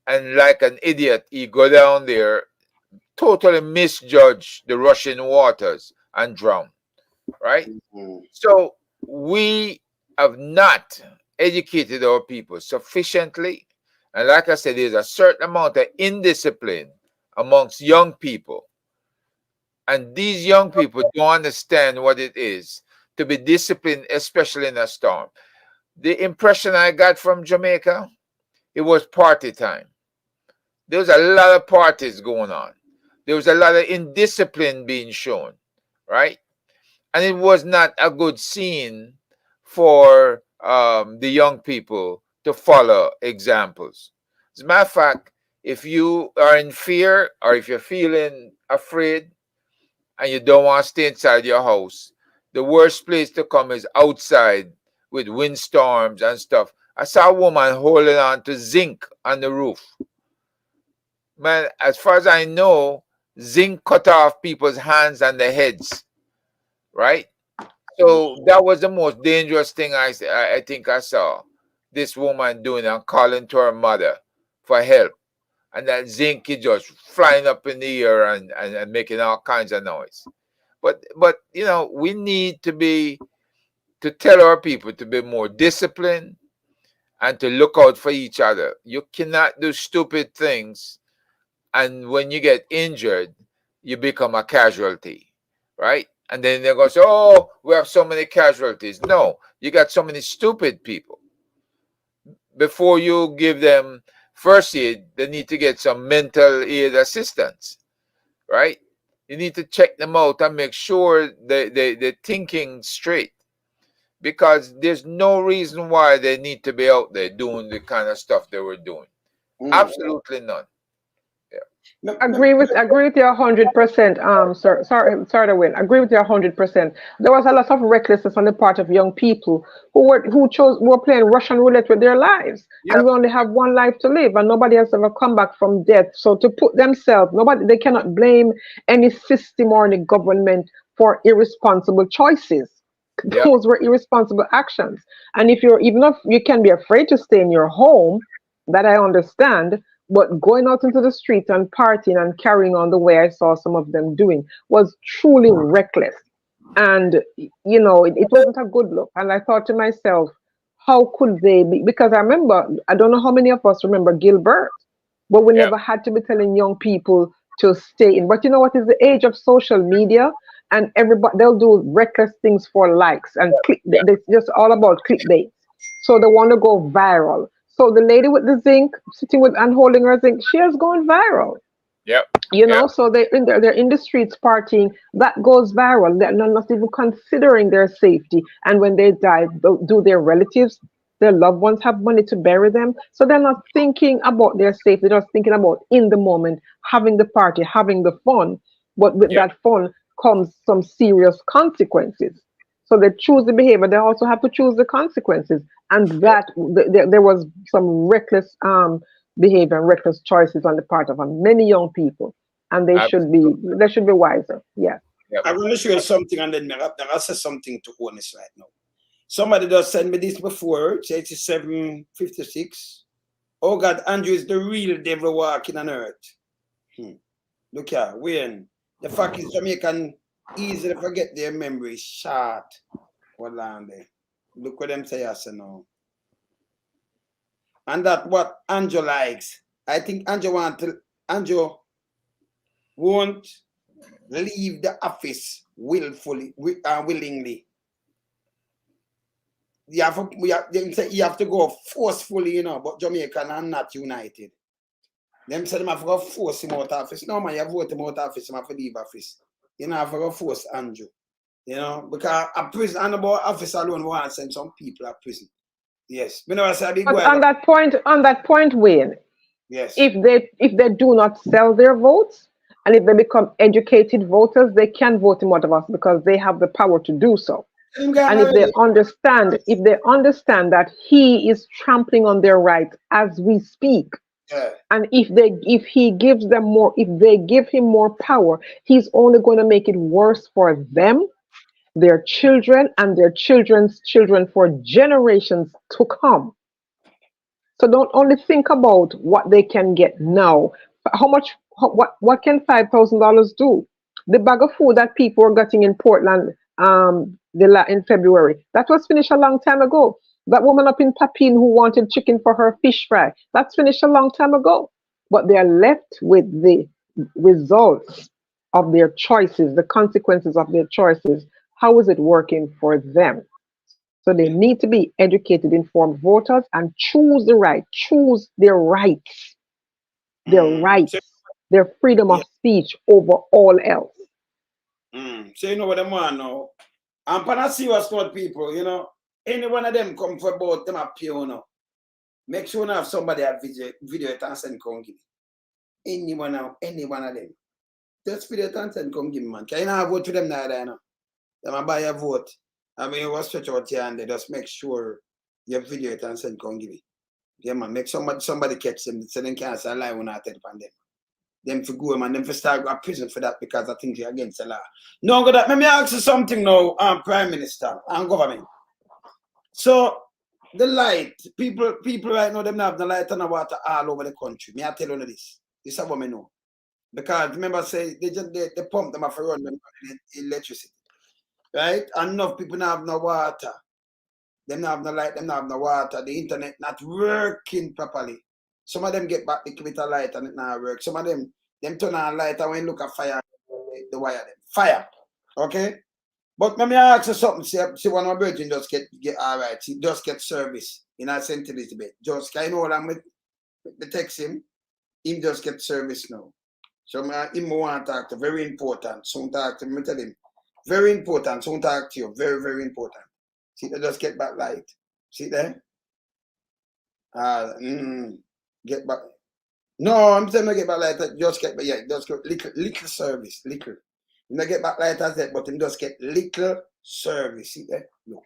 and like an idiot, he go down there, totally misjudge the rushing waters and drown, right? So we have not educated our people sufficiently. And like I said, there's a certain amount of indiscipline amongst young people. And these young people don't understand what it is to be disciplined, especially in a storm. The impression I got from Jamaica, it was party time. There was a lot of parties going on. There was a lot of indiscipline being shown, right? And it was not a good scene for the young people to follow examples. As a matter of fact, if you are in fear or if you're feeling afraid and you don't want to stay inside your house, the worst place to come is outside with windstorms and stuff. I saw a woman holding on to zinc on the roof. Man, as far as I know, zinc cut off people's hands and their heads, right? So that was the most dangerous thing I think I saw this woman doing and calling to her mother for help. And that zinc is just flying up in the air and making all kinds of noise. But you know, we need to tell our people to be more disciplined and to look out for each other. You cannot do stupid things, and when you get injured, you become a casualty, right? And then they're going to say, oh, we have so many casualties. No, you got so many stupid people. Before you give them first aid, they need to get some mental aid assistance, right? You need to check them out and make sure they're thinking straight, because there's no reason why they need to be out there doing the kind of stuff they were doing. Absolutely none. Agree with you 100%. Sorry to win. Agree with you 100%. There was a lot of recklessness on the part of young people who were playing Russian roulette with their lives, and we only have one life to live, and nobody has ever come back from death. So to put themselves, they cannot blame any system or any government for irresponsible choices. Those were irresponsible actions. And even if you can be afraid to stay in your home, that I understand. But going out into the streets and partying and carrying on the way I saw some of them doing was truly reckless. And, you know, it wasn't a good look. And I thought to myself, how could they be? Because I remember, I don't know how many of us remember Gilbert, but we never had to be telling young people to stay in. But you know what is the age of social media? And everybody, they'll do reckless things for likes and it's just all about clickbait. So they want to go viral. So the lady with the zinc, sitting with and holding her zinc, she has gone viral. You know, so they're in the streets partying. That goes viral. They're not even considering their safety. And when they die, do their relatives, their loved ones have money to bury them? So they're not thinking about their safety. They're just thinking about in the moment, having the party, having the fun. But with that fun comes some serious consequences. So they choose the behavior. They also have to choose the consequences. And that there was some reckless behavior and reckless choices on the part of many young people, and they should be wiser. Yeah. I'm going to show you something, and then I'll say something to Holness right now. Somebody just sent me this before. It's 8756. Oh God, Andrew is the real devil walking on earth. Look here, when the fact is Jamaican easily forget their memory short. Hold on there. Look what them say us now. And that's what Andrew likes. I think Andrew won't leave the office willingly. them say you have to go forcefully, you know, but Jamaican are not united. Them say them have to go force him out of office. No man, you vote him out of office, him have to leave office. You know, have to go force Andrew. You know, because a prison and about office alone want to send some people to prison. Yes. We never say a big But boy. on that point, Wayne, yes. If they do not sell their votes and if they become educated voters, they can vote him out of office because they have the power to do so. And if they understand that he is trampling on their rights as we speak, and if they give him more power, he's only going to make it worse for them, their children, and their children's children for generations to come. So don't only think about what they can get now. What can $5,000 do? The bag of food that people were getting in Portland in February, that was finished a long time ago. That woman up in Papine who wanted chicken for her fish fry, that's finished a long time ago. But they are left with the results of their choices, the consequences of their choices. How is it working for them? So they need to be educated, informed voters and choose their rights, their freedom of speech over all else. So you know what they want now. And when I see what's not people, you know, any one of them come for both them appear, you know. Make sure you have somebody at video it and send come give me. Any one of them. Just video it and send come give me, man. Can you not vote for them now, you know? Them buy a vote. I mean, you will stretch out here and they just make sure you video it and send come give me. Yeah, man. Make somebody catch them so they can't say lie when I tell them. Them for go, man. Them for start go to prison for that because I think they're against the law. No, let me ask you something now, Prime Minister and government. So the light, people right now, them have the light and the water all over the country. Me I tell you this. This is what I know. Because remember, say they pump them off and run them electricity. Right? And enough people don't have no water. Them not have no light, them not have no water. The internet not working properly. Some of them get back the with a light and it not work. Some of them turn on light and when you look at fire, the wire them. Fire. Okay? But let me ask you something. See one of my virgin just get all right. He just get service in a St. Elizabeth. Just kind of what I'm with the text him just get service now. So him want to talk to very important. Soon talk to him. I tell him. Very important. Soon talk to you. Very, very important. See, they just get back light. See there? Get back. No, I'm saying I get back light. Just get back. Yeah, just go little service. Little. You don't get back light as that, but him just get little service. See there? Look.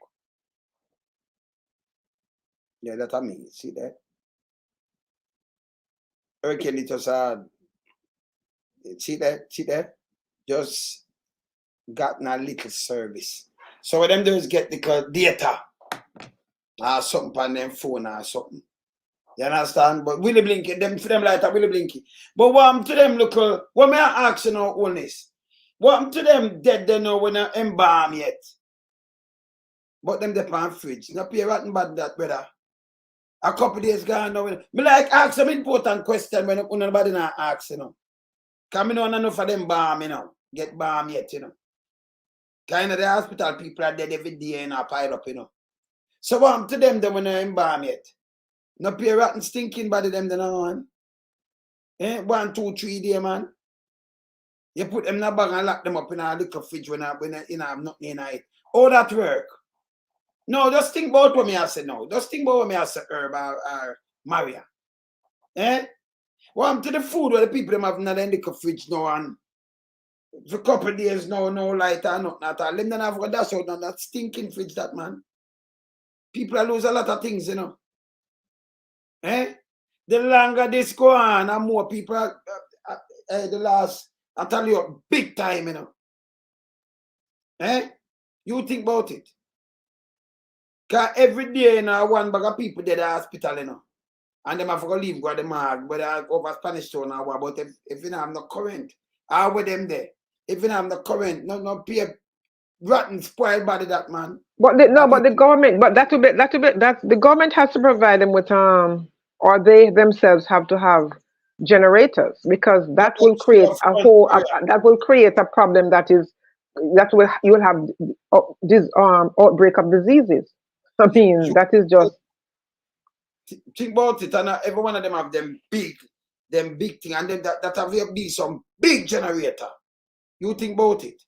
Yeah, that's what I mean. See there? Hurricane it just see there? See there? Just got a little service. So what them do is get the data. Something on them phone or something. You understand? But Willie Blinky, them for them like that Willie Blinky. But what happened to them, look, what may I ask you now, Holness? What happened to them dead they know when they embalm yet? But them they on fridge. Not pay rotten bad that, brother. A couple days gone now. Me like ask some important question when nobody not ask, you know. Because I know enough of them balm, you know. Get balm yet, you know. Kind of the hospital people are dead every day and pile up, you know. So what happened to them when they embalm yet? No pay rotten stinking body them then on. 1, 2, 3 days, man. You put them in a bag and lock them up in a little fridge when you have nothing in it. How that work? No, just think about what me I say now. Just think about what me I say Herb or Maria. What happened to the food where the people them have in the little fridge now and for a couple of days now, no light or nothing at all. Them don't have got that out on that stinking fridge that man. People lose a lot of things, you know. The longer this go on, and more people, the last, I tell you, big time, you know. You think about it. Because every day, you know, one bag of people dead at the hospital, you know. And them have to leave, go to the mark, whether over Spanish Town or what, but if you don't have no current, how with them there? If you don't have no current, no pay rotten, spoiled body that man. But the government, but the government has to provide them with or they themselves have to have generators because that will create a problem you will have this outbreak of diseases. I mean, that is just... Think about it, and every one of them have them big thing, and then that have to be some big generator. You think about it.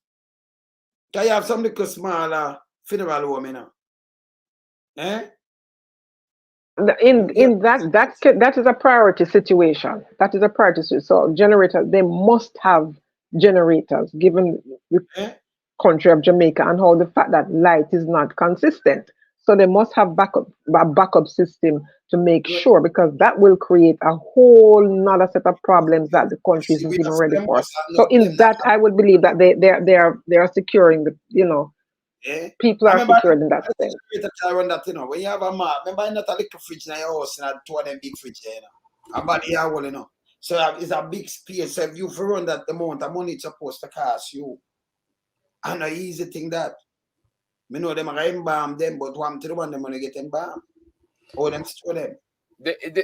Can you have some little smaller funeral home, you know? Eh? In that is a priority situation. That is a priority situation. So generators, they must have generators, given the country of Jamaica and how the fact that light is not consistent. So they must have a backup system to make sure, because that will create a whole nother set of problems that the country isn't even ready for. So in that, I would believe that they are securing the, you know, people are secured in that sense. When you have a map, remember not a little fridge in your house, and two of them big fridge there, you know. About the hour, you know. So it's a big space. So if you run that amount of money it's supposed to cost you, and an easy thing that. Me know them are embalm them, but one to the one them want to get embalmed. Or them store them.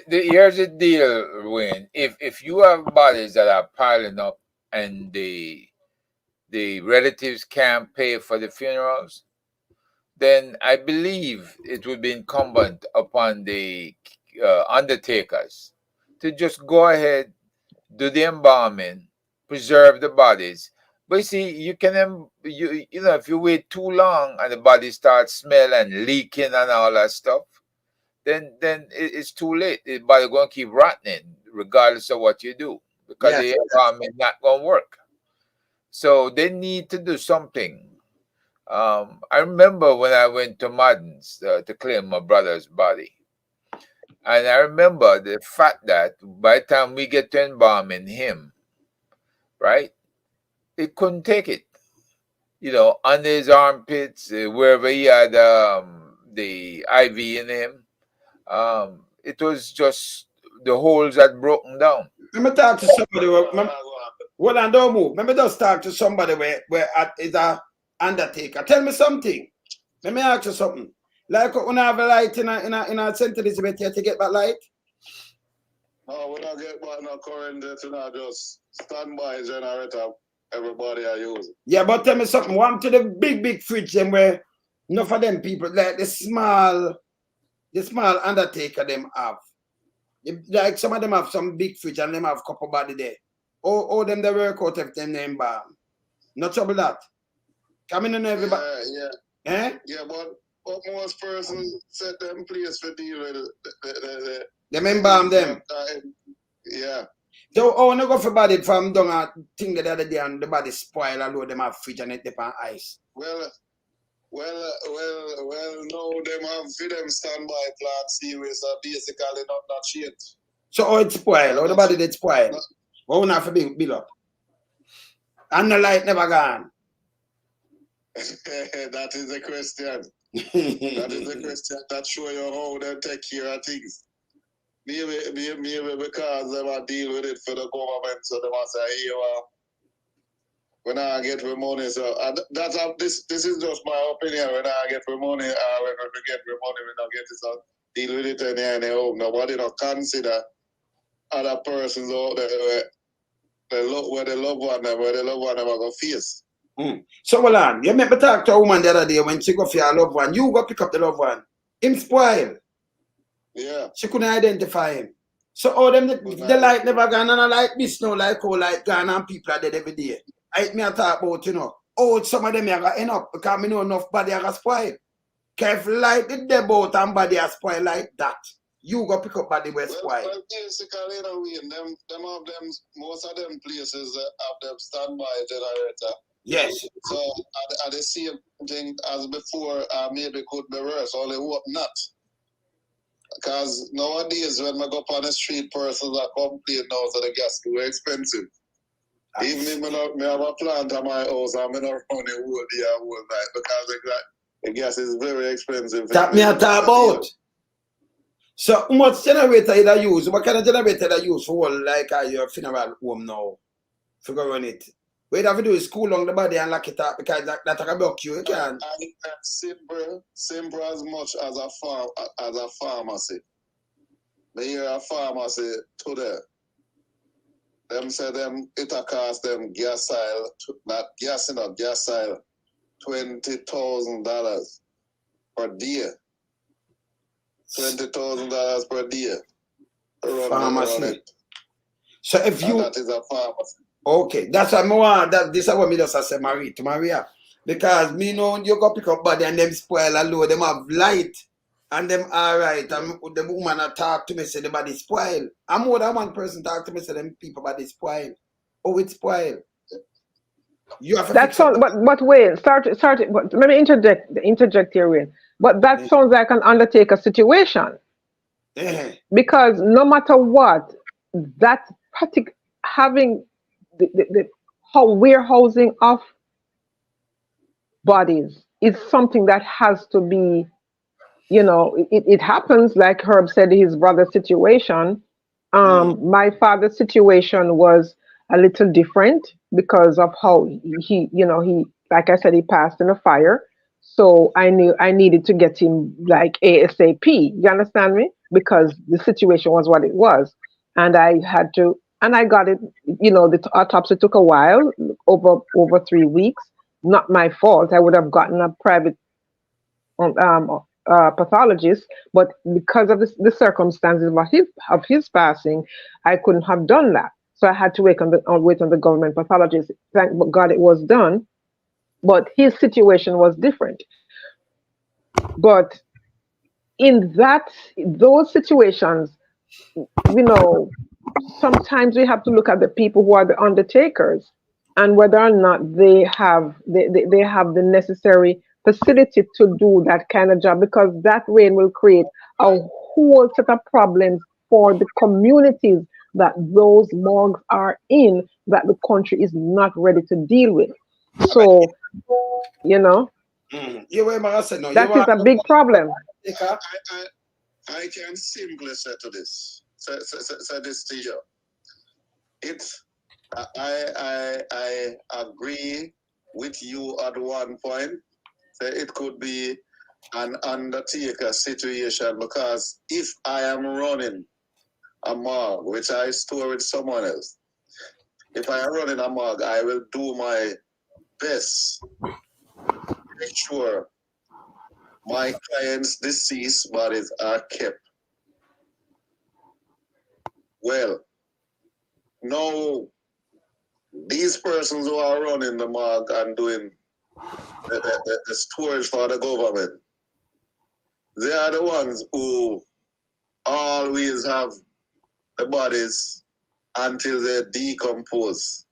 Here's the deal, Wayne. If you have bodies that are piling up and the relatives can't pay for the funerals, then I believe it would be incumbent upon the undertakers to just go ahead, do the embalming, preserve the bodies. But you see, you know, if you wait too long and the body starts smelling, leaking, and all that stuff, then it's too late. The body going to keep rotting, regardless of what you do, because the embalming not going to work. So they need to do something. I remember when I went to Madden's to claim my brother's body. And I remember the fact that by the time we get to embalming him, right, they couldn't take it. You know, under his armpits, wherever he had the IV in him, it was just the holes had broken down. Let me talk to somebody. Hold on, don't move. Let me just talk to somebody where is a undertaker. Tell me something. Let me ask you something. Like when I have a light in a St. Elizabeth here to get that light? No, we don't get back no current, you know, just standby generator. Everybody are using. Yeah, but tell me something. One to the big fridge them where enough of them people, like the small undertaker them have. Like some of them have some big fridge and them have couple body there. Or them they work out if them name bomb. No trouble that. Come in and everybody. Yeah. Eh? Yeah, but most persons set them place for deal with them embalm them. Yeah. So I want to go for body from down a thing the other day and the body spoil and load them have fridge and it depend on ice. Well, no, them have for them standby plant series are basically not shit. So how it spoil? How the body did spoil? How not for build up? And the light never gone. That is the question. That is the question that show you how they take care of things. Maybe because they will deal with it for the government, so they must say, hey, when I get the money, so this is just my opinion. When I get the money, when we get the money, we don't get it, so deal with it any home. Nobody don't consider other persons out there where the loved one never go face. So hold on, you make me talk to a woman the other day when she go for her loved one. You go pick up the loved one. Him spoil. Yeah. She couldn't identify him. So all them the light never gone and I like this no like how light gone and people are dead every day. I me talk about, you know, some of them are gonna end up because me know enough body are gonna spoil. Because if light is dead out and body are spoil like that, you go pick up body where spoil. Well, basically, you know, them have them, most of them places have them standby generator. Yes. So are the same thing as before, maybe could be worse, only hope not. Because nowadays, when I go up on the street, persons are complaining now that the gas too expensive. Even if I have a plant at my house, I'm not running all day and all night because the gas is very expensive. That me I talk about. So, how much generator you use? What kind of generator you use for like your funeral home now? Figure on it. What you have to do is cool down the body and lock it up because that can block you. You can. Simple as much as a pharmacy. They hear a pharmacy today. Them say them it'll cost them gas oil $20,000 per day. $20,000 per day. Pharmacy. So if you, that is a pharmacy. okay, that's what I want. This is what me just say, Maria, because me know you go pick up body and them spoil a load. Them have light and them alright. And the woman a talk to me say the body spoil. And more than one person talk to me say them people body spoil. Oh, it's spoil. You have to That sounds, but wait, start. But let me interject here, Wayne. But that sounds like an undertaker situation. Because no matter what, that particular having the warehousing of bodies is something that has to be, you know, it happens like Herb said, his brother's situation. My father's situation was a little different because of how he, you know, he, like I said, he passed in a fire. So I knew I needed to get him like ASAP. You understand me? Because the situation was what it was. And I had to, and I got it, you know, the autopsy took a while, over 3 weeks. Not my fault. I would have gotten a private pathologist, but because of the circumstances of his passing, I couldn't have done that. So I had to wait on the government pathologist. Thank God it was done, but his situation was different. But in those situations, you know, sometimes we have to look at the people who are the undertakers and whether or not they have the necessary facility to do that kind of job, because that way will create a whole set of problems for the communities that those morgues are in, that the country is not ready to deal with. So, you know, that is a big problem. I can simply say to this, say this to you. I agree with you at one point. It could be an undertaker situation, because if I am running a morgue, which I store with someone else, if I am running a morgue, I will do my best to make sure my clients' deceased bodies are kept well. Now, these persons who are running the morgue and doing the storage for the government, they are the ones who always have the bodies until they decompose.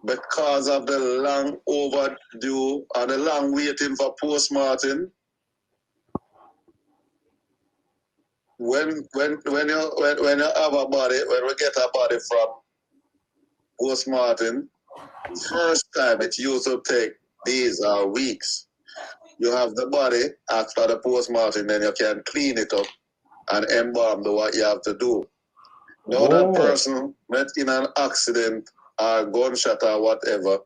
Because of the long overdue and the long waiting for post-mortem, when you have a body, when we get a body from post-mortem, first time it used to take days or weeks. You have the body after the post-mortem, then you can clean it up and embalm, do what you have to do. Now that person met in an accident or gunshot or whatever,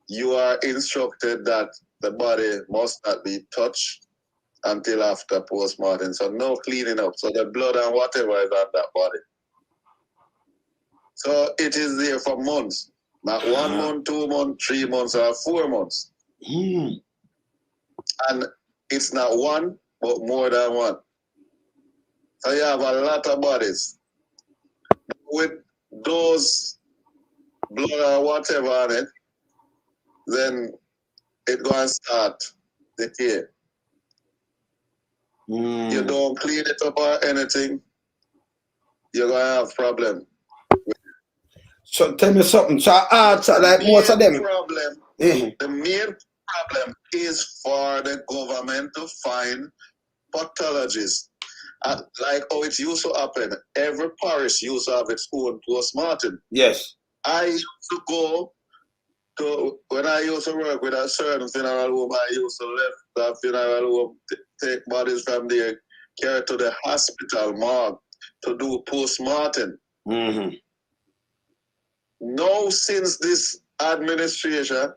you are instructed that the body must not be touched until after post-mortem. So no cleaning up. So the blood and whatever is on that body. So it is there for months. Not 1 month, 2 months, 3 months, or 4 months. And it's not one, but more than one. So you have a lot of bodies. With those blood or whatever on it, then it going to start decay. You don't clean it up or anything, you're going to have problem. So tell me something. So like most of them. The main problem is for the government to find pathologists. Like how it used to happen. Every parish used to have its own post-mortem. Yes. I used to go to, when I used to work with a certain funeral home, I used to left that funeral home, take bodies from there, carry to the hospital morgue to do post-mortem. Now, since this administration,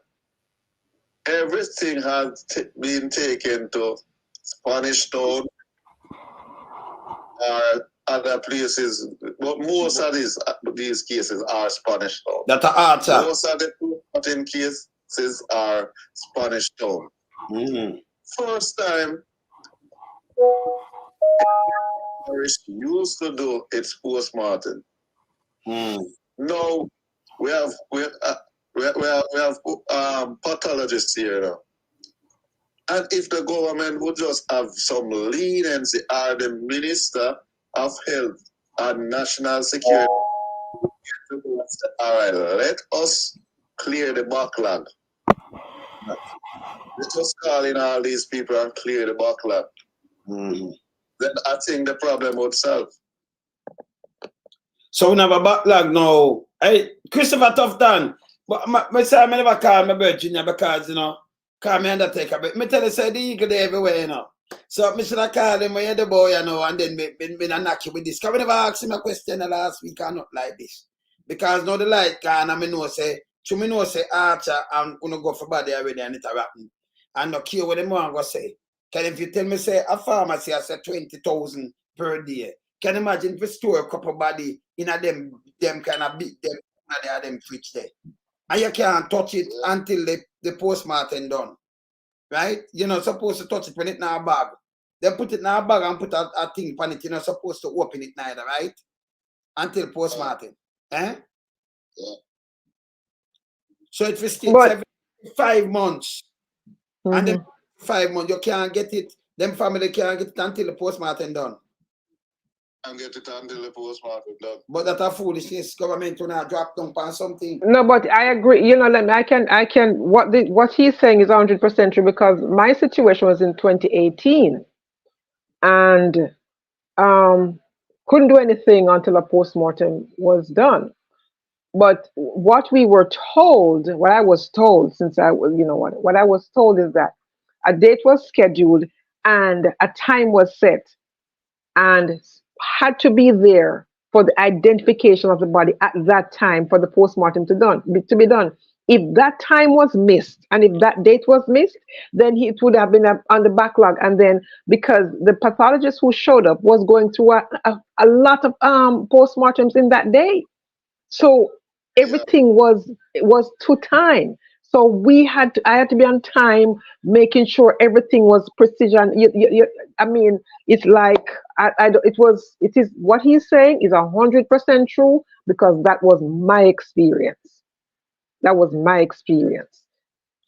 everything has been taken to Spanish Town or other places, but most of these cases are Spanish Town. That's an answer. Most of the post-mortem cases are Spanish Town. First time, parish used to do its post-mortem. No, we have pathologists here now. And if the government would just have some leniency, or the Minister of Health and National Security, all right, let us clear the backlog. Let us call in all these people and clear the backlog. Then I think the problem would solve. So we have a backlog now. Hey, Christopher Tufton, but I say I never call my bird junior because, you know, call me undertaker. But me tell you, say the eagle there everywhere, you know. So I should have called him when you're the boy, you know, and then me knock you with this. Because we never asked him a question the last week or not like this. Because now the light can, and I know say, to me know say Archer and gonna go for body already and it happen. And no care what the man go say. Can if you tell me say a pharmacy has 20,000 per day. Can you imagine if you store a couple body in a them kind of big them fridge there. And you can't touch it until the postmortem done. Right? You're not supposed to touch it when it's in a bag. They put it in a bag and put a thing on it. You're not supposed to open it neither, right? Until postmortem. Eh? Yeah. So it will stay 5 months. And then 5 months, you can't get it. Them family can't get it until the postmortem done. And get it until the postmortem done. But that's a foolishness. Government will not drop down on something. No, but I agree. You know, I can. What he's saying is 100% true because my situation was in 2018, and couldn't do anything until a postmortem was done. But what we were told, what I was told, since I was, you know what I was told is that a date was scheduled and a time was set, and had to be there for the identification of the body at that time for the postmortem to be done. If that time was missed and if that date was missed, then it would have been on the backlog. And then because the pathologist who showed up was going through a lot of postmortems in that day, so everything was to time. So I had to be on time, making sure everything was precision. I mean, it's like it is what he's saying is 100% true because that was my experience. That was my experience,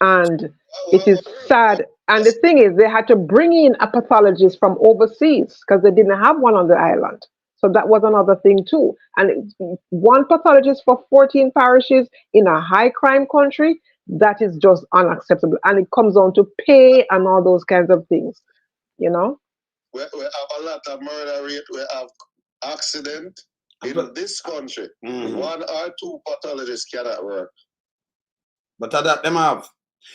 and it is sad. And the thing is, they had to bring in a pathologist from overseas because they didn't have one on the island. So that was another thing too. And one pathologist for 14 parishes in a high crime country, that is just unacceptable. And it comes down to pay and all those kinds of things, you know? We have a lot of murder rate. We have accident in this country. 1 or 2 pathologists cannot work. But that them have.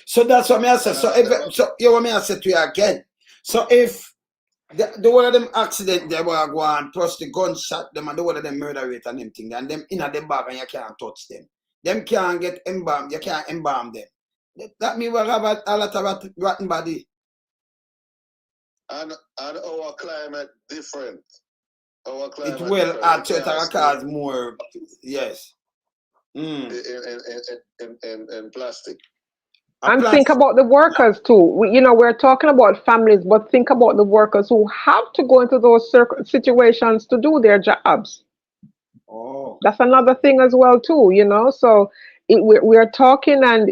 So that's what I say. So you want me to say to you again. So if the one of them accident they were going plus the gunshot them and the one of them murder rate and them thing and them in a them bag and you can't touch them. Them can't get embalmed, you can't embalm them. That means we have a lot of rotten body. And our climate different. Our climate it will different. actually cause more, yes. In plastic. And think about the workers too. We're talking about families, but think about the workers who have to go into those situations to do their jobs. Oh, that's another thing as well too. So we're talking, and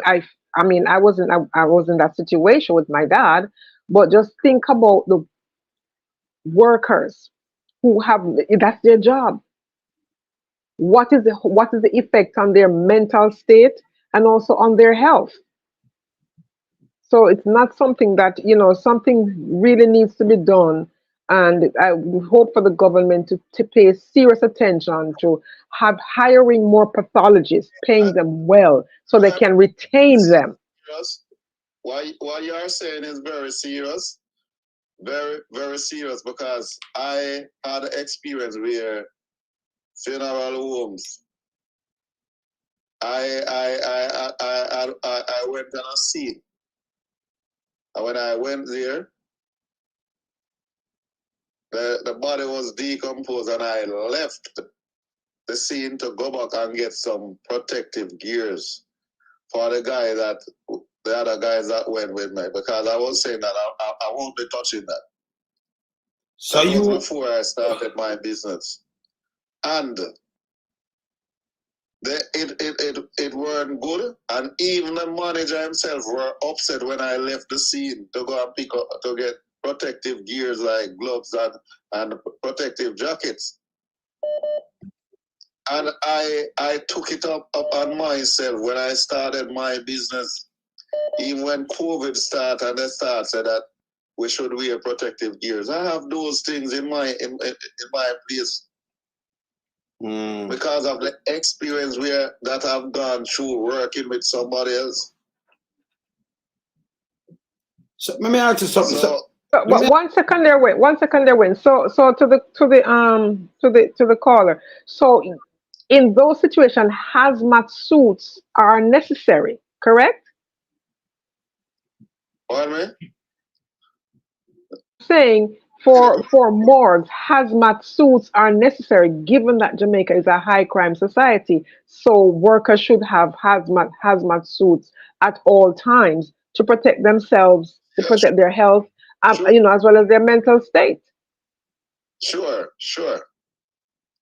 I mean, I was in that situation with my dad, but just think about the workers who that's their job. What is the effect on their mental state and also on their health? So it's not something that, something really needs to be done. And I hope for the government to pay serious attention to hiring more pathologists, paying them well so they can retain them. What you are saying is very serious. Very, very serious, because I had an experience where funeral homes, I went on a scene. And when I went there, the body was decomposed, and I left the scene to go back and get some protective gears for the other guys that went with me, because I was saying that I won't be touching that. So that was you before I started my business. And it weren't good, and even the manager himself were upset when I left the scene to go and pick up to get protective gears like gloves and protective jackets. And I took it up on myself when I started my business. Even when COVID started and they started said that we should wear protective gears. I have those things in my place. Because of the experience that I've gone through working with somebody else. So let me ask you something. But one second there, Wayne. So to the caller. So in those situations, hazmat suits are necessary, correct? Pardon me? Saying for morgues, hazmat suits are necessary given that Jamaica is a high crime society. So workers should have hazmat suits at all times to protect themselves, to protect their health, you know, as well as their mental state. Sure. Sure.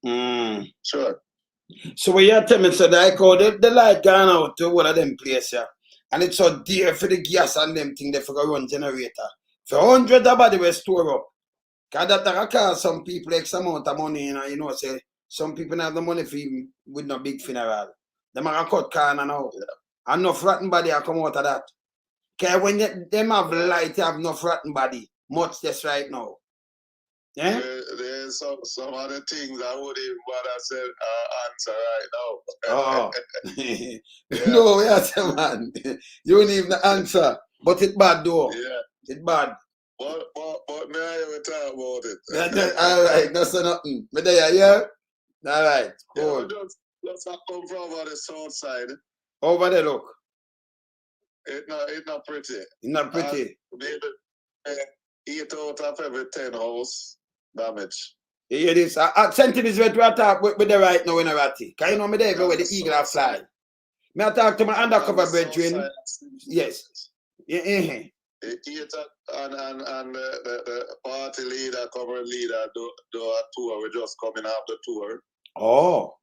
So when you tell me, so like how the light gone out to one of them places, yeah, and it's so dear for the gas and them thing they forgot run generator. For hundreds of body we store up. Cause that cost some people X amount of money, you know, say some people have the money for even with no big funeral. Them are cut corner now. And no rotten body are come out of that. Cause when them have light, you have no rotten body. Much less right now. Yeah? There's some other things I wouldn't even bother answer right now. Oh. No, we are saying, man. You wouldn't even answer. But it's bad though. Yeah. It's bad. But may I even talk about it? All right, that's nothing. But there, yeah? All right, cool. Yeah, let's come from over the south side. Over there, look. It's not pretty. It's not pretty. Maybe 8 out of every 10 house damage. You hear this? I sent you this way to attack with the right now in a ratty. Can you know me there where the eagle are fly? Me I talk to my undercover brethren. Yes. Yeah. And the party leader, cover leader, do a tour. We're just coming off the tour. Oh.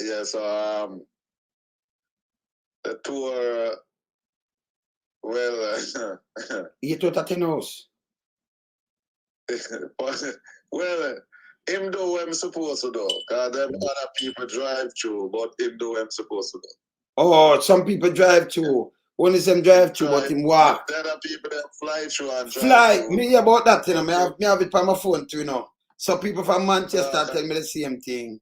Yeah, so the tour, well, you thought that in house? Well, him do what I'm supposed to do. Because them other people drive through, but him do what I'm supposed to do. Oh, some people drive through. Only some drive through, but him walk. The other people that fly through and drive Fly. through. Me hear about that, you know. Me have it on my phone too, you know. Some people from Manchester tell me the same thing.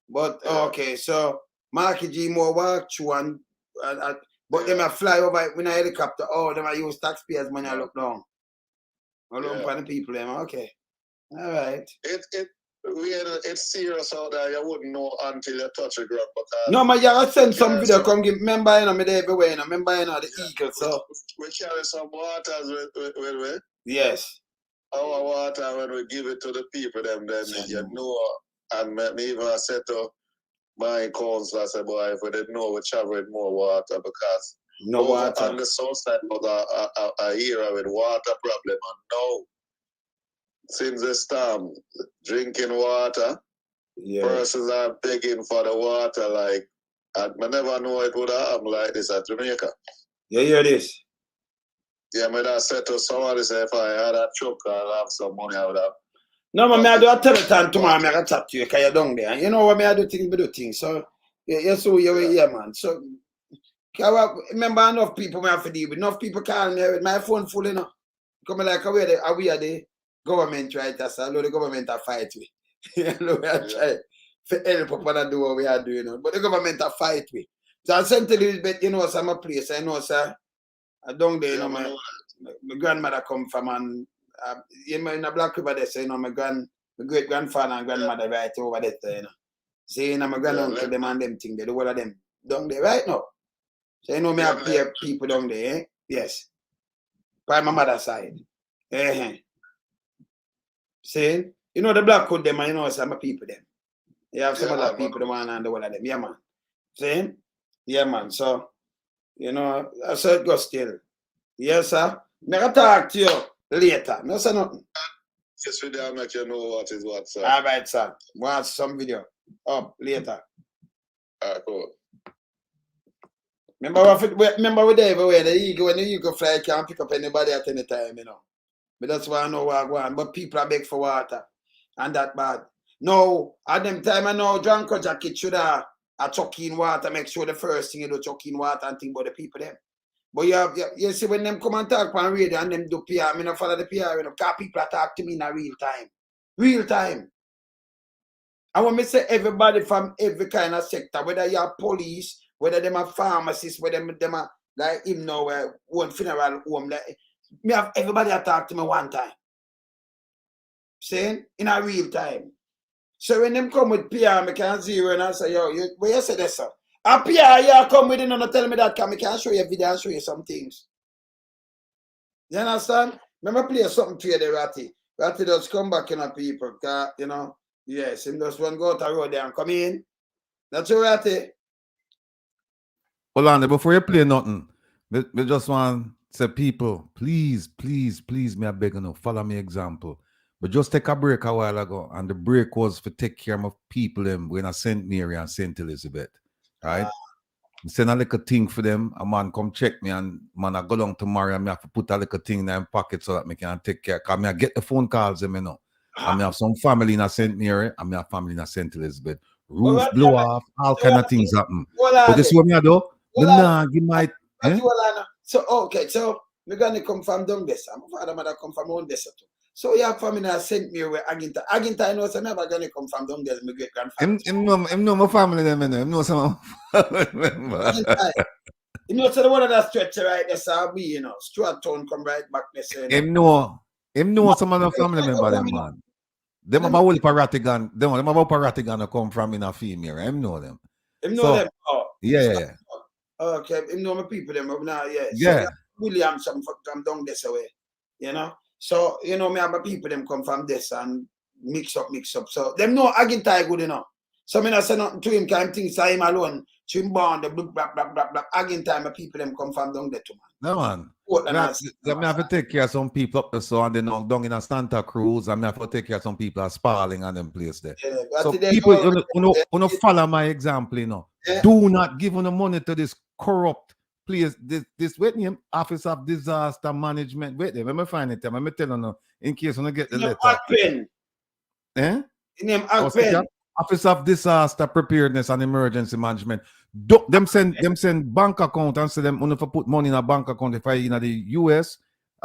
But okay, so Marky G more walk through and but them a fly over it with a helicopter. Oh, them a use taxpayers money I look down. I look upon the people them. Okay. All right. It's serious out there. You wouldn't know until you touch the ground. No, man, you gotta send some video. Come give. Remember, you know, me there everywhere. You know, remember, you know, the eagle. So we carry some waters with. Yes. Our water when we give it to the people, then you know. And me even said to my council, I said, boy, if we didn't know, we travel with more water because no water on the south side was a era with water problem, and now since the storm, drinking water, persons are begging for the water. Like, I never know it would happen like this at Jamaica. You hear this? Yeah, I said to somebody, say, if I had a truck, I'll have some money, I would have. No, man, I do a teleton tomorrow, I chat to you, because you're down there. And you know what, I do things, So, yeah, man. So, remember, enough people I have to deal with. Enough people call me with my phone full, you know. Come like, are we the government, right? That's all the government are fight with. You know, we are trying to help up and do what we are doing, you know. But the government are fight with. So, I sent Elizabeth, you know, some place, I know, sir. I down there, you know, my grandmother come from, and in a Black River there, so, you know, my great grandfather and grandmother right over there, you know. So, you know, my granduncle, them and them thing, they do all of them down there right now. So, you know, me have pay people down there, eh? Yes. By my mother's side. See? You know, the Black hood, them, you know, some people, them. You have some other people, the one and the one of them. Yeah, man. See? Yeah, man. So, you know, I said, go still. Yes, sir. I'm going to talk to you later. No say nothing. This video make you know what is what, sir. All right, sir. Watch some video. Up later. Cool. Remember we there everywhere. When the eagle fly, can't pick up anybody at any time, you know. But that's why I know what I want. But people are beg for water. And that bad. No, at them time I know drunk jacket should have a chuck in water, make sure the first thing you do chuck in water and think about the people them. But you see when them come and talk on radio and them do PR, I don't follow the PR, you know, because people talk to me in a real time. Real time. I want me to say everybody from every kind of sector, whether you're police, whether them are pharmacists, whether them are like him now one funeral home. Like, me have everybody talk to me one time. Saying in a real time. So when them come with PR, I can zero and I say, yo, where you say this, sir? A PR, you come with it and tell me that, because I can show you a video and show you some things. You understand? Remember play something to you, the Ratty. Ratty does come back in a people, because, you know, yes, him just one go out the road there and come in. That's your Ratty. Hold on, before you play nothing, we just want to say, people, please, please, please, me I beg you, follow me example. But just take a break a while ago, and the break was for take care of people them when I St. Mary and St. Elizabeth. Right? I send a little thing for them, a man come check me, and man I go down tomorrow and I have to put a little thing in my pocket so that I can take care. Because I get the phone calls them, you know. And I have some family in St. Mary, and I have family in St. Elizabeth. Roof blow off, all kind of things happen. But this is what I do. So okay, so we're gonna come from down there. My father mother come from one desert. So you have family that sent me where Aginta. Aginta, I know so never gonna come from down there, my great grandfather. Him know my family them, him know some family. You know, so the one of that stretch right there, so we, you know, Stuart Town come right back there. So, Him know some of the family member them, man. Them have a whole paratigan. Them have a paratigan come from in a female. Him know them. Him know them. Oh. Yeah. Okay, him know my people them now, yeah. Yeah. So Williams from down this way, you know. So, you know, me have my people them come from this and mix up. So them know Agintai good enough. So me not say nothing to him, can't think say him alone. To him born the blah. Agintai, my people them come from down there too, man. No man. I have to take care of some people up there, so and then down in a Santa Cruz, I have to take care of some people are Sparling and them place there. Yeah, so people, you know, follow my example, you know. Yeah. Do not give the money to this corrupt place. This wait name Office of Disaster Management. Wait there, let me find it. Let me tell you in case you don't get the letter. Name Office of Disaster Preparedness and Emergency Management. Them send bank account and say them if I put money in a bank account if I in the US,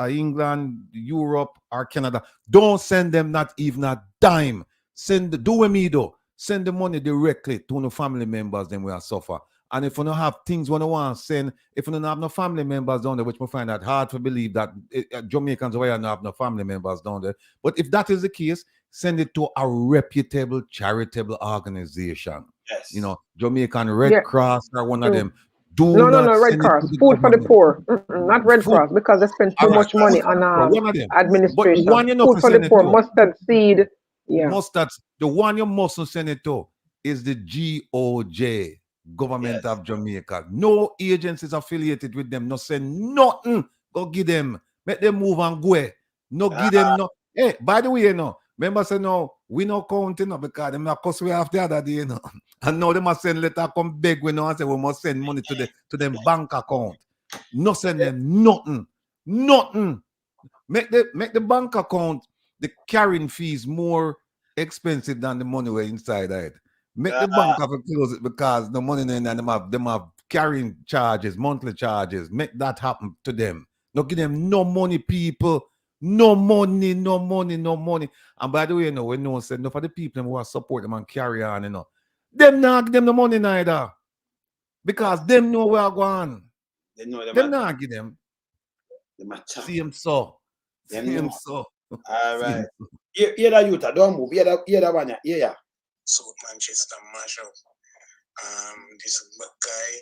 England, Europe, or Canada. Don't send them not even a dime. Do what me do. Send the money directly to the family members them will suffer. And if you don't have things you want to send, if you don't have no family members down there, which we find that hard to believe that Jamaicans don't have no family members down there. But if that is the case, send it to a reputable charitable organization. Yes. You know, Jamaican Red Cross or one of them. No, Red Cross. Food for the poor. Not Red Cross, because they spend too much money on administration. Food for the poor, mustard seed. Yeah. Mustard. The one you mustn't send it to is the GOJ, Government of Jamaica. No agencies affiliated with them. No send nothing. Go give them. Make them move and go. No give them no. Hey, by the way, you know, remember say no, we no counting up because them not cost we after the other day, you know. And now they must send letter come beg we know and say we must send money to them bank account. No send them nothing. Nothing. Make the bank account, the carrying fees more expensive than the money we're inside it. Make the bank have to close it because the money in and them have carrying charges, monthly charges. Make that happen to them. Don't give them no money, people. No money. And by the way, you know, we know said no for the people who are support them and carry on, you know. Them not give them the money neither. Because them know where I'm going. They know them not give them. See him so. See him so. All right. Hear that youth, don't move. Hear that one. Yeah. South Manchester mash up. This guy,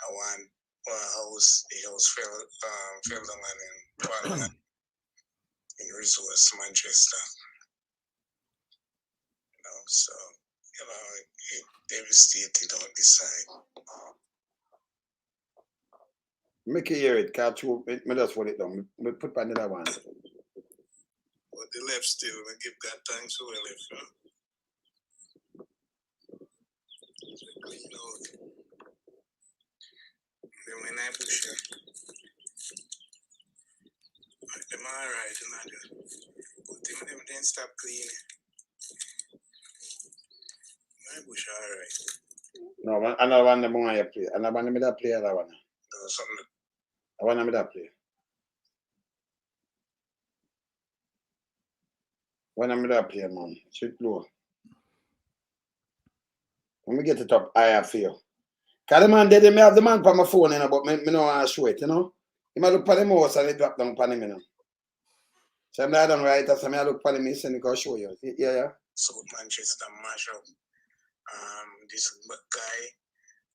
I want house, the house fell down in Resource Manchester. You know, so you know, devastated on this side. Make you hear it, catch you. Me just hold it down. Me put another one. But the left still. I give God thanks for the left. Huh? Clean out. Then when I push it, them alright, and I just, but them didn't stop cleaning. I push alright. No, another one them want you play. Another one me that play that one. Something. I want me that play. When I'm that play, man. Shoot low. When we get it up higher for you. Cause the man did me have the man on my phone, you know, but me no want to show it, you know. He might look for the mouse and it drop down upon him, you know. So I'm not done right, so I look for the miss and I can show you. Yeah. South Manchester mash up. This guy,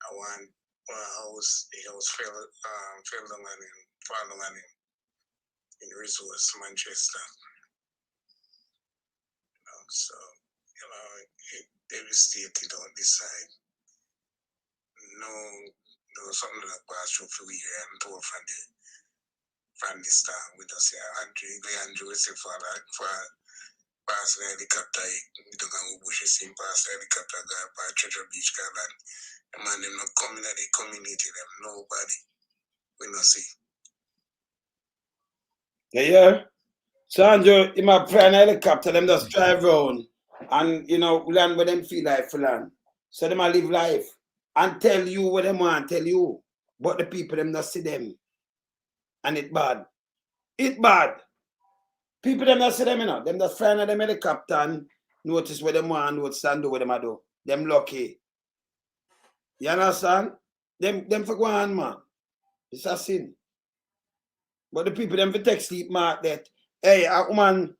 I want house, the house fell down on him, fall down on him in Resource, Manchester. So, devastated on this side. No, there was something that passed through for here and told from the start with us here. Andrew is for pass the helicopter. We don't go bushes in pass the helicopter guy by Treasure Beach Garden. The man them not coming at the community, them nobody. We not see. Yeah. So Andrew, in my flying helicopter, them just drive around and land where them feel like for land. So them live life and tell you what them want tell you. But the people them not see them. And it bad. It bad. People them not see them, Them just flying at them helicopter and notice what them want, notice and do what them do. Them lucky. You understand? Them for go on, man. It's a sin. But the people them for take sleep mark that, hey, a woman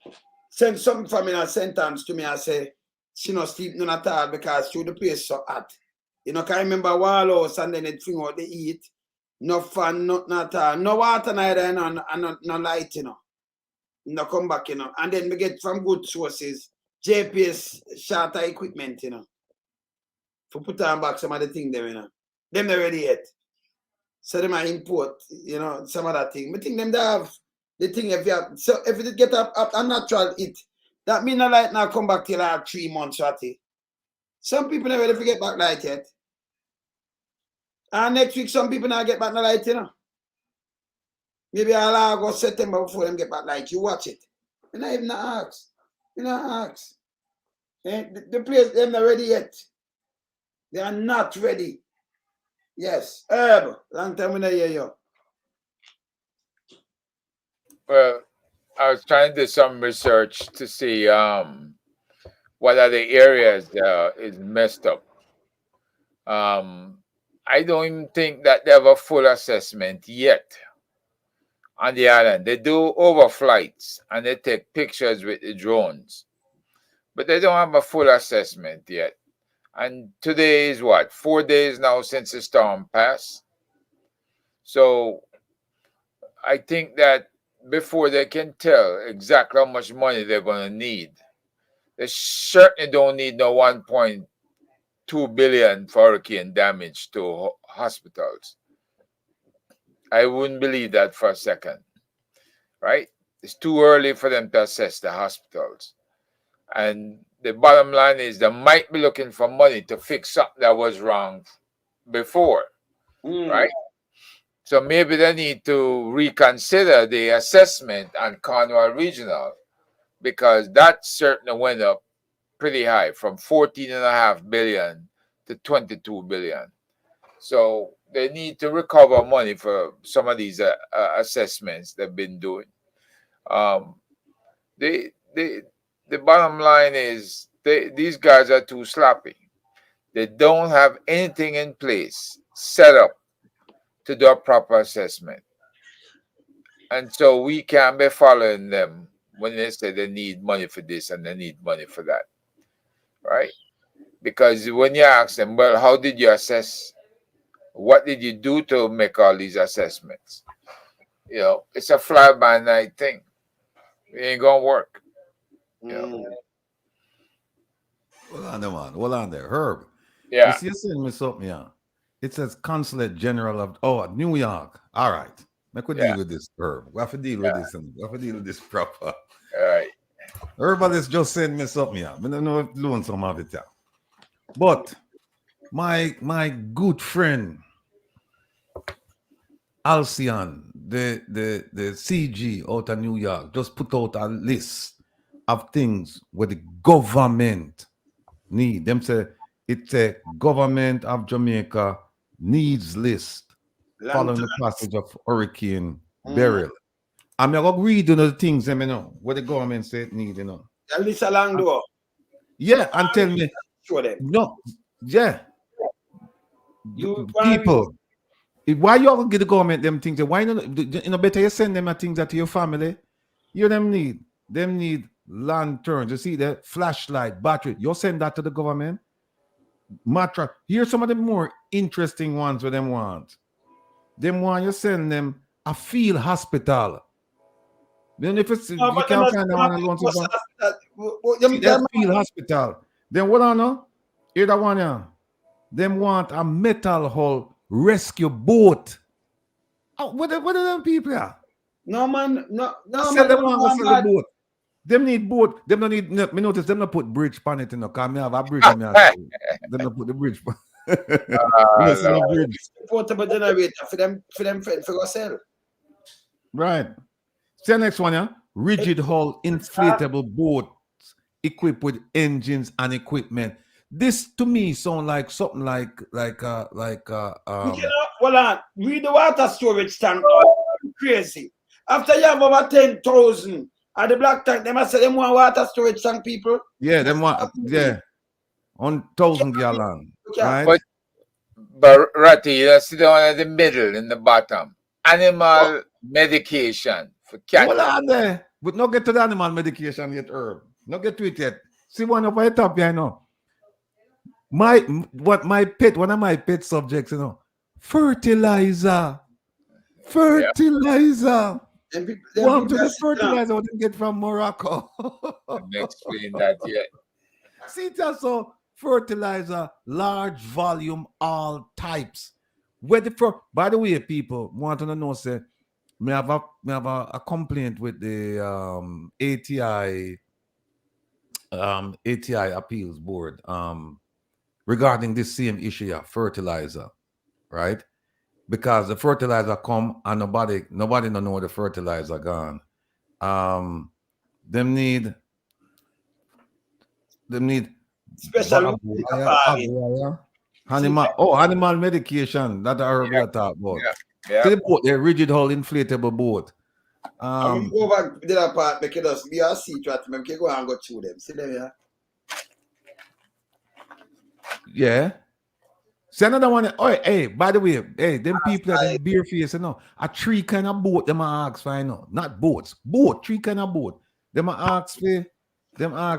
send something from me in a sentence to me and say, she not sleep none at all because through the place so hot. Can I remember wall house and then it fling out the heat. No fan, nothing at all. No water neither, and no light, No come back, And then we get from good sources, JPS charter equipment, For put on back some of the things them, Them not ready yet. So they might import, some of that thing. I think them they have the thing if you have, so if it get up a natural hit, that mean the light now come back till like 3 months, right? Some people never really get back light yet. And next week some people now get back the light, Maybe I'll go September before them get back light. You watch it. You not even ask. The place them not ready yet. They are not ready. Yes, Herb. Long time we not hear you. Well, I was trying to do some research to see what are the areas that is messed up. I don't even think that they have a full assessment yet on the island. They do overflights and they take pictures with the drones, but they don't have a full assessment yet. And today is what, 4 days now since the storm passed. So I think that before they can tell exactly how much money they're going to need, they certainly don't need no 1.2 billion for hurricane damage to hospitals. I wouldn't believe that for a second, right? It's too early for them to assess the hospitals. And the bottom line is they might be looking for money to fix something that was wrong before, right? So maybe they need to reconsider the assessment on Cornwall Regional, because that certainly went up pretty high from 14.5 billion to 22 billion. So they need to recover money for some of these assessments they've been doing. The bottom line is these guys are too sloppy. They don't have anything in place set up to do a proper assessment. And so we can't be following them when they say they need money for this and they need money for that, right? Because when you ask them, well, how did you assess? What did you do to make all these assessments? It's a fly-by-night thing. It ain't going to work. Hold on there, man. Hold on there. Herb. Yeah. You see, you're sending me something, yeah. It says Consulate General of New York. All right. I could deal with this, Herb. We have to deal with this and we have to deal with this proper. All right. Herbalist just send me something here. I don't know if loan some of it here. But my good friend Alcian, the CG out of New York, just put out a list of things where the government need. Them say it's a government of Jamaica needs list following the passage of Hurricane Beryl. I'm going to read the things you know what the government said need, you know. At least along door. Yeah, and tell me. Show them. No, yeah. You people. Why you all give the government them things? Why not? You know, better you send them a things that to your family. You them need. Them need lanterns. You see the flashlight, battery. You send that to the government. Mattress. Here's some of the more interesting ones where them want. Them want you send them a field hospital. Then if it's No, you but can't them find not- that one them see that field hospital. Then what I know? Here that one yeah. Them want a metal hull rescue boat. What are them people here? No man, no Sell man. them want to sell the boat. Them need boat. Them don't need. Me notice them not put bridge on it. You know, cause me have a bridge. Them not put the bridge. Me see no bridge. Portable generator for them friends for go sell. Right. See the next one, yeah. Rigid hull inflatable boats equipped with engines and equipment. This to me sound like something like You cannot, hold on. Read the water storage tank. Crazy. After you have over 10,000 at the black tank, they must say them want water storage tank people. yeah, them want 1,000 gallon. Right? But Ratty, you sit down in the middle, in the bottom. Animal medication for cats. Hold on there. But not get to the animal medication yet, Herb. Not get to it yet. See one up at the top, yeah, I know. One of my pet subjects, you know, fertilizer. Fertilizer. One to the fertilizer what they get from Morocco. Explain that yet. See that so fertilizer, large volume, all types. By the way, people want to know, say, me have a complaint with the ATI appeals board regarding this same issue of fertilizer, right? Because the fertilizer come and nobody don't know where the fertilizer gone. Them need special animal medication that I heard talk about. See the boat, the rigid hull inflatable boat. I'm go over to that part, make it us be a seat right. We can go and go through them. See them here. Yeah. See another one. Oh, hey, by the way, hey, them people that them beer face, you know, a three kind of boat, them ask for, you know, not boats, three kind of boat. Them ask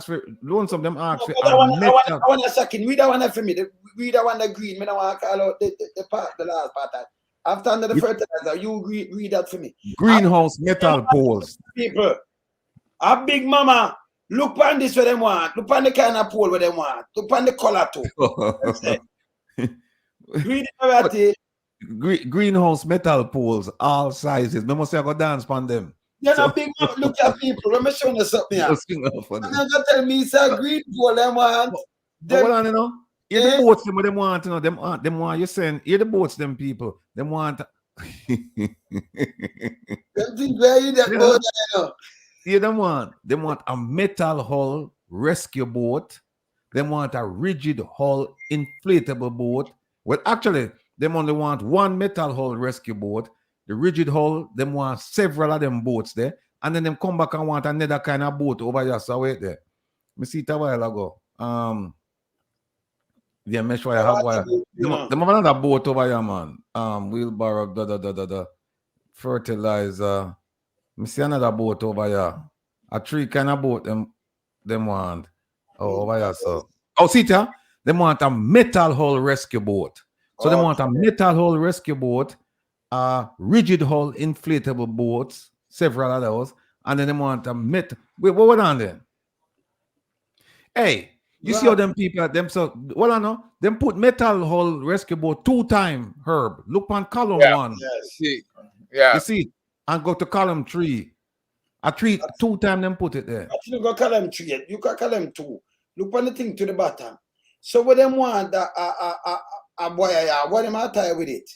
for, lonesome, them ask for. I want a second. Read that one for me. Read that one, the green. Me don't want to call out the last part. After under the fertilizer, you read that for me. Greenhouse metal poles. People, a big mama, look on this what they want. Look on the kind of pole what they want. Look on the color too. Read it already. Greenhouse metal poles, all sizes. Me must say I go dance on them. You're not big mama. Look at people. Let me show you something here. You're not tell me it's a green pole they want. Hold on, you know. Hear the boats them what them want, you know. Them want you send. Hear the boats them people. Them want. Them things where you that boat, you know. Yeah, them want a metal hull rescue boat. They want a rigid hull inflatable boat. Well, actually, them only want one metal hull rescue boat. The rigid hull, them want several of them boats there. And then them come back and want another kind of boat over here. So wait there. Me see it a while ago. Yeah, make sure I have one. Them have another boat over here, man. Wheelbarrow, fertilizer. Me see another boat over here. A three kind of boat them want. Oh, over here, so. Oh, see it, they want a metal hull rescue boat. So they want a metal hull rescue boat, rigid hull inflatable boats, several of those, and then they want a metal. Wait, what on there? Hey, you see how them people them so well I know them put metal hull rescue boat 2 times, Herb. Look on column 1. Yeah. You see, and go to column 3. A 3, 2 times them put it there. You can call them 3. You can call them 2. Look on the thing to the bottom. So what them want a boy, what them are tie with it?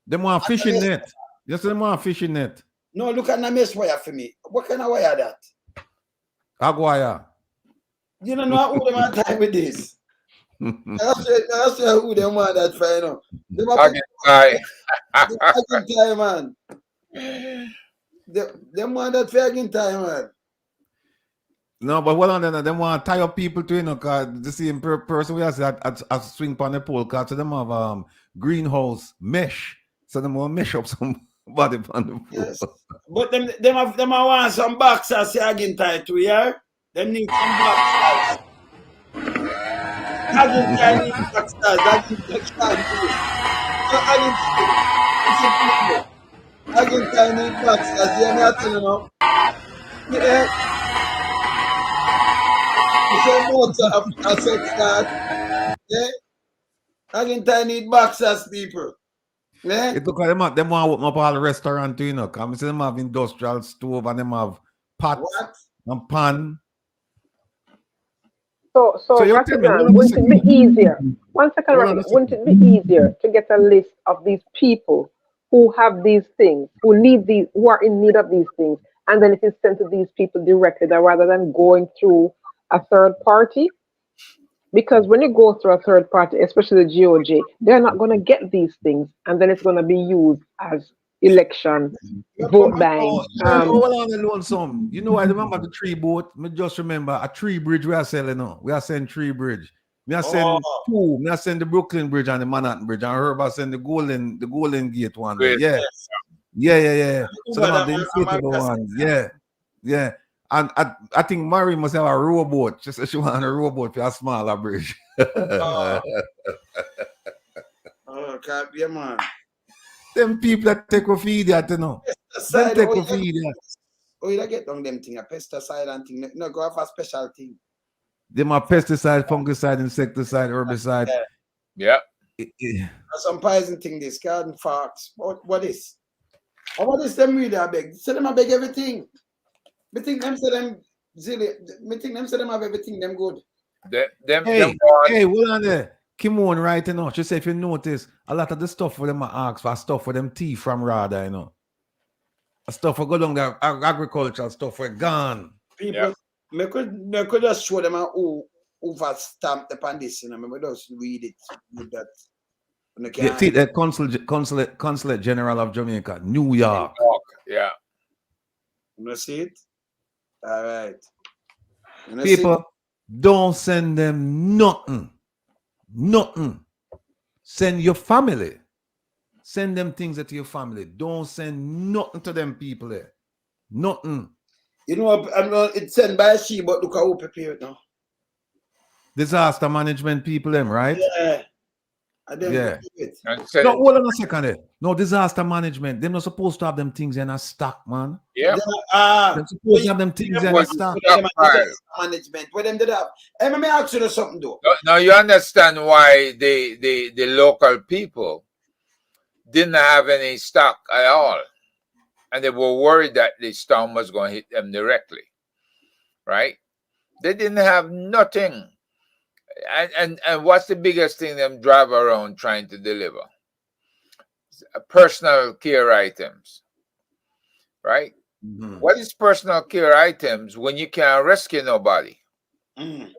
Them want fishing net. Yes, them want fishing net. No, look at the mesh wire for me. What kind of wire that? Aguaya. You don't know who them are tie with this. That's who them want that for, you know. Tie, man. Them want that fagging time, man. No, but what on them want to tie up people to, you know, because the same person we have at swing on the pole, because them have greenhouse mesh. So them want to mesh up somebody on the pole. Yes. But them want some boxers again tie to, yeah? Them need some boxers. Again tie need boxers. Again tie need boxers. Yeah, me tell you now. Yeah. You say more to sex that. Yeah. Again tie need boxers, people. Yeah. It look like them want to open up all the restaurant too, you know. Because them have industrial stove and them have pot and pan. So Ratigan, wouldn't it be easier? 1 second, Ratigan, wouldn't it be easier to get a list of these people who have these things, who are in need of these things, and then it is sent to these people directly, rather than going through a third party? Because when you go through a third party, especially the GOJ, they're not going to get these things, and then it's going to be used as election, vote buying. You know, I remember the tree boat. Me just remember a tree bridge we are selling now. We are selling tree bridge. Me are send 2. Me are send the Brooklyn Bridge and the Manhattan Bridge. And Herb send the Golden Gate one. Yeah. So them have the inflatable ones. Yeah. And I think Mary must have a rowboat. She said she want a rowboat for a smaller bridge. Can't be a man. Them people that take a feed that, you know. Them take a feed that. Oh, you get on them thing, a pesticide and thing. No, go have a special thing. Them are pesticide, fungicide, insecticide, herbicide. Yeah. Some poison thing, this garden fox. What is? What is them really a beg? Say them a beg everything. Me think them say them have everything them good. Hey, hold on there. Kimon right, you know. She said if you notice, a lot of the stuff for them ask for stuff for them tea from Rada, you know. Stuff for go down there, agricultural stuff for gone. People, me could just show them who stamp upon this, you know. Me just read it with that. Yeah, see the consulate general of Jamaica, New York. Yeah. You see it? All right. People, don't send them nothing. Nothing. Send your family. Send them things to your family. Don't send nothing to them people there. Nothing. You know, I'm not, it's sent by a she, but look how we prepared now. Disaster management people, them, right? Yeah. Yeah. No, hold on a second there. No, disaster management. They're not supposed to have them things in a stock, man. Yeah. They're supposed to have them things in a stock. Management. What them did have? Let me ask you something though. Now you understand why the local people didn't have any stock at all. And they were worried that the storm was going to hit them directly. Right? They didn't have nothing. And what's the biggest thing them drive around trying to deliver? Personal care items, right? Mm-hmm. What is personal care items when you can't rescue nobody? Right.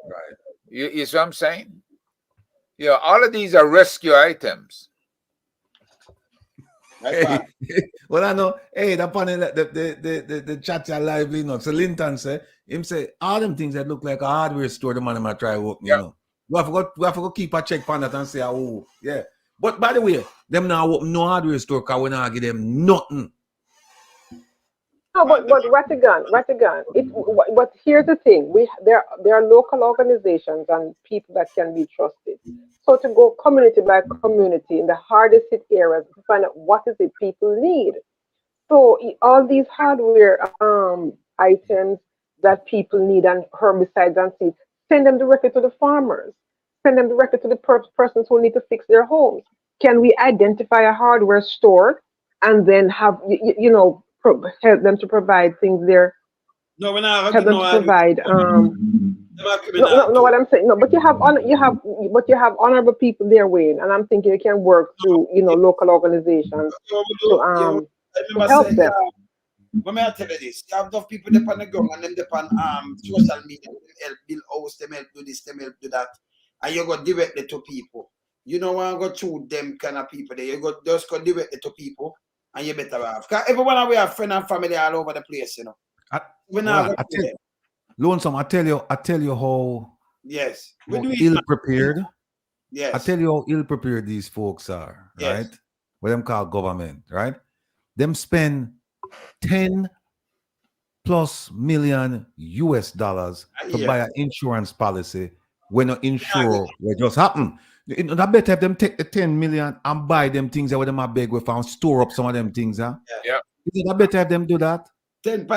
You see what I'm saying? You know, all of these are rescue items. Hey, well, I know. Hey, the chat are lively enough. So Linton say, him say, all them things that look like a hardware store, the man might try to open, you know. We have to go keep a check on that and say, oh, yeah. But by the way, them now open no hardware store because we not give them nothing. No, but Ratigan. But here's the thing: there are local organizations and people that can be trusted. So to go community by community in the hardest hit areas to find out what is it people need. So all these hardware items that people need and herbicides and seeds, send them directly to the farmers. Send them directly to the persons who need to fix their homes. Can we identify a hardware store and then have help them to provide things there No, we're not help them to provide. No, what I'm saying. No, but you have honorable people there, Wayne, and I'm thinking you can work through, local organizations to help them. Let me tell you this. You have enough people dep on the ground and them dep on social media, them help build house, them help do this, them help do that. And you go directly to people. You don't want to go through them kind of people there. You just go directly to people and you better have. Because everyone we have friends and family all over the place, Lonesome, I tell you how yes. ill prepared. Yes. I tell you how ill prepared these folks are, yes. right? What them call government, right? Them spend $10+ million to buy an insurance policy when no insure what just happen. I better have them take the 10 million and buy them things that them are beg with and store up some of them things, huh? Yeah. I better have them do that. 10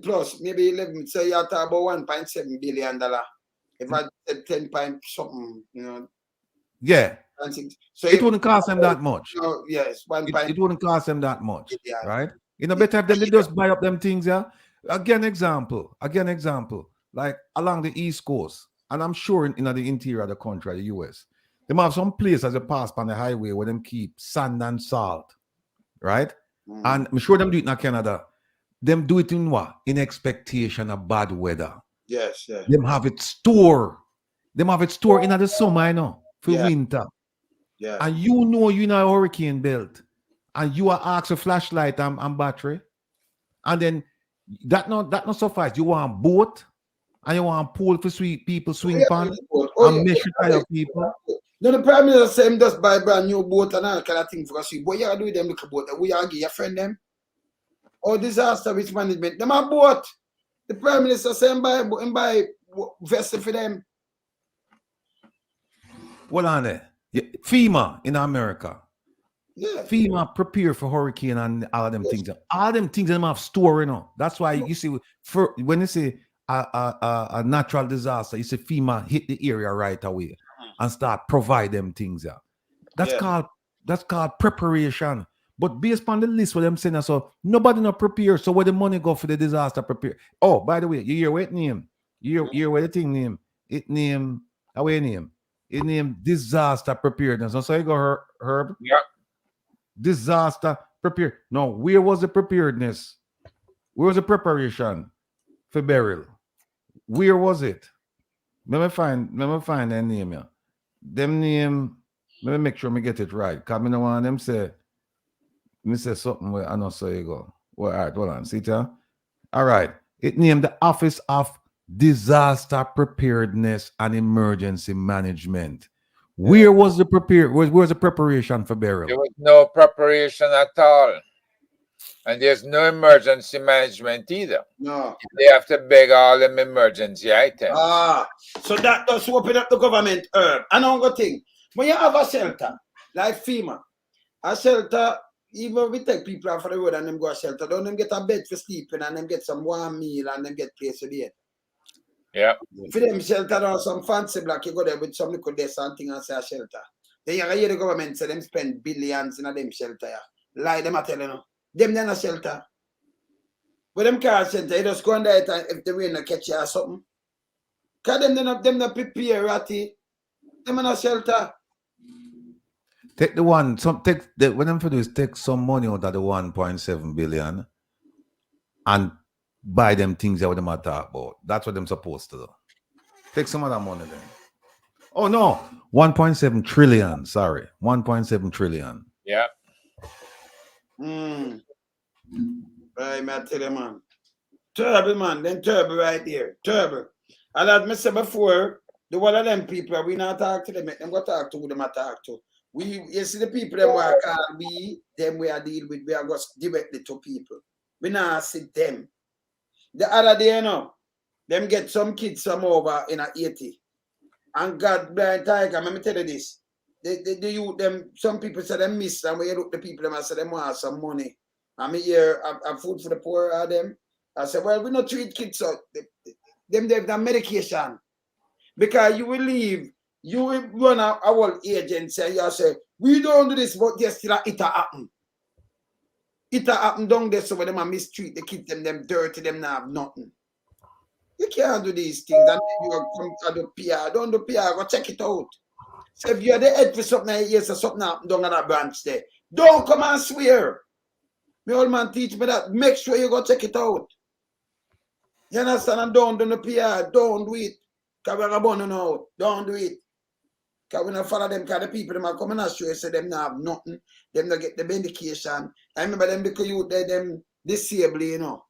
plus, maybe 11. So you have to about $1.7 billion. If I said 10 point something, Yeah. So it wouldn't cost them that much. No, yes, it wouldn't cost them that much, right? Better have them they just buy up them things, yeah. Again, example, like along the East Coast, and I'm sure in the interior of the country, the US, they might have some place as you pass on the highway where them keep sand and salt, right? And I'm sure them do it in Canada. Them do it in what? In expectation of bad weather. Yes, yeah. Them have it store. Them have it store in the summer, for winter. Yeah. And you're in a hurricane belt. And you are asked a flashlight and battery. And then that not suffice. You want a boat and you want a pool for people swing pan and mesh retire people. No, the Prime Minister said him just buy brand new boat and all kind of thing for us. What you do with them little boat? We are give your friend them? Or disaster risk management. Them a boat. The Prime Minister said him buy vessel for them. Hold on there. FEMA in America. Yeah. FEMA prepare for hurricane and all of them things. All them things them have store, That's why you see when you say a natural disaster, you say FEMA hit the area right away and start provide them things. That's called preparation. But based on the list what them saying, so nobody not prepare. So where the money go for the disaster prepare? Oh, by the way, you hear what name? You hear what the thing name? It name away name. It name disaster preparedness. So you go Herb. Yeah. Disaster prepared. No, where was the preparedness? Where was the preparation for burial? Where was it? Let me find that name here. Them name. Let me make sure I get it right. Cause me no want them say. Me say something where I know so you go. Well, all right, hold on. See it. All right. It named the Office of Disaster Preparedness and Emergency Management. Where was the where's the preparation for burial? There was no preparation at all. And there's no emergency management either. No. They have to beg all them emergency items. So that does open up the government herb. Another thing. When you have a shelter, like FEMA, a shelter, even we take people off the road and them go to shelter, don't them get a bed for sleeping and them get some warm meal and them get place to be. Yeah. For them shelter or some fancy block, you go there with some little desk and thing and say a shelter. Then you hear the government say them spend billions in a them shelter. Lie them are telling you. Them they're not shelter. But them car shelter, you just go on there if the rain catch you or something. Cause them not prepare ratty. Them are not shelter. Take the one, when them for do is take some money out of the 1.7 billion and buy them things that them talk about. That's what them supposed to do. Take some of that money then. Oh no, 1.7 trillion. Sorry, 1.7 trillion. Yeah. Right, man, tell you, man. Terrible, man. Then terrible right there. Terrible. And as I said before, the one of them people, we not talk to them. Them go talk to who them talk to. You see the people them where can't be, them we are deal with, we are just directly to people. We not see them. The other day, them get some kids some over in a 80. And God blind tiger, let me tell you this. They use them, some people say they miss, and when you look the people, them I say them want some money. I mean here, I food for the poor are them. I said, well, we not treat kids out. Them they have the medication. Because you will leave, you will run a whole agency and you say, we don't do this, but yes, it happen. It happen down there, so when them mistreat the kids, them dirty, them not have nothing. You can't do these things and then you come to do PR. Don't do PR, go check it out. So if you're the head for something, yes, or something happened down at that branch there, don't come and swear. My old man teach me that. Make sure you go check it out. You understand? And don't do the PR. Don't do it. Because we're going to know. Don't do it. Because we don't follow them. Because the people them are coming and show you, say them not have nothing. Them not get the vindication. I remember them because you them disabled, you know.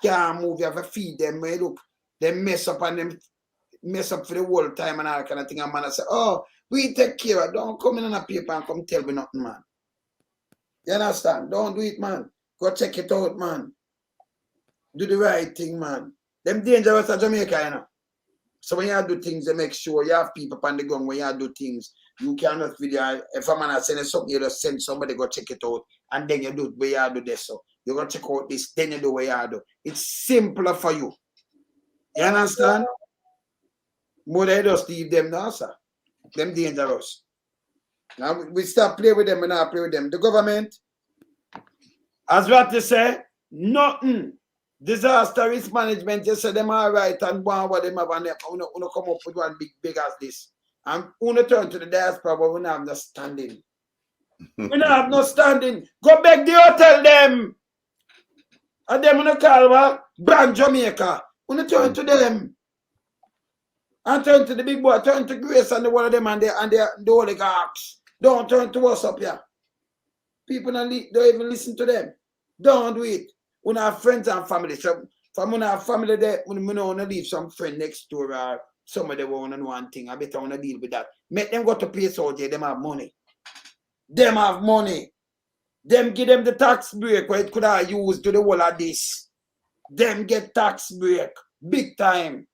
Can't move. You have to feed them. When you look, they mess up and them mess up for the whole time and all kind of thing. And man, I say, oh, we take care of it. Don't come in on a paper and come tell me nothing, man. You understand? Don't do it, man. Go check it out, man. Do the right thing, man. Them dangerous at Jamaica, you know. So when you do things, you make sure you have people on the ground when you do things. You cannot video. If a man is sending something, you just send somebody go check it out. And then you do it where you do this. So you go check out this, then you do what you do. It's simpler for you. You understand? More than just leave them now, sir. Them dangerous. Now we start playing with them and now play with them. The government, as what you say, nothing. Disaster risk management, you say them all right and one what them have and uno come up with one big as this. And uno turn to the diaspora, but we don't have no standing. We don't have no standing. Go back the hotel them. And them uno call Brand Jamaica. Uno turn to them. And turn to the big boy, turn to Grace and the one of them and the oligarchs. Don't turn to us up here. People don't even listen to them. Don't do it. We have friends and family. So from when have family there, we don't want to leave some friend next door or somebody want to know one thing. I better want to deal with that. Make them go to pay soldier, them have money. Them have money. Them give them the tax break where it could have used to the whole of this. Them get tax break. Big time.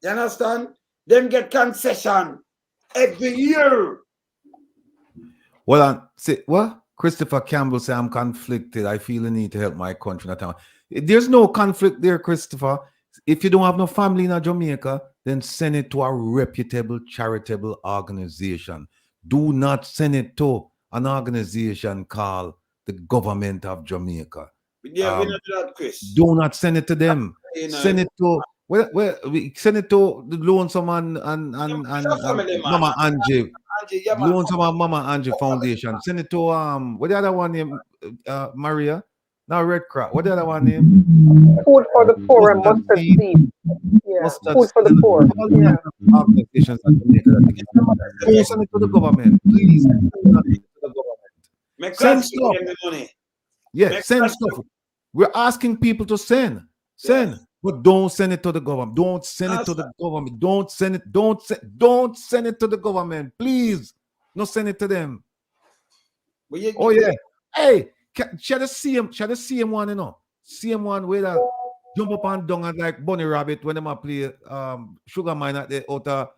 You understand? Them get concession every year. Well, say what? Christopher Campbell say I'm conflicted. I feel the need to help my country. There's no conflict there, Christopher. If you don't have no family in Jamaica, then send it to a reputable charitable organization. Do not send it to an organization called the Government of Jamaica. Yeah, we not do that, Chris. Do not send it to them. Send it to we send it to the Lonesome and Mama Angie. Lonesome and Mama Angie Foundation. Send it to what the other one name? Maria. Now Red Cross. What the other one name? Food for the poor and mustard seed. Yeah, food for the poor. Yeah. Organizations that don't send it to the government. Please send it to the government. Send stuff. Yeah, send stuff. We're asking people to send. Send. But don't send it to the government. Don't send it to the government. Don't send it. Don't send it to the government. Please. No send it to them. Oh yeah. Hey, shall the same one, you know? Same one where that jump up and down and like Bunny Rabbit when them play Sugar Mine at the outer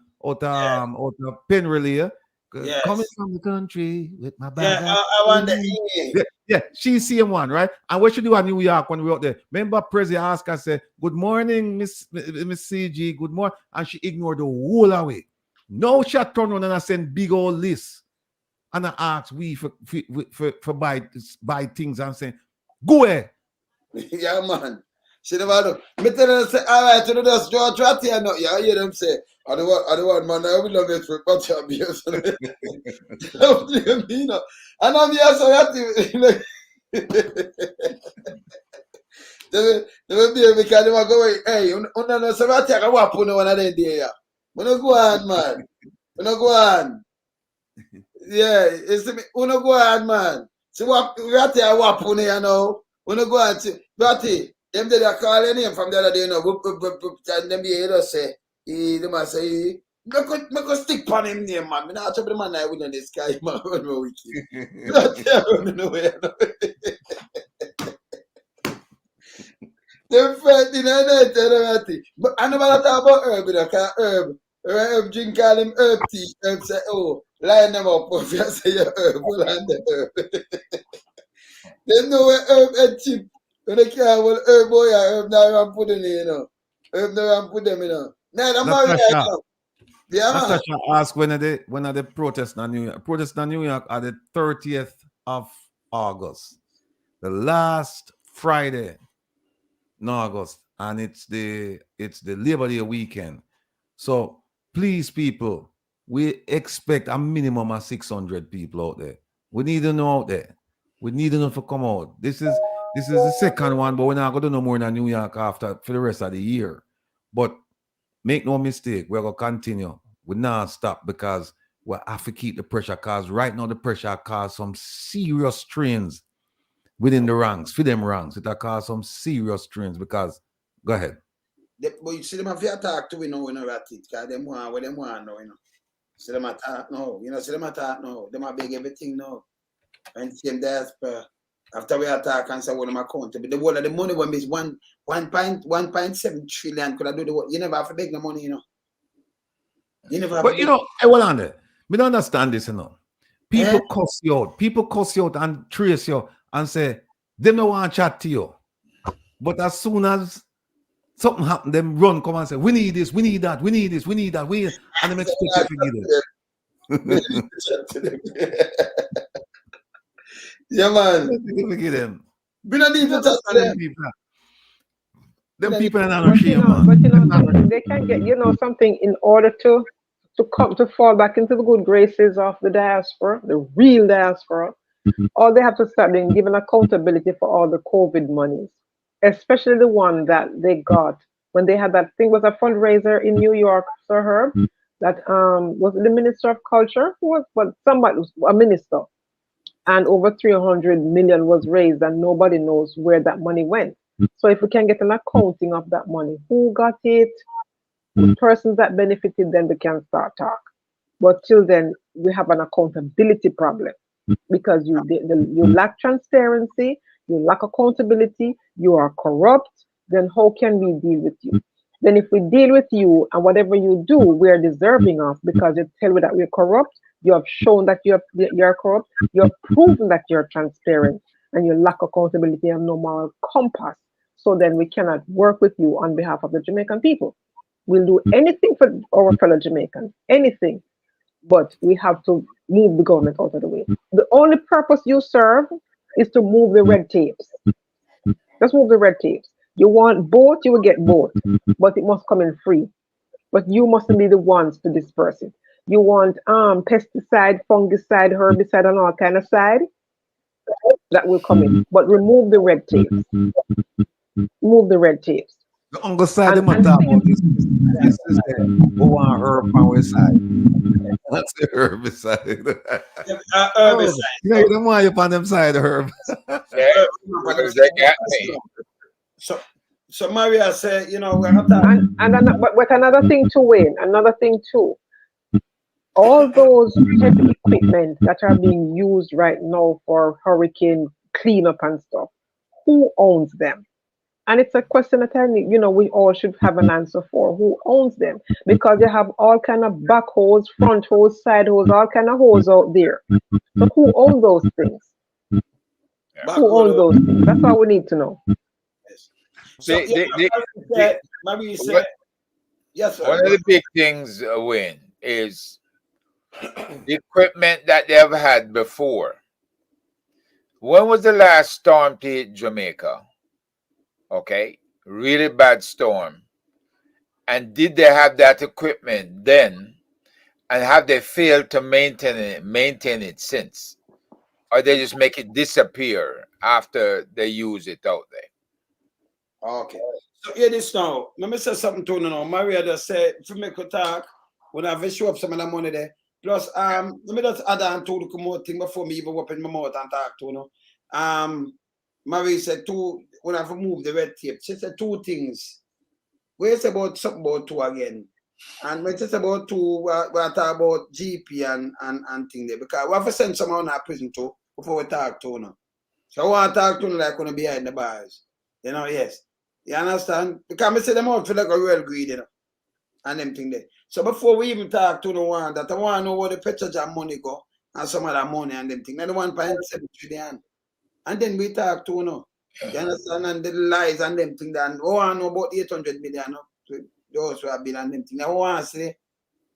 pen relay. Yes. Coming from the country with my bag. Yeah, I wonder. Yeah, she's same one, right? And what she do in New York when we out there? Remember, Prezi asked her, say, "Good morning, Miss CG. Good morning," and she ignored the whole away. No, she turned around and I send big old list, and I asked we for buy things and saying, "Go ahead." Yeah, man. She never know. Me tell her say, all right, you just draw trot here now. Yeah, I hear them say, I don't want man, I will not get for but your beers. And I'm here so that they will be because they will go, hey, you know, so I take a wap on one of them there. We no go on, man. We no go on. Yeah, it's me. We no go on, man. So we have to wap on here now. We no go on. But them did a call your name from the other day, you know, and them here just say, they must say, make a stick on him name, man. I'm not trouble the man I win on this guy, man. When we wicked. Not there, nowhere. Them fight in the night, but I never talk about herb, because herb drink call him herb tea. Herb say, oh, line them up, if you say your herb, we'll hand the herb. They know where herb and chip. When they can't well herb boy, herb now and put in there, you know. Herb now and put them in there. Now Natasha, yeah, Natasha asked when are the protests in New York? Protests in New York are the 30th of August. The last Friday in August. and it's the Labor Day weekend. So please, people, we expect a minimum of 600 people out there. We need to know out there. We need to know to come out. This is the second one, but we're not going to do no more in New York after for the rest of the year. But make no mistake, we're going to continue. We're not stop because we have to keep the pressure, because right now the pressure cause some serious strains within the ranks, for them ranks. It cause some serious strains because, go ahead. But you see them have to attack to we know at it, because them want what them want now, you know. See them attack now, you know, see them attack now. Them are big everything now. And same diaspora. After we attack and say what them accountable. The whole of the money when is 1.7 trillion could I do the work. You never have to beg the money, you know. You never have But to you know, I will on there. We don't understand this, you know. People cuss you out. People cuss you out and trace you and say, they don't want to chat to you. But as soon as something happens, them run, come and say, we need this, we need that, we need this, we need that, and them expect you to give it. Yeah, man. Look at them. We don't need to touch them. Them people are not shame, man. But you know, they can get, you know, something in order to come to fall back into the good graces of the diaspora, the real diaspora. All they have to start doing, giving accountability for all the COVID monies, especially the one that they got when they had that thing, was a fundraiser in New York, Sir Herb, that was the Minister of Culture, who was, but somebody was a minister, and over 300 million was raised, and nobody knows where that money went. So if we can get an accounting of that money, who got it, the persons that benefited, then we can start talk. But till then, we have an accountability problem, because you lack transparency, you lack accountability, you are corrupt. Then how can we deal with you? Then if we deal with you and whatever you do, we are deserving of, because you tell me that we're corrupt, you have shown that you're corrupt, you have proven that you're transparent, and you lack accountability and no moral compass. So then we cannot work with you on behalf of the Jamaican people. We'll do anything for our fellow Jamaicans, anything, but we have to move the government out of the way. The only purpose you serve is to move the red tapes. Just move the red tapes. You want both, you will get both, but it must come in free. But you mustn't be the ones to disperse it. You want pesticide, fungicide, herbicide, and all kind of side, that will come in. But remove the red tapes. Remove the red tapes. The uncle side, they talk about this is who want herb on our side. That's the herbicide. Herbicide. You know, you don't want you on them side, herb. They got me. So Maria said, you know, we're not talking. But another thing too, Wayne, another thing too. All those heavy equipment that are being used right now for hurricane cleanup and stuff, who owns them? And it's a question that we all should have an answer for. Who owns them? Because you have all kind of back hose, front hose, side hose, all kind of hose out there. So who owns those things? Who owns those things? That's all we need to know. So, Marie said, yes, one of the big things, Wayne, is the equipment that they've had before. When was the last storm to hit Jamaica? Okay, really bad storm. And did they have that equipment then? And have they failed to maintain it since? Or they just make it disappear after they use it out there? Okay. So hear this now. Let me say something to you now. Maria just said, if we make a talk, when I have show up some of the money there. Plus, let me just add on to the more thing before me even open my mouth and talk to you. Marie said when I have moved the red tape, she said two things. Where's about something about two again? And when it's about two, we're talking about GP and thing there. Because we have to send someone in our prison too before we talk to you. So I want to talk to you like when behind the bars. You know, yes. You understand? Because I say them out feel like a real greed, you know. And them thing there. So before we even talk to the one that I want to know where the petrol money go and some of that money and them thing. And the 1.7 trillion. And then we talk to you. You understand? And the lies and them thing that I want to know about 800 million. Those who have been and them thing. I want to say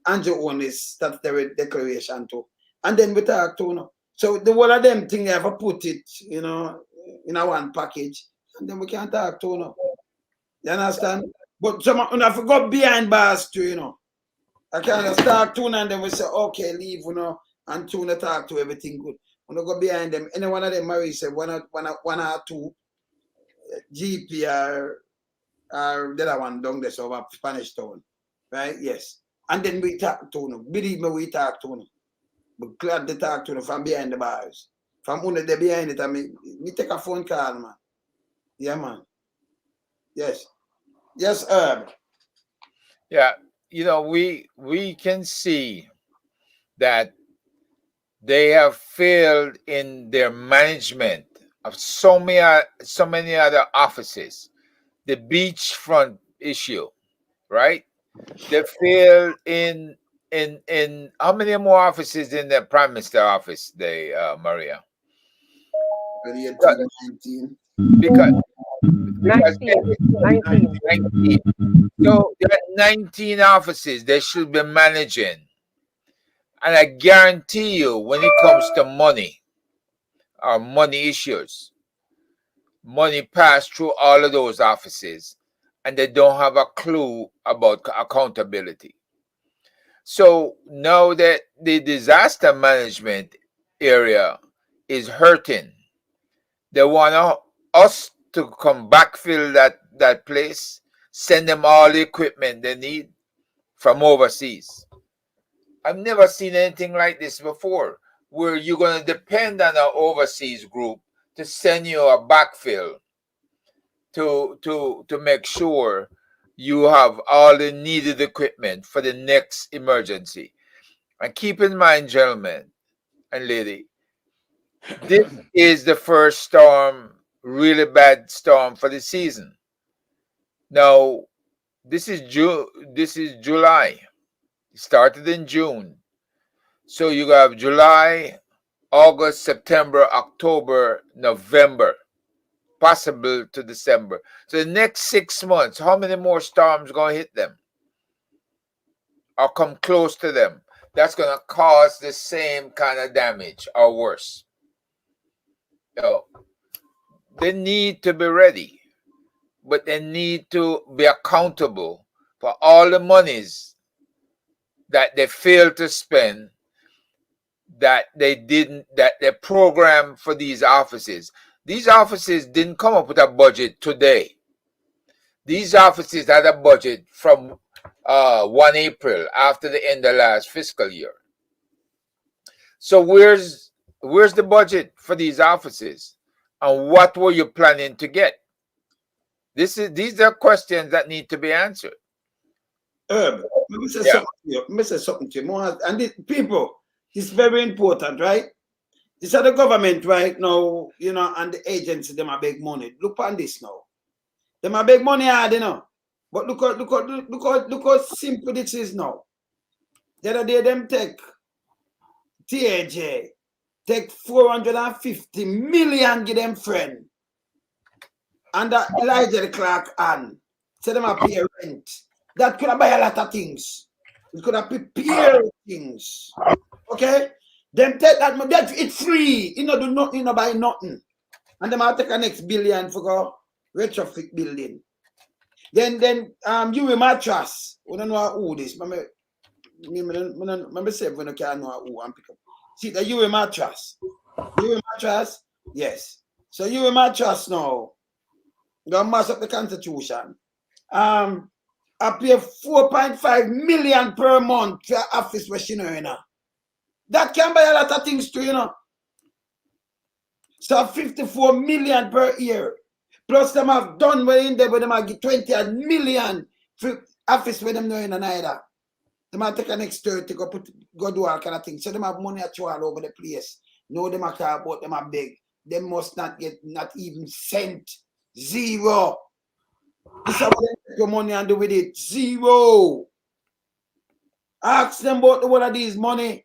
Andrew own this statutory declaration too. And then we talk to you. So the one of them thing they have to put it, in a one package. And then we can talk to you. You understand? But some when I forgot behind bars too, you know. I kind of start tune and then we say, okay, leave, you know, and tune the talk to everything good. When I go behind them, any one of them marry say one or two GP or the other one down there over Spanish Town. Right? Yes. And then we talk to them. Believe me, we talk to them. But glad to talk to them from behind the bars. From under the behind it, I mean, me take a phone call, man. Yeah, man. Yes. Yes, Herb. Yeah, you know, we can see that they have failed in their management of so many other offices. The beachfront issue, right? They failed in how many more offices in the Prime Minister office, they Maria? 19. Because 19. 19. So there are 19 offices they should be managing. And I guarantee you, when it comes to money or money issues, money pass through all of those offices and they don't have a clue about accountability. So now that the disaster management area is hurting, they want us to come backfill that place, send them all the equipment they need from overseas. I've never seen anything like this before, where you're going to depend on an overseas group to send you a backfill to make sure you have all the needed equipment for the next emergency. And keep in mind, gentlemen and lady, this is the first storm, really bad storm for the season. Now, this is July. It started in June. So you have July, August, September, October, November, possible to December. So the next 6 months, how many more storms going to hit them or come close to them? That's going to cause the same kind of damage or worse. You know, they need to be ready, but they need to be accountable for all the monies that they failed to spend, that they programmed for these offices. These offices didn't come up with a budget today. These offices had a budget from 1 April, after the end of last fiscal year. So where's the budget for these offices, and what were you planning to get? These are questions that need to be answered. Herb, let me say something to you. And the people, it's very important, right? These are the government right now, you know, and the agency, them are big money. Look on this now. Them are big money hard, you know. But look how simple this is now. The other day, them take TAJ, take 450 million, give them friend. And that Elijah Clark and say them a pay rent. That could have buy a lot of things. It could have prepared things. Okay? Them take that money. It's free. You know, do nothing, you know, buy nothing. And them have to take a next billion for go retrofit building. Then you mattress. We don't know who this. Remember say when you can't know who and pick up. See the you mattress. You mattress? Yes. So you mattress now. Gonna mass up the constitution. I pay 4.5 million per month for office machinery now. That can buy a lot of things too, you know. So 54 million per year. Plus them have done well in there, but them have get 20 million for office with them knowing either. They might take an next 30 go do all kind of things. So them have money at you all over the place. No, them are care about them are big. They must not get not even cent. Zero. This is what they take your money and do with it. Zero. Ask them about the one of these money.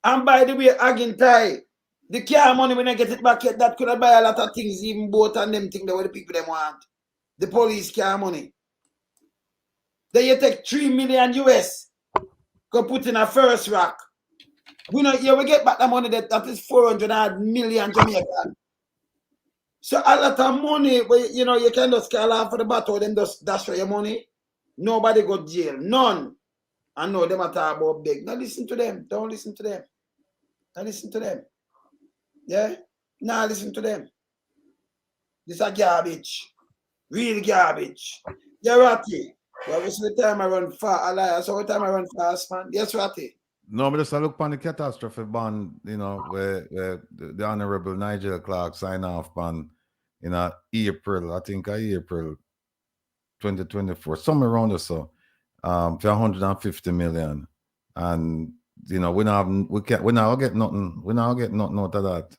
And by the way, again, the car money when I get it back yet, that could have buy a lot of things, even both and them things that what the people them want. The police car money. Then you take 3 million US, go put in a first rack. We know here we get back the money that is 400 million Jamaican. So a lot of money, but you know, you can just call off for the battle, them just dash for your money. Nobody go jail. None. I know them are talk about big. Now listen to them. Don't listen to them. Don't listen to them. Yeah? Now listen to them. This is garbage. Real garbage. You're ratty. Well, this is the time I run fast. I lie. So what time I run fast, man? Yes, ratty. No, but just I look upon the catastrophe bond, you know, where the Honorable Nigel Clark signed off on, you know, April, I think April 2024, somewhere around or so, for 150 million. And you know, we now get nothing out of that.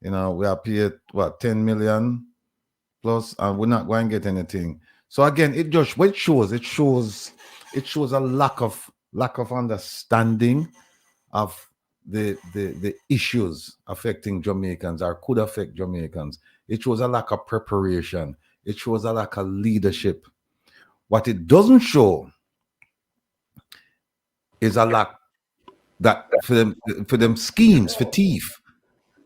You know, we are paid what 10 million plus, and we're not going to get anything. So again, it shows a lack of understanding of the issues affecting Jamaicans or could affect Jamaicans. It shows a lack of preparation. It shows a lack of leadership. What it doesn't show is a lack that for them schemes for thief,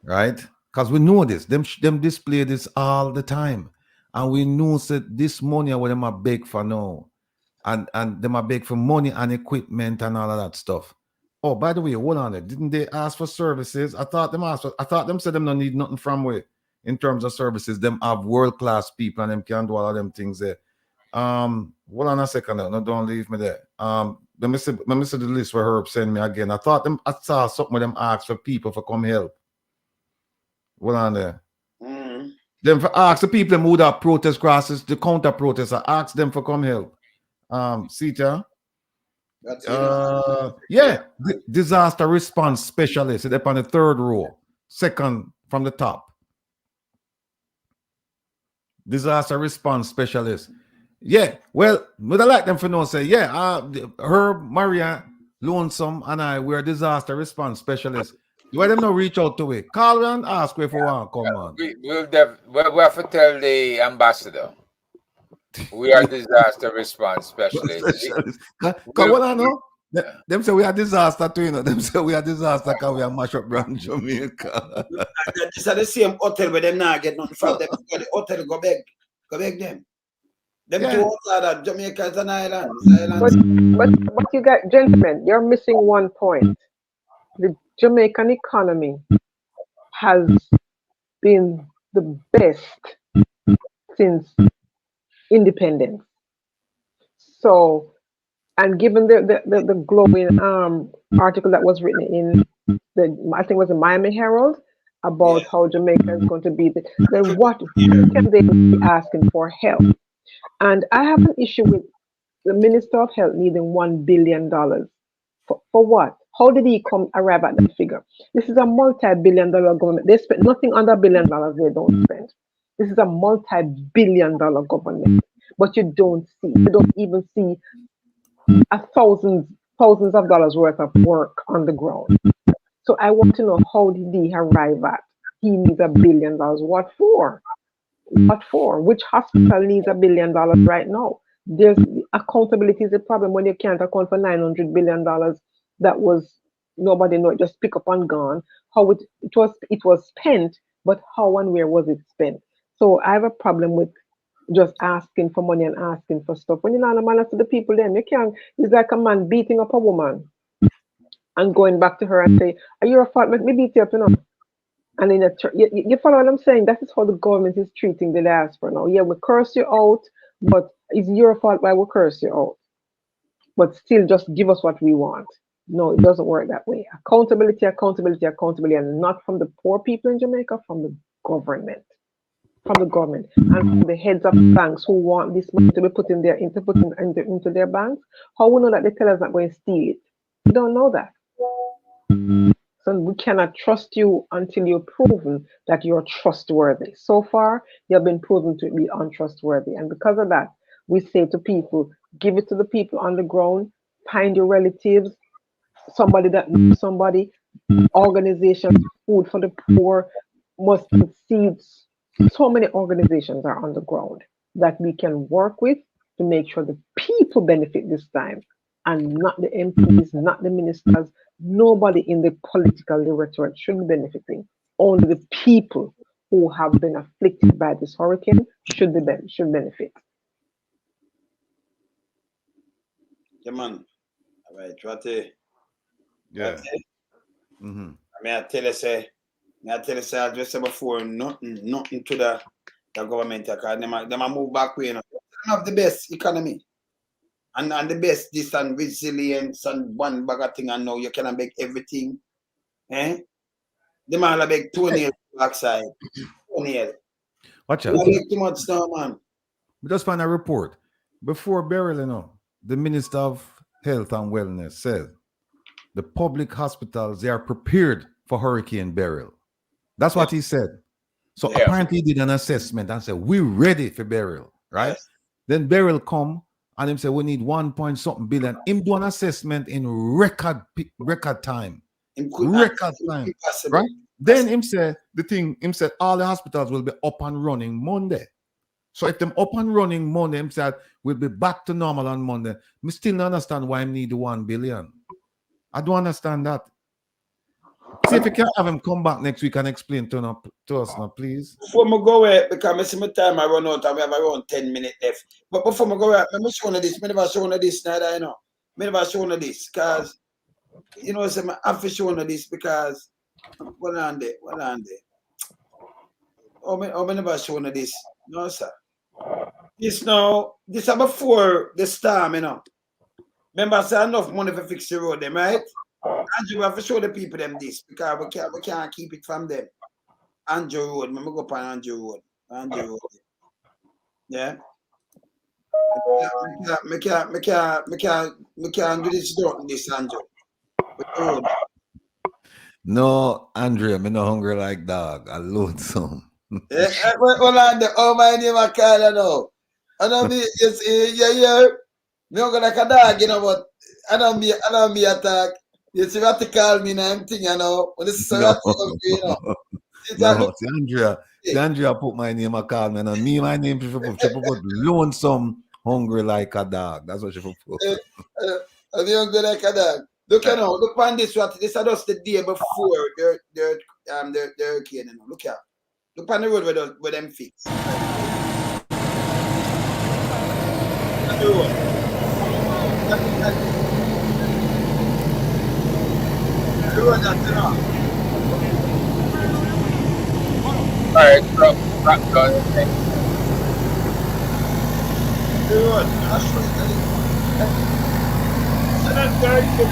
right? Because we know this. Them display this all the time. And we know that this money what them are beg for now. And them are beg for money and equipment and all of that stuff. Oh, by the way, hold on there. Didn't they ask for services? I thought them said them don't need nothing from we in terms of services. Them have world-class people and them can do all of them things there. Hold on a second now. No, don't leave me there. Let me see the list where Herb sent me again. I saw something with them ask for people for come help. Hold on there. Them for ask the people who would have protest crosses, the counter protesters, ask them for come help. Sita. Disaster response specialist. It's up on the third row, second from the top. Disaster response specialist. Yeah, well, would I like them for no say, Herb, Maria, Lonesome, and we're disaster response specialists. Why them not reach out to it? Call and ask if we want come on. We have to tell the ambassador. We are disaster response specialists. Because what I know, them say we are disaster too, you know. Them say we are disaster because we are mash up brand Jamaica. This is the same hotel where them not get nothing from them. The hotel go beg them. Them two hotels, Jamaica is an island. But you got, gentlemen, you're missing one point. The Jamaican economy has been the best since independence. So, and given the glowing article that was written in I think it was the Miami Herald about how Jamaica is going to be, then what can they be asking for help? And I have an issue with the Minister of Health needing $1 billion. For what? How did he arrive at that figure? This is a multi-billion-dollar government. They spend nothing under $1 billion they don't spend. This is a multi-billion-dollar government. But you don't even see thousands of dollars worth of work on the ground. So I want to know, how did he arrive at he needs $1 billion? What for? What for? Which hospital needs $1 billion right now? There's accountability is a problem when you can't account for $900 billion that was nobody know, just pick up and gone. How it was spent, but how and where was it spent? So I have a problem with just asking for money and asking for stuff. When you're not a man to the people, then you can't. It's like a man beating up a woman and going back to her and say, "Are you a fault? Make me beat you up, you know." And in you follow what I'm saying? That is how the government is treating the diaspora now. Yeah, we curse you out, but it's your fault why we curse you out. But still, just give us what we want. No, it doesn't work that way. Accountability, and not from the poor people in Jamaica, from the government. From the government and from the heads of banks who want this money to be put in their into their banks. How we know that the teller's not going to steal it? We don't know that. So we cannot trust you until you're proven that you're trustworthy. So far, you have been proven to be untrustworthy. And because of that, we say to people, give it to the people on the ground, find your relatives, somebody that knows somebody, organizations, food for the poor, mustard seeds. So many organizations are on the ground that we can work with to make sure the people benefit this time, and not the MPs, not the ministers. Nobody in the political electorate should be benefiting. Only the people who have been afflicted by this hurricane should benefit. Yeah, man. All right, Rati. Yeah. Rati. I tell you, say, I just said before, nothing to the government, because them move back way, you know. They have the best economy. And the best this and resilience and one bag of thing, and now you can make everything. Eh? The man have make toenails backside. Toenail. Watch out. You too much now, man. We just found a report. Before burial, you know, the Minister of Health and Wellness said the public hospitals, they are prepared for hurricane burial. That's what he said. So apparently he did an assessment and said, we're ready for burial, right? Yes. Then burial come and him say, we need 1.something billion. Him do an assessment in record time. Record time, right? Then him say, him said all the hospitals will be up and running Monday. So if them up and running Monday, him said we'll be back to normal on Monday. Me still don't understand why I need the 1 billion. I don't understand that. See if you can have him come back next week and explain to us now, please. Before I go away, because I see my time I run out and we have around 10 minutes left. But before I go away, let me show you this. I never show you this now, you know. I never show you this because, you know, I have to show you this because, hold on there. Oh, I never show you this. No, sir. This is before the storm, you know. Remember, I said enough money for fix the road, them, right? Andrew, we have to show the people them this because we can't keep it from them. Andrew Road, let me go up on Andrew Road. Yeah. Me can't do this without this, Andrew. No, Andrea, I'm not hungry like dog. I load some. Hold on, my name I call you now. I don't be, yeah. Me hungry like a dog, you know, but I don't be attack. You see what to call me now, thing, you know. When this is you know. No, Andrea put my name, I call me, and me, my name, she put lonesome, hungry like a dog. That's what she put. Are you hungry like a dog? Look, you know, look on this, what this is just the day before the hurricane, you know. Look here. Look on the road where them fix. The road. The road that's enough. All right, drop down. The road. I'll show you that. So that's very good.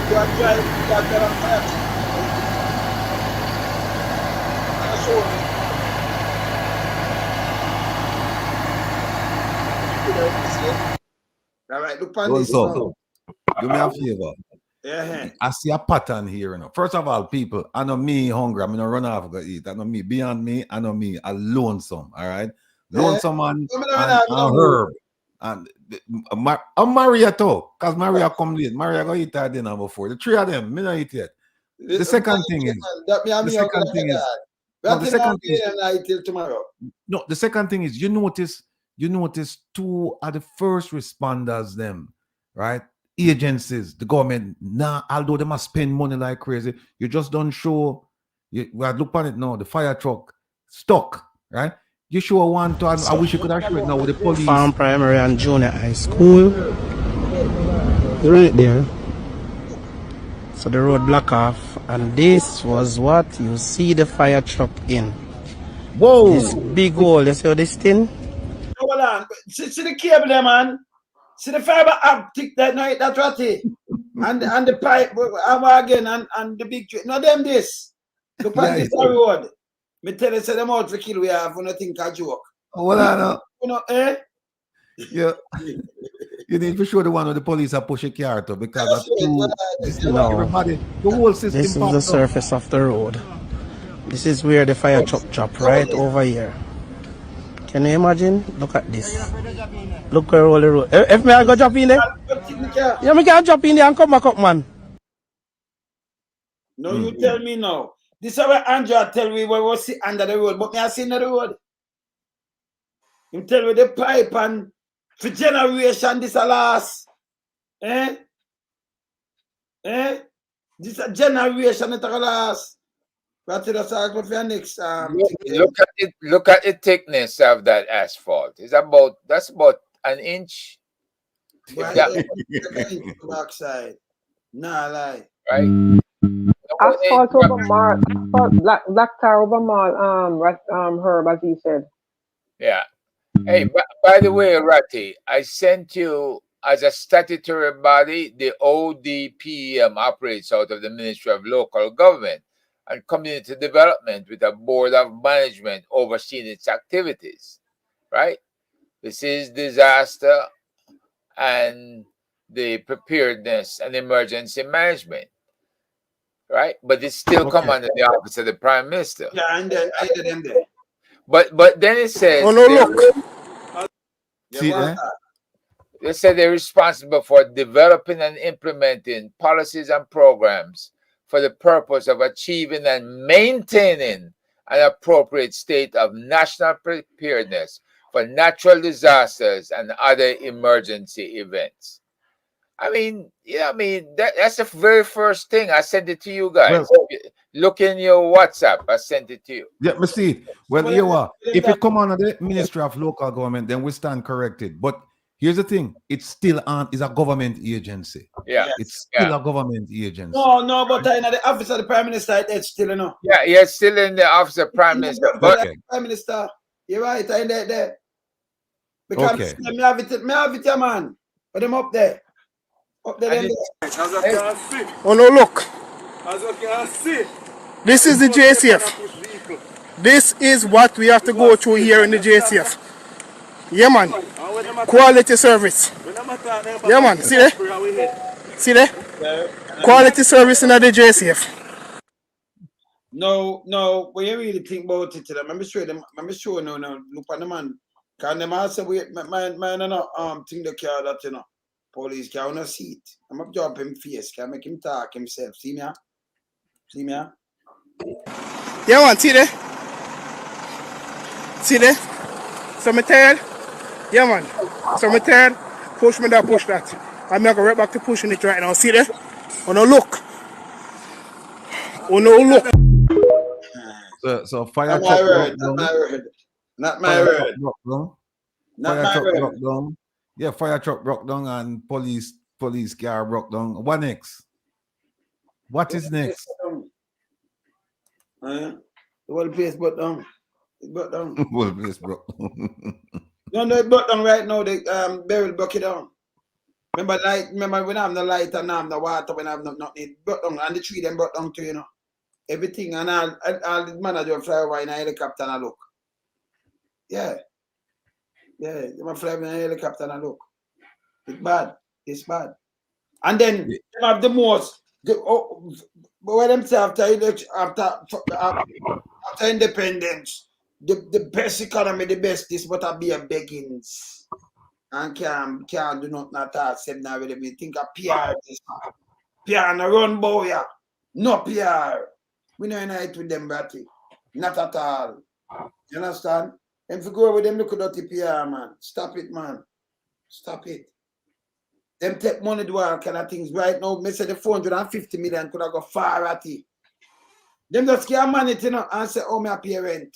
You are driving, you are there on fire. I'll show you. All right, look on this. Do me a favor. Yeah. I see a pattern here. You know. First of all, people, I know me hungry. I'm gonna run off and go eat. I know me beyond me. I know me. I lonesome. All right, lonesome and herb. And I'm Maria too, because Maria come late. Maria go eat her dinner before. The three of them, me not eat yet. The second thing is, the second thing is, you notice two of the first responders, them, right? Agencies, the government, although they must spend money like crazy, you just don't show. We look on it now, the fire truck stuck, right? You show one to, I wish you could have shown it now with the police. Farm Primary and Junior High School. Right there. So the road block off, and this was what you see the fire truck in. Whoa! This big hole, you see this thing? Hold on. See the cable there, man. See the fiber optic that night, that's what it. And the pipe again and the big tree. No, them this. Look at this road. Me tell you, say them out for kill we have when I think a joke. Hold on. You know, eh? Yeah. You need to show the one where the police are pushing car to because everybody, the whole system. This is the surface of the road. This is where the fire truck drop right over here. Can you imagine? Look at this. Look where all the road. If me I go drop in there? Yeah, me can drop in there and come back up, man. No, you tell me now. This is where Andrew tell me we will see under the road, but me I see under the road. You tell me the pipe and for generation this a last. The This a generation that can last. But that's all for your next Look at the thickness of that asphalt. That's about an inch. But backside. Nah lie. Right? Asphalt over mall, asphalt, black tar over mall, Herb, as he said. Yeah. Hey, by the way, Ratty, I sent you as a statutory body, the ODPM operates out of the Ministry of Local Government and Community Development with a board of management overseeing its activities, right? This is disaster and the preparedness and emergency management, right? But it's still come under the office of the Prime Minister. Yeah, and then I did them there. But then it says, oh no, look. See, they said they're responsible for developing and implementing policies and programs for the purpose of achieving and maintaining an appropriate state of national preparedness for natural disasters and other emergency events. I mean, that's the very first thing. I sent it to you guys. Well, look in your WhatsApp. I sent it to you. Yeah, me see it. Well, you are. If it come under the Ministry of Local Government, then we stand corrected. But here's the thing: it's still is a government agency. Yeah, it's still a government agency. No, but in the office of the Prime Minister, it's still Yeah, it's still in the office of Prime Minister. But Prime Minister, you're right. I there. Because me have it, man. Put them up there. Up there. Oh no, look. This is the JCF. This is what we have to go through here in the JCF. Yeah, man. Quality service. Yeah, man. See there? See there? Quality service in the JCF. No. When you really think about it, I'm sure no. Look on the man. Can them also wait? Man, no. Think the car that police car on a seat. I'm up job him face. Can make him talk himself. See me? Yeah, man. See there? See there? So me tell, yeah, man. So me tell, push that. I'm not going right back to pushing it right now. See there? Oh no, look. Oh no, look. So fire not truck my word. Not my Fire word. truck broke down. Yeah, fire truck broke down and police car broke down. What next? What is next? The whole place broke down. It broke down. Whole place broke down. No, it broke down right now. The barrel broke it down. Remember when I have no light and I have no water, when I have nothing, it broke down. And the tree then broke down too, Everything. And all the manager fly over in a helicopter and I look. Yeah. Yeah, they fly in a helicopter and I look. It's bad. And then they have the most. When them say after independence, the best economy, the best is what I be a beggings. And can't do nothing at all. Said now with me. Think of PR. PR and a run boy. No PR. We don't unite with them, Bratty. Not at all. You understand? And if you go with them, look at the PR, man. Stop it, man. Stop it. Them take money to all kind of things right now. Me say the 450 million could have got far at it. Them just scare money, and say, oh, me a pay rent.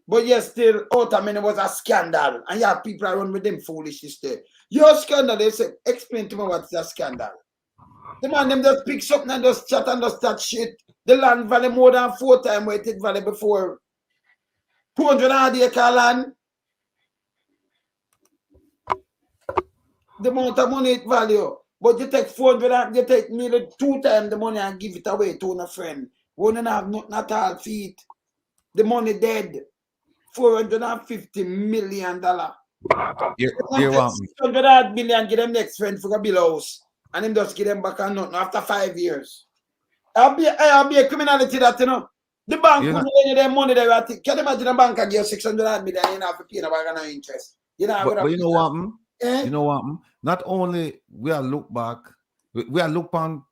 But yes, still, out of many was a scandal. And yeah, people are run with them foolishness there. Your scandal, they say, explain to me what's a scandal. The man, them just pick something and just chat and just that shit. The land value more than 4 times what it value before. 200 acre land. The amount of money it value. But you take 400 and you take nearly 2 times the money and give it away to a friend. Wouldn't have nothing at all feet. The money dead. $450 million. You want me? 600 million give them next friend for a bill house. And him just give them back and nothing after 5 years. I'll be a criminality that, The bank couldn't lend you their money there. Can you imagine a bank give you 600 million and you have to pay no interest? But you know what? You know what? Not only we are look back, we are look on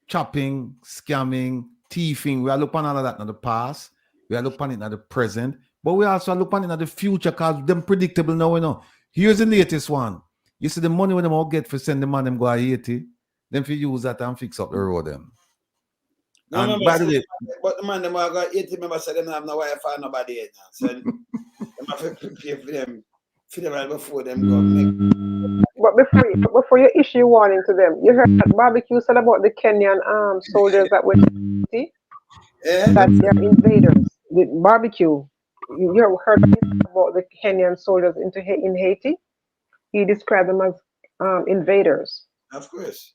chopping, scamming, thieving. We are look on all of that in the past. We are look on it in the present. But we also look on it in the future because them predictable now, Here's the latest one. You see the money when them all get for send the man them go to Haiti. them for use that and fix up the road them. No, And remember, by the way, but the man, them are got 80 members, so them have no wife or nobody yet now. So them have to prepare for them right before them go make. But before you issue warning to them, you heard that barbecue said about the Kenyan soldiers that were that they're invaders. The barbecue, you heard about the Kenyan soldiers in Haiti? He described them as invaders. Of course.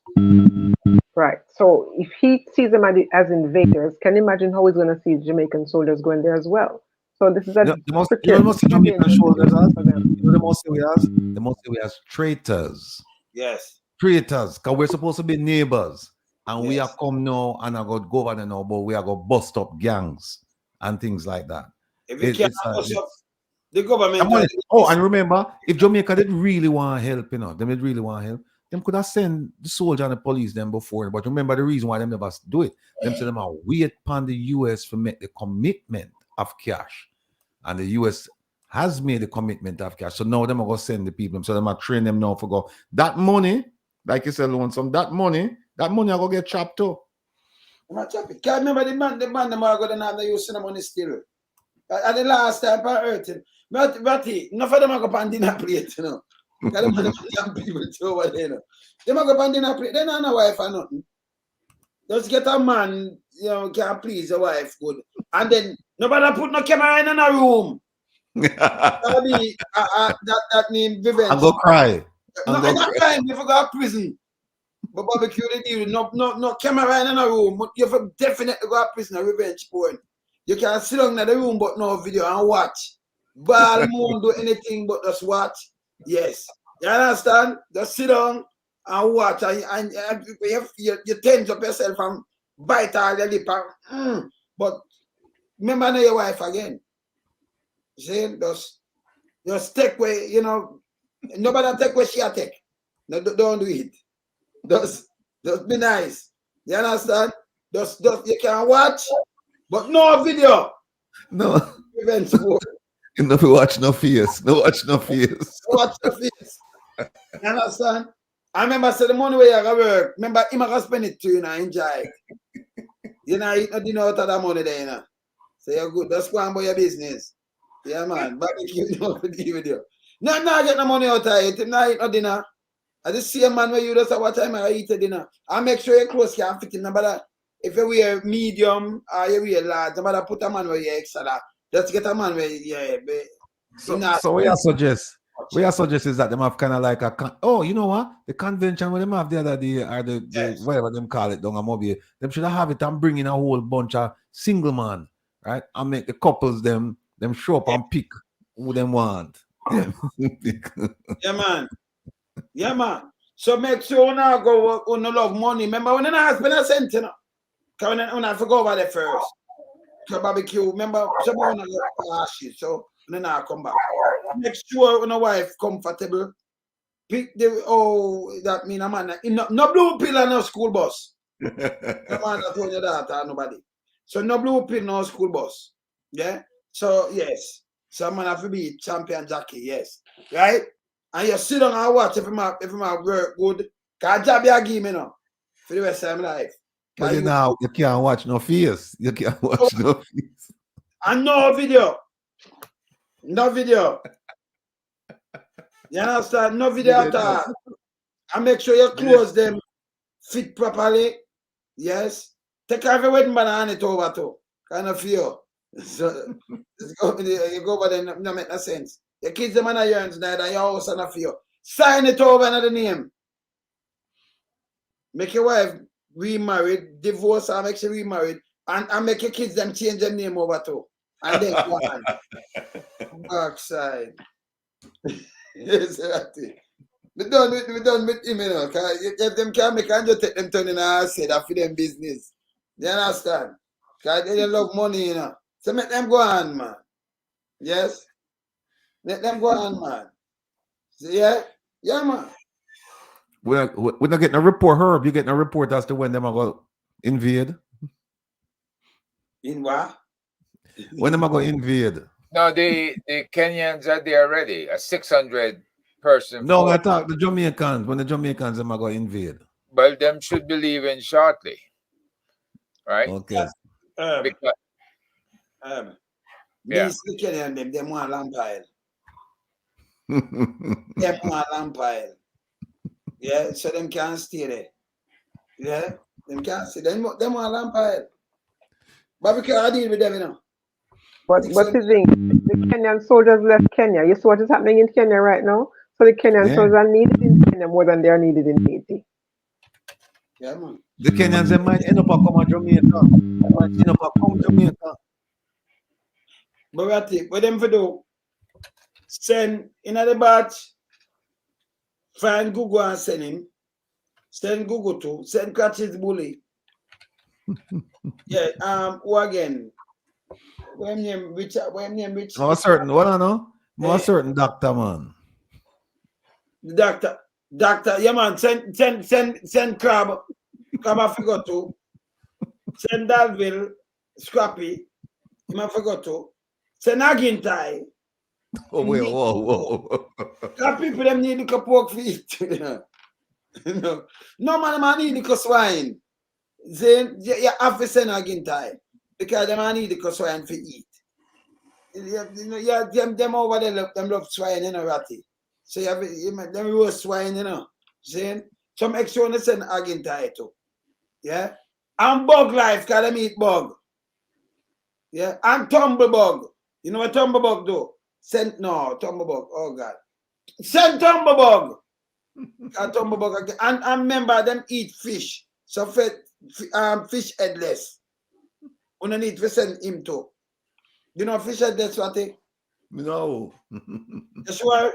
Right. So if he sees them as invaders, can you imagine how he's going to see Jamaican soldiers going there as well? So this is a the most Jamaican soldiers are the most we as traitors. Yes. Traitors, because we're supposed to be neighbors. And we are come now and I got governor now, but we are going to bust up gangs and things like that. If you can't bust up the government. And remember, if Jamaica did really want help, them did really want help, them could have sent the soldier and the police them before. But remember the reason why them never do it. Them say them are wait upon the US to make the commitment of cash. And the US has made the commitment of cash. So now them are going to send the people. So them are train them now for go. That money, like you said, some that money I go get chopped too. I'm not chopping. Can't remember the man them are going to have the use of the money still. At the last time I heard him. But enough of them are going to dinner plate, you know. Because them are the young people too over there, you know. They are going to dinner plate. They don't have a wife or nothing. Just get a man, you know, can please the wife good. And then nobody put no camera in a room. That means revenge. I go cry. No, I'm not crying. You forgot prison. But barbecue the deal. No camera in a room. You have definitely go to prison a revenge porn. You can sit down in the room but no video and watch. Ball won't do anything but just watch. Yes. You understand? Just sit down and watch and you tense up yourself and bite all your lip and, but remember now your wife again. See, just take away, you know, nobody take what she take. No, don't do it. Just be nice. You understand? Just you can watch, but no video. No. Revenge. You know, watch no face. No watch no face. Watch the face. You understand? I remember say the money where you work. Remember, him gonna spend it too, you know, enjoy it. You know, eat no dinner out of that money there, you know. So you're good. Just go on about your business. Yeah, man. Barbecue, you know, with you. No, get no money out of it. Him not eat no dinner. I just see a man where you just what time I eat a dinner. I make sure your clothes can fit in. No matter if you wear medium or you wear large, no matter put a man where you extra. Just get a man where so what I suggest is that them have kind of like you know what? The convention where them have the other day or the whatever them call it down a mobile, them should have it and bring in a whole bunch of single man, right? And make the couples them show up and pick who them want. Yeah, man. Yeah, man. So make sure you not go on no love money. Remember when the husband I sent you know? Because when I forgot about it first. So barbecue, remember someone got ashes, so then I come back. Make sure when a wife comfortable. Pick that mean a man. No blue pill and no school bus. No man that told you that or nobody. So no blue pill, no school bus. Yeah? So yes. So man have to be champion jockey, yes. Right? And you sit down and watch if my work good. Cause job you give me now for the rest of my life. But you know, you can't watch no face. You can't watch no face. And no video. No video. You understand? No video at all. And make sure you close them fit properly. Yes. Take off your wedding banner and it over too. Kind of feel. So you go over there, no make no sense. Your kids them on a yearns now and your house and a fear. Sign it over another name. Make your wife remarried, divorce her, make she remarried, and make your kids them change their name over too. And then go on. Backside. Yes, that's it. We done with him, you know. If them can make and just take them turn in and say that for them business. You understand? Because they love money, you know. So make them go on, man. Yes? Let them go on, man. So, yeah? Yeah, man. We're not getting a report, Herb. You're getting a report as to when them are going to invade. In what? When them are going to invade. No, the Kenyans are there already. A 600 person. No, I thought the Jamaicans. When the Jamaicans them are going to invade. but them should be leaving shortly, right? Okay. Because, yeah. These Kenyan them want lamp pile. Them want lamp pile. Yeah, so them can't stay there. Yeah, them can't stay. Them want lamp pile. But we can't deal with them, you know. But the thing, the Kenyan soldiers left Kenya. You see what is happening in Kenya right now? So the Kenyan soldiers are needed in Kenya more than they are needed in Haiti. Yeah, man. The Kenyans they might end up a come to Jamaica. They might end up a come to Jamaica. But what them for do? Send in the batch, find Google and send him. Send Google to, send Catches Bully. Yeah, who again? What name Rich? More certain, what I know? More certain doctor, man. Doctor, yeah, man. Send Crab I forgot to. Send Dalville, Scrappy. I forgot to. Send Agintai. Oh, wait, whoa. That people them need to pork feet. No, man need to swine. Then you have to send Agintai because them need to swine for eat. Them over there them love swine, you know, ratty. So you have them roast swine, you know. Saying some extra one send Agintai too. Yeah, and bug life, cause them eat bug. Yeah, and tumblebug. You know what tumblebug do? Send tumblebug. Oh God, send tumblebug. Tumblebug and remember them eat fish. So fish headless. We need to send him to. You know fish headless what it? No. You sure?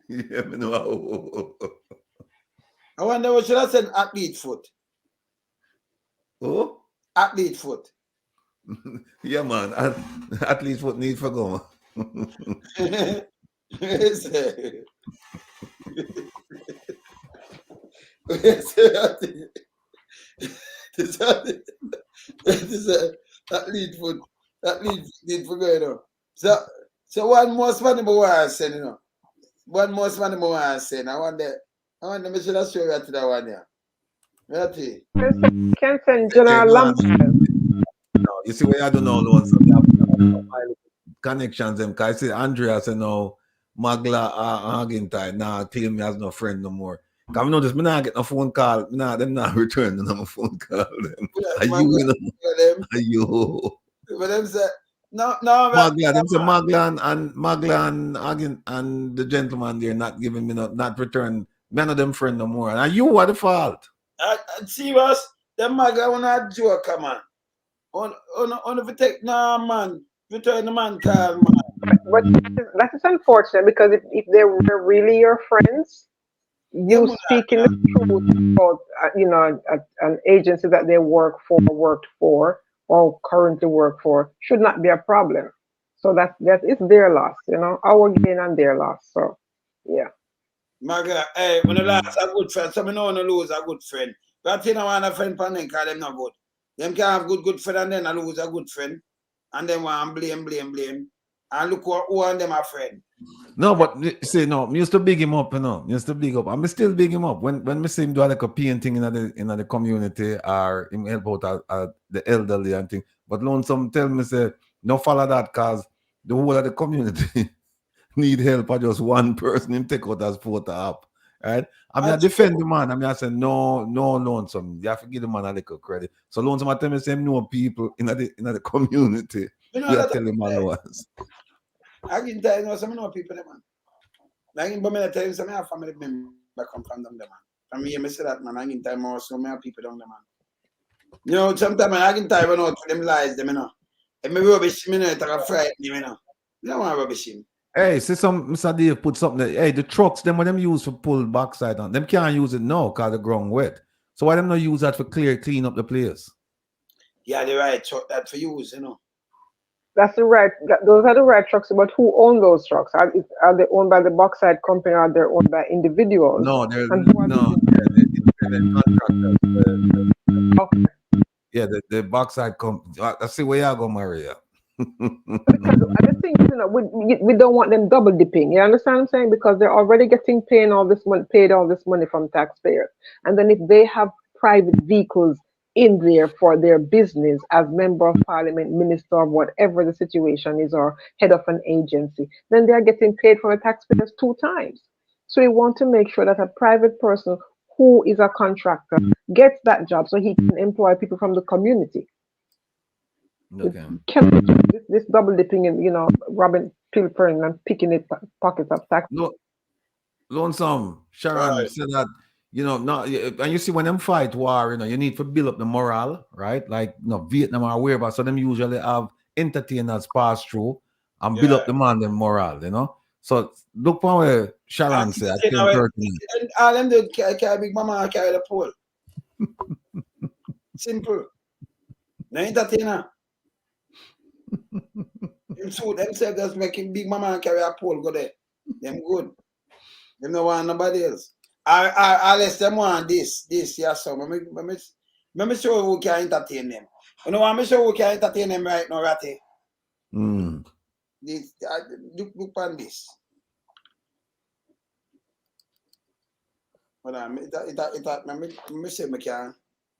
Yeah, me know. I wonder what should I send athlete foot? Oh? Athlete foot. Yeah, man. Athlete foot need for go. Athlete foot. Athlete need for go, you know. So one more funny more I said, you know. One more funny more I said. I wonder me should I show you to that one here. Right? Can send General Lamp. No, you see what I don't know loans. Connections them. Cause I see Andrea say no Magla Agintai now tell me as no friend no more. Cause I notice me not get no phone call. Them not return no phone call them. Are you Are you? But them say no Magla, them say Magla and the gentleman there not giving me not return none of them friend no more. And you are the fault. Serious, them Magla wanna joke, man. On if you take man, return the man call, man. But that is unfortunate because if they were really your friends, you speaking the truth about an agency that they worked for, or currently work for should not be a problem. So that is their loss, you know, our gain and their loss. So yeah. Magla, hey, when I lost a good friend, so I don't want to lose a good friend. But you know, I want a friend for them because them not good. Them can have good friend and then I lose a good friend. And then want blame. And look who and them a friend. No, but say no, me used to big him up, you know. Me used to big up. I'm still big him up. When me see him do like a painting in the community or him help out the elderly and thing. But lonesome tell me say no follow that cause the whole of the community need help or just one person him take out as photo up. Right? I mean I defend the man. I mean I say no lonesome. You have to give the man a little credit. So lonesome I tell me say know people in the community. You know tell him man was. I can tell you some know people, man. Like in Bomela tell you some have family member come from them, man. From me, I say that, man. I can tell more so many people down there, man. You know, sometimes I can tell you out for them lies, them, you know. If me rubbish, me know it a frighten you know. You don't want rubbish him. Hey, see some Mr. Dave put something there. Hey, the trucks, them when them use for pull backside on, them can't use it now because the ground wet. So why them not use that for clean up the place? Yeah, the right truck that for use, you know. Those are the right trucks, but who own those trucks? Are they owned by the bauxite company or are they owned by individuals? No, they're independent contractors. Okay. Yeah, the bauxite company. I see where y'all go, Maria. Because I just think, you know, we don't want them double dipping. You understand what I'm saying? Because they're already getting paid all this money from taxpayers. And then if they have private vehicles in there for their business as member of parliament, minister, of whatever the situation is, or head of an agency, then they are getting paid from the taxpayers 2 times. So we want to make sure that a private person who is a contractor gets that job so he can employ people from the community. Okay. This double dipping and, you know, robbing, pilfering and picking it pockets of tax. No, Lonesome, Sharon said that, you know, not, and you see when them fight war, you know, you need to build up the morale, right? Like, you know, Vietnam or wherever, so them usually have entertainers pass through and build up the man them morale, you know. So look for where Sharon said at 10:30. All them do carry Big Mama carry the pole. Simple. No entertainer. Them suit themselves just making Big Mama carry a pole go there. Them good. Them no want nobody else. Unless them want this, yeah, so let me show you who can entertain them. You know, I'm sure who can entertain them right now, Ratty. This, look on this. Hold on, let me see if I can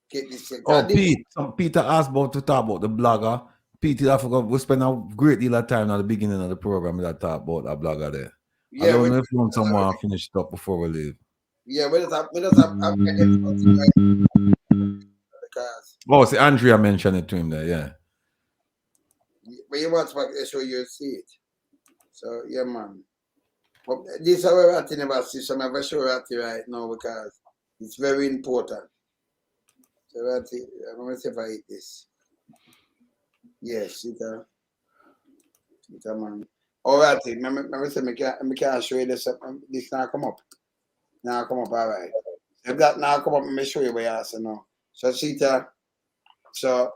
get this. Oh, Pete. Peter asked about to talk about the blogger. Pete, I forgot we spent a great deal of time at the beginning of the program that talk about that blogger there. Yeah, I don't know if you want someone to finish it up before we leave. Yeah, we just have because. Oh, see, Andrea mentioned it to him there, yeah. But you watch back, show you see it. So yeah, man. But this is how I never see, so I'm never sure right now because it's very important. So I'm gonna see if I eat this. Yes, it man. All right, let me say I can't show you this. This now come up. Now come up, all right. If that now come up, let me show you where I say now. So Sita, so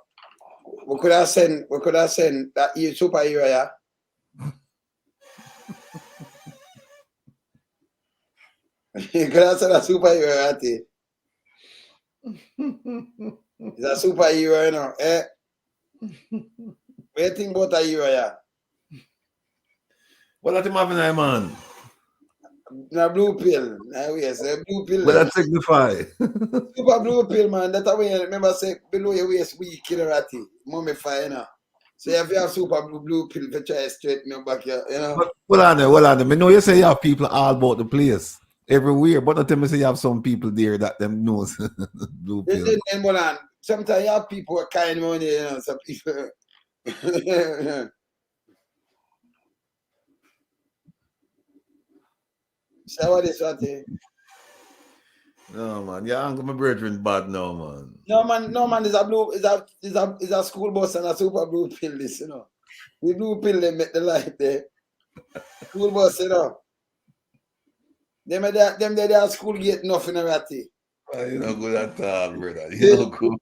we could have sent that superhero, yeah. You could have sent a superhero, right? It's a superhero, you know. Eh? What do you think about a hero, yeah? What that him having there, man? Na blue pill. Now yes, a blue pill. What that signify? Super blue pill, man. That's why you remember say below your waist we kill ratty. Mummify, you know. So if you have super blue pill for try to straighten your back, you know. But hold on there. I know you say you have people all about the place everywhere, but not tell me say you have some people there that them knows blue pill. Hold on. Sometimes you have people who are kind of money, you know, some people. So what is that? No man, yeah, Uncle my brethren bad now, man. No man, is a school bus and a super blue pill, this, you know. The blue pill they make the light there. School bus, you know. Them they are school gate nothing ratty. You know good at all, brother. You know good.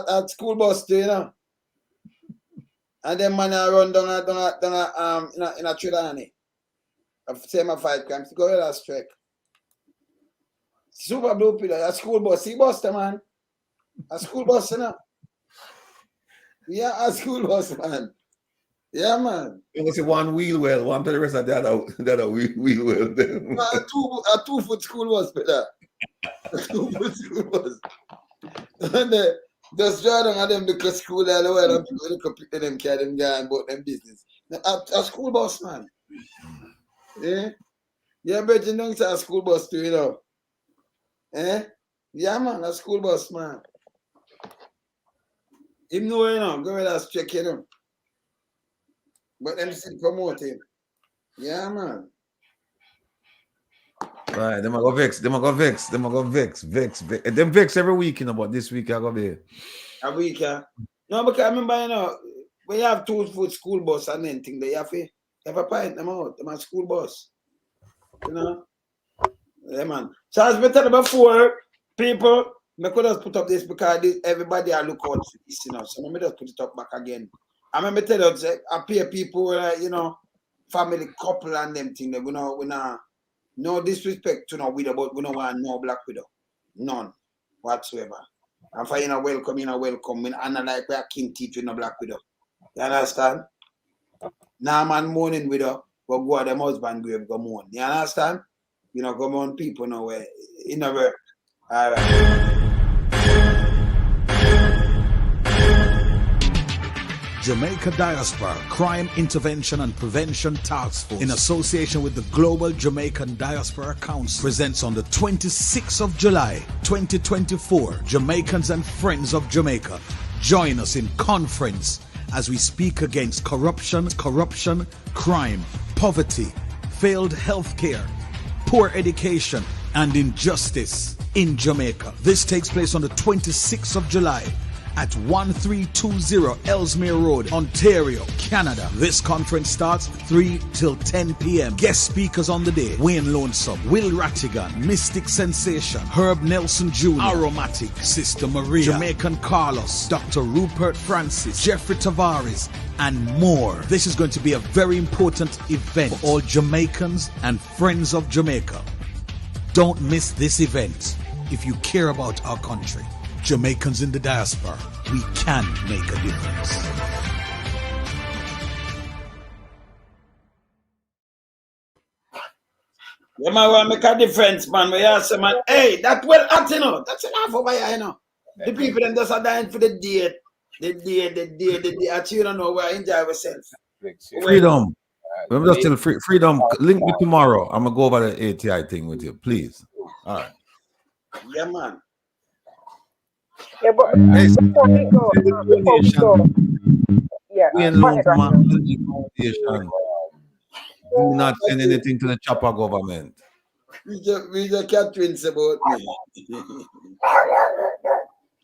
At school bus too, you know. And then man run down in a Trinidad. Same a fight crimes. Go ahead and strike. Super blue pill, a school bus. See bus, man. A school bus, you know. Yeah, a school bus, man. Yeah, man. It was a one wheel well, one to the rest of the other wheel well. A 2 foot school bus, better. A 2 foot school bus. And just drive down at them because school all the way and people look up at them carry them guy and about them business. A school bus, man. Yeah? Yeah, but you don't say a school bus too, you know. Eh? Yeah, man, a school bus, man. Him know, you know, go ahead and check it out. But them still promoting. Yeah, man. Right, them a go vex. Them vex every week, you know, but this week I go be. A week, yeah. No, because I remember, you know, when you have 2 foot school bus and then thing, you have to point them out. Them a school bus. You know? Yeah, man. So as we told before, people, I could just put up this because everybody are look out for this, you know. So let me just put it up back again. I remember tell you, I pay people, you know, family couple and them thing. We know, no disrespect to no widow, but we don't want no black widow. None whatsoever. And for welcome, and not like we are king teeth with no black widow. You understand? Now man mourning widow, but go to them husband grave go mourn. You understand? Go mourn people nowhere. Work. All right. Jamaica Diaspora Crime Intervention and Prevention Task Force, in association with the Global Jamaican Diaspora Council, presents on the 26th of July 2024, Jamaicans and Friends of Jamaica. Join us in conference as we speak against corruption, crime, poverty, failed healthcare, poor education, and injustice in Jamaica. This takes place on the 26th of July at 1320 Ellesmere Road, Ontario, Canada. This conference starts 3 till 10 p.m. Guest speakers on the day: Wayne Lonesome, Will Rattigan, Mystic Sensation, Herb Nelson Jr., Aromatic, Sister Maria, Jamaican Carlos, Dr. Rupert Francis, Jeffrey Tavares, and more. This is going to be a very important event for all Jamaicans and friends of Jamaica. Don't miss this event if you care about our country. Jamaicans in the diaspora, we can make a difference. Yeah, man, we make a difference, man. We ask man, hey, that well hot, That's enough over here, The people them just are dying for the date. The actually, you don't know where I enjoy ourselves. Freedom. I'm just tell Freedom, link me tomorrow. I'm going to go over the ATI thing with you, please. All right. Yeah, man. Yeah, but before we go, yeah, go ahead, do not send anything to the chopper government. We just Catherine about me.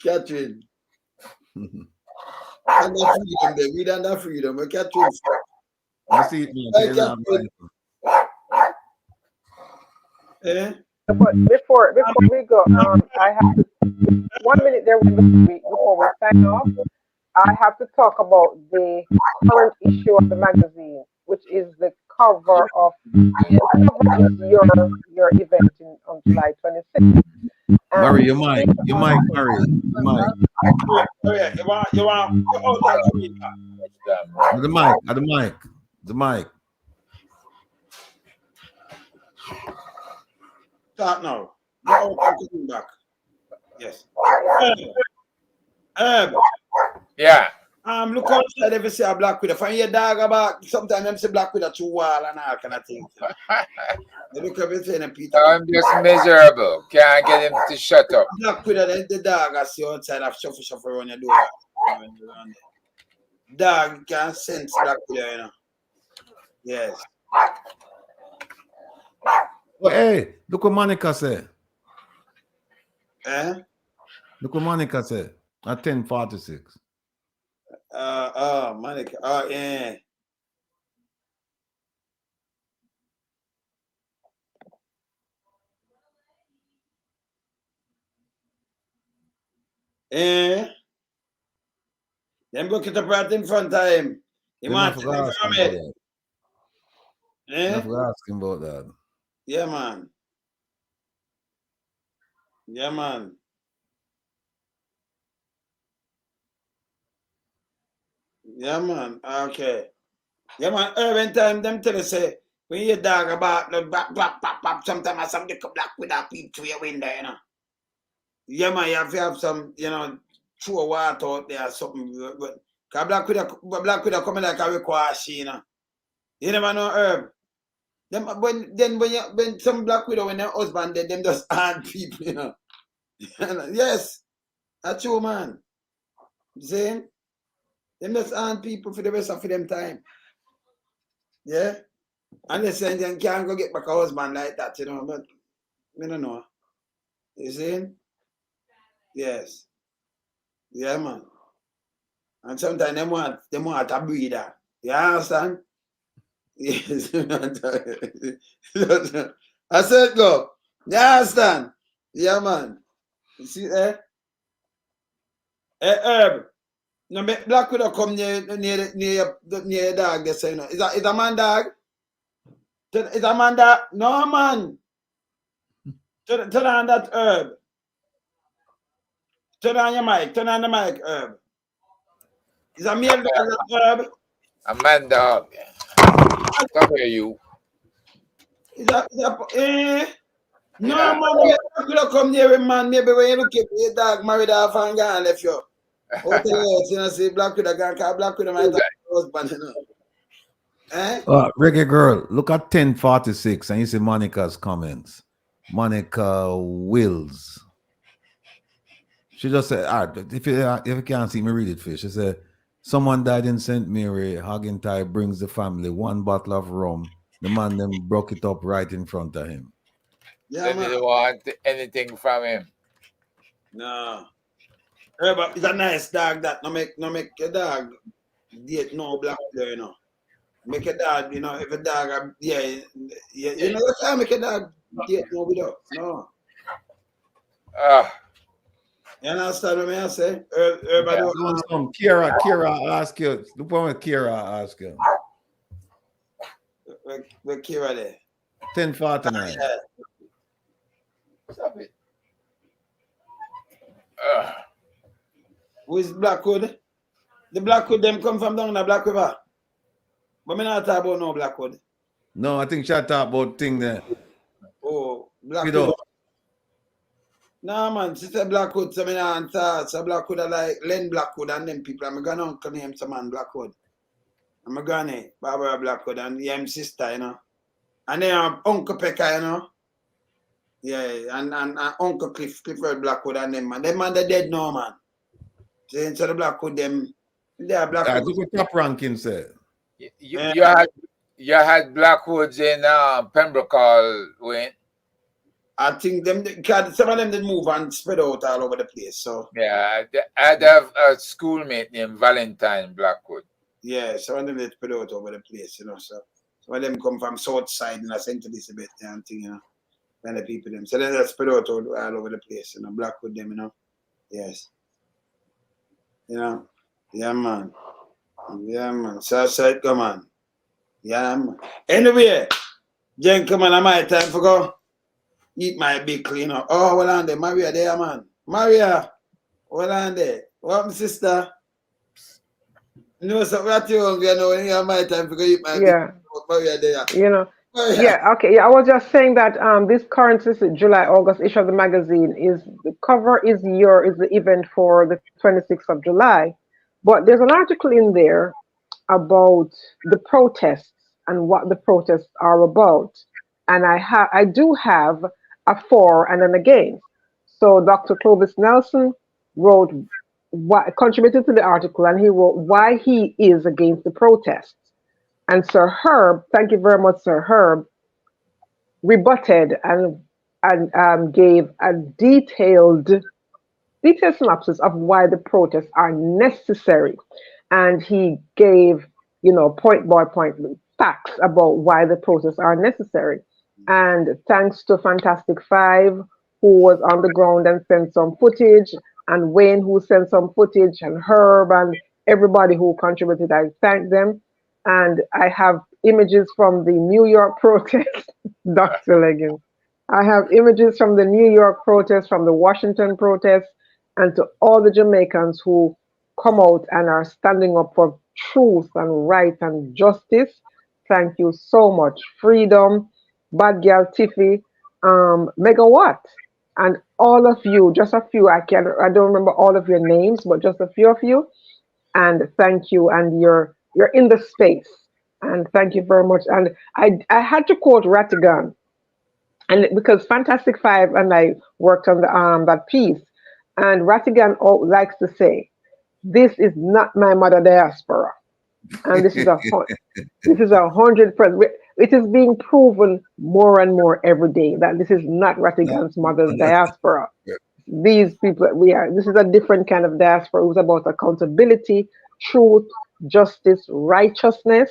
Catherine. And the freedom there. We don't have freedom. But Catherine. I see it, But before we go, I have to 1 minute there before we sign off. I have to talk about the current issue of the magazine, which is the cover of your event on July 26th. Murray, your mic, Murray, your mic. You want the mic. Start now. Go out and come back. Yes. Yeah. Look outside if you see a black widow. Find your dog about sometimes them see black widow through wall and all kind of things. They look everything and Peter. I'm just miserable. Can't get him to shut up. Black widow, the dog I see outside of shuffle around your door. Dog can't sense black widow, Yes. Well, hey, look what Monica said. Look what Monica said at 10:46. Monica. Yeah. Them go get up right in front of him. He wants to confirm it. I forgot asking about that. Yeah, man. Yeah, man. Yeah, man. Okay. Yeah, man. Every time them tell us, say, when you dog about the back, sometimes I some little black with that peep through your window, Yeah, man, you have to have some, throw water out there or something. Because black with a coming like a request, You never know, Herb. When some black widow, when their husband dead, them just hard people, Yes, that's true, man. See? Them just hard people for the rest of them time. Yeah? Unless they can't go get back a husband like that, but I don't know. You see? Yes. Yeah, man. And sometimes they want a breeder. You understand? Yes. I said go. You understand? Yeah, man. You see there? Herb. No, black widow come near your dog. They say, Is a man dog? Is a man dog? No, man. Tell on that Herb. Turn on your mic. Turn on the mic, Herb. Is a male dog, Herb? A man dog. Come here, you. No, man, you don't come near him, man. Maybe when you look at your dog married off and gone left you. Out the house, you know, say Black Widow gone, because Black Widow might have a husband, you know. Eh? Reggae girl, look at 1046 and you see Monica's comments. Monica Wills. She just said, if you can't see me, read it for you. She said, someone died in St. Mary. Haggintai brings the family 1 bottle of rum. The man then broke it up right in front of him. Yeah, they didn't want anything from him. No. Herb, it's a nice dog that no make your dog date no Black Widow, you know. Make a dog, you know, if a dog, you know, you can't make a dog date no widow. No. You understand what I say? Kira ask you. Look what Kira ask you. Where Kira there? 1049. Stop it. Who is Blackwood? The Blackwood them come from down the Black River. But me not talk about no Blackwood. No, I think she talk about thing there. Oh, Blackwood. No, man, she said Blackwood, so me not answer. So Blackwood are like Len Blackwood and them people. I'm going to uncle name some man Blackwood. I'm going to Barbara Blackwood and him sister, you know. And then Uncle Pekka, you know. Yeah, and Uncle Clifford Blackwood and them, man. Them man, they're dead now, man. So the Blackwood, them, they are Blackwood. Look what top ranking said. You had Blackwoods in Pembroke, Wayne. I think some of them did move and spread out all over the place. So yeah, I'd have a schoolmate named Valentine Blackwood. Yeah, some of them did spread out over the place, you know. So some of them come from south side in St. Elizabeth and thing, you know. And the people them. So they spread out all over the place, you know. Blackwood them, you know. Yes. You know. Yeah, man. Yeah, man. So come on. Yeah, man. Anyway, gentlemen, I my time for go eat my big cleaner. Oh, well on there. Maria there, man. Maria. Well on there. What, sister? No, so what you hungry now when you have my time for go eat my big Maria there. You know. Yeah, okay. Yeah, I was just saying that this current July-August issue of the magazine is the cover is the event for the 26th of July. But there's an article in there about the protests and what the protests are about. And I do have a for and an against. So Dr. Clovis Nelson contributed to the article, and he wrote why he is against the protests. And Sir Herb, thank you very much, Sir Herb, rebutted and gave a detailed synopsis of why the protests are necessary. And he gave, point by point facts about why the protests are necessary. And thanks to Fantastic Five, who was on the ground and sent some footage, and Wayne, who sent some footage, and Herb, and everybody who contributed, I thank them. And I have images from the New York protest, Dr. Leggins. I have images from the New York protest, from the Washington protest, and to all the Jamaicans who come out and are standing up for truth and right and justice. Thank you so much. Freedom, Bad Girl Tiffy, Megawatt, and all of you, just a few, I don't remember all of your names, but just a few of you. And thank you, and you're in the space. And thank you very much. And I had to quote Rattigan, and because Fantastic Five and I worked on that piece, and Rattigan likes to say, "This is not my mother diaspora," and this is 100%. It is being proven more and more every day that this is not Rattigan's mother's diaspora. These people this is a different kind of diaspora. It was about accountability, truth, justice, righteousness,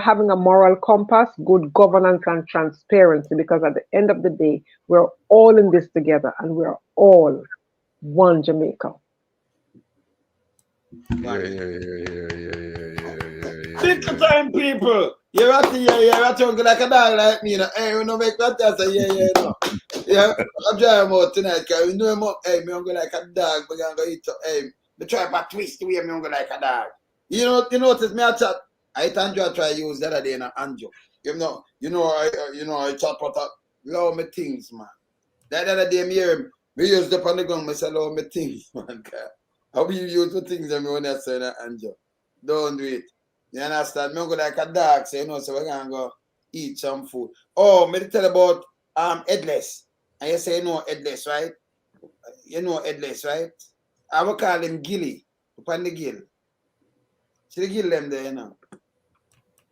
having a moral compass, good governance, and transparency, because at the end of the day, we're all in this together and we're all one Jamaica. Big time people. You're at like a dog like me, you know. Hey, you know, make that say, no. Yeah, I'm driving out tonight, because we know him up. Hey, me hungry like a dog, but I'm going to eat up. Hey, me try to twist the way me hungry like a dog. You notice me I chat. I Andrew try to use the other day in Andrew. I chat what up. Love me things, man. That other day me hear him. Me use the on the gun, me say love me things, man. How you use the things that me when I say that Andrew? Don't do it. You understand? Me hungry like a dog, so so we're gonna go eat some food. Oh, me tell about headless. And you say headless, right? You know headless, right? I will call him Gilly. Upon the gill. See the gill them there,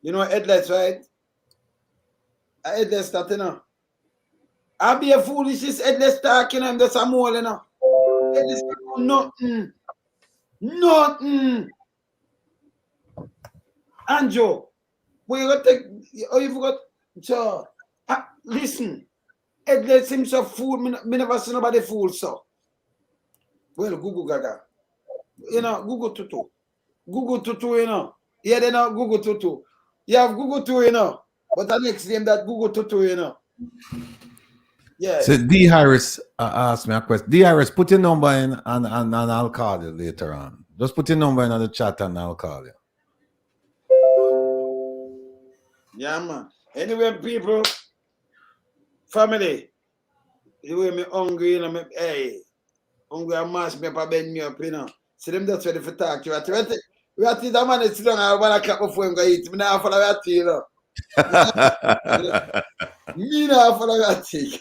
You know headless, right? Headless that, I be a foolish headless talking, I'm just a mole, Headless nothing. Nothing. Anjo, where you got take, oh, you forgot, so, listen, headless himself fool, me never see nobody fool, so. Well, Google Gaga. Google Tutu. Google Tutu, Yeah, they know Google Tutu. You have Google too, but the next name that Google Tutu, Yeah. So D Harris asked me a question. D Harris, put your number in and I'll call you later on. Just put your number in the chat and I'll call you. Yeah, man. Anyway, people, family, the way me hungry, hey, hungry and mash me up and bend me up, See them that's ready for talk to you. We have to that man is long at 1 o'clock before him go eat. Me now follow that tea, Me now follow that tea.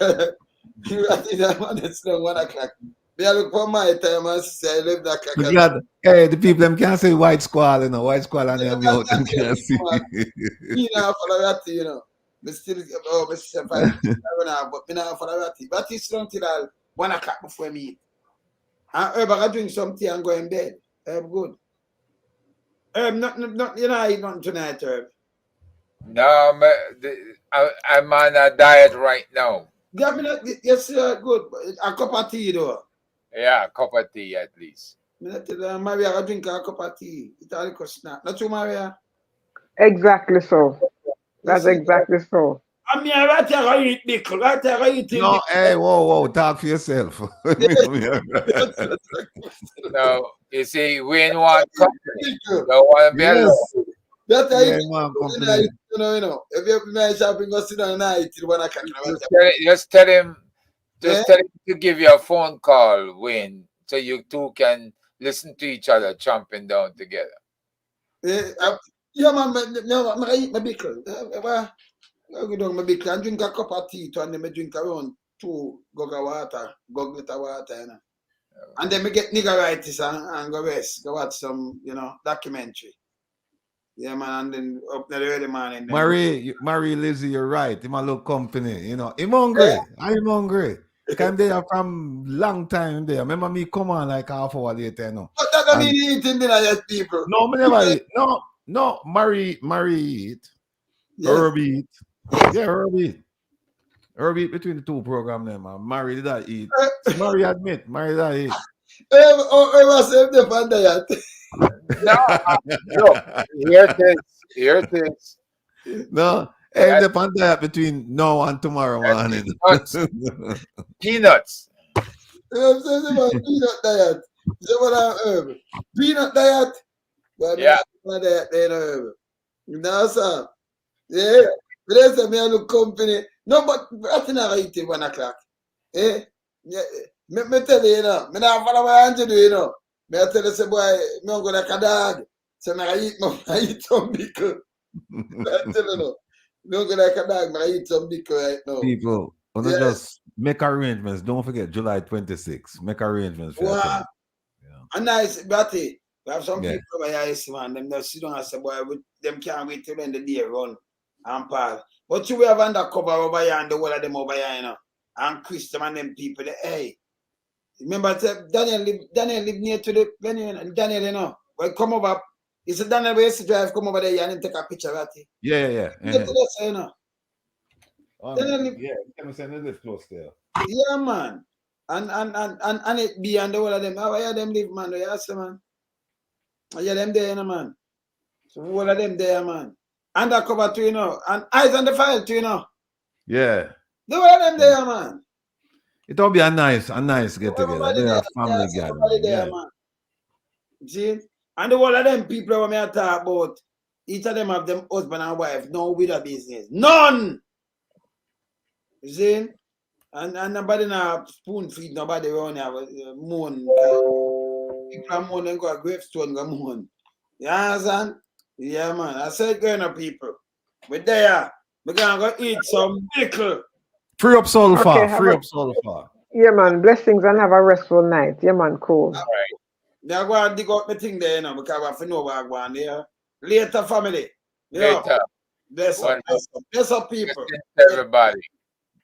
We have to that man is long 1 o'clock. Me I look for my time and say I live that clock. Hey, the people them can't say white squall, White squall and them out them can't see. Me now follow that tea, Me still me still but me now follow that tea. But it's long till 1 o'clock before me eat. And Herb, I drink some tea and go in bed. Herb, good. Herb, not, I eat nothing tonight, Herb. No, I'm on a diet right now. Yes, good. A cup of tea, though. Yeah, a cup of tea at least. Maria, I drink a cup of tea. It's a little snack. Not you, Maria? Exactly so. That's exactly so. I mean, right here, I eat pickle. Right here, I eat No, hey, whoa, talk for yourself. No, you see, we ain't want company. Don't want to be alone. That's how Yeah, if you have my shopping, go sit down and I eat till 1 o'clock. Just tell him to give you a phone call, Wayne, so you two can listen to each other chomping down together. Yeah, man, I eat my pickle. I go down my pickle and drink a cup of tea, and then I drink around 2 goggleta water, And then I get niggeritis and go rest, go watch some, documentary. Yeah, man, and then up the early morning. Marie Lizzie, you're right. Him a look company, I'm hungry. I'm hungry. Came there from long time there. Remember me come on like half hour later, But that don't mean eating dinner yet, people. No, me never eat. No, Marie eat. Yeah. Herb eat. Yeah, Herb eat. Herb eat between the two programs there, man. Marie did not eat. Marie admit, Marie did not eat. I said the fan diet. No, look, here it is. No, the fan diet between now and tomorrow morning. Peanuts. I'm saying about peanut diet. Is what I'm herb? Peanut diet? Well, yeah. Peanut diet, then herb. No, sir. Yeah. But there's a man who company. No, but I think I eat it 1 o'clock. Yeah. Me tell you, me not follow my hand to do, Me I tell you, say, boy, me go like a dog. So I eat some pickle. I tell you, me go like a dog, I eat some pickle right now. People, just make arrangements. Don't forget July 26th. Make arrangements for that. And nice, Batty. We have some people over here, man. Them just sit down and say, boy, them can't wait till when the day run and pass. But you have undercover over here and the whole of them over here, And Christian and them people, hey. Remember, Daniel live near to the venue, Daniel, well, come over. He said, Daniel, we used to drive, come over there and take a picture of it. Yeah. Daniel live, can we send live close there? Yeah, man. And it be and the whole of them. How are them live, man? Yes, man. Yeah, them there, man. So all of them there, man. Undercover too, and eyes on the file too, Yeah. The whole of them there, man. It'll be a nice get together. They are family gathering. Yeah. Man. See? And the whole of them people when me talk about, each of them have them husband and wife, no with a business. None! You see? And nobody now spoon feed nobody around here moan. People are moaning go a gravestone go moan. You understand? Yeah man. I said going to people. But there, we're gonna go eat some pickle. Free up Sulfur. Okay, Free up Sulfur. Yeah, man. Blessings and have a restful night. Yeah, man. Cool. All right. Now go and dig out my thing there, you know, because I have to know what I'm going there. Later, family. Yeah. Later. Bless up. Bless up, people. Everybody.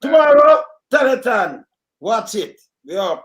Tomorrow, Teleton. Watch it. Yeah.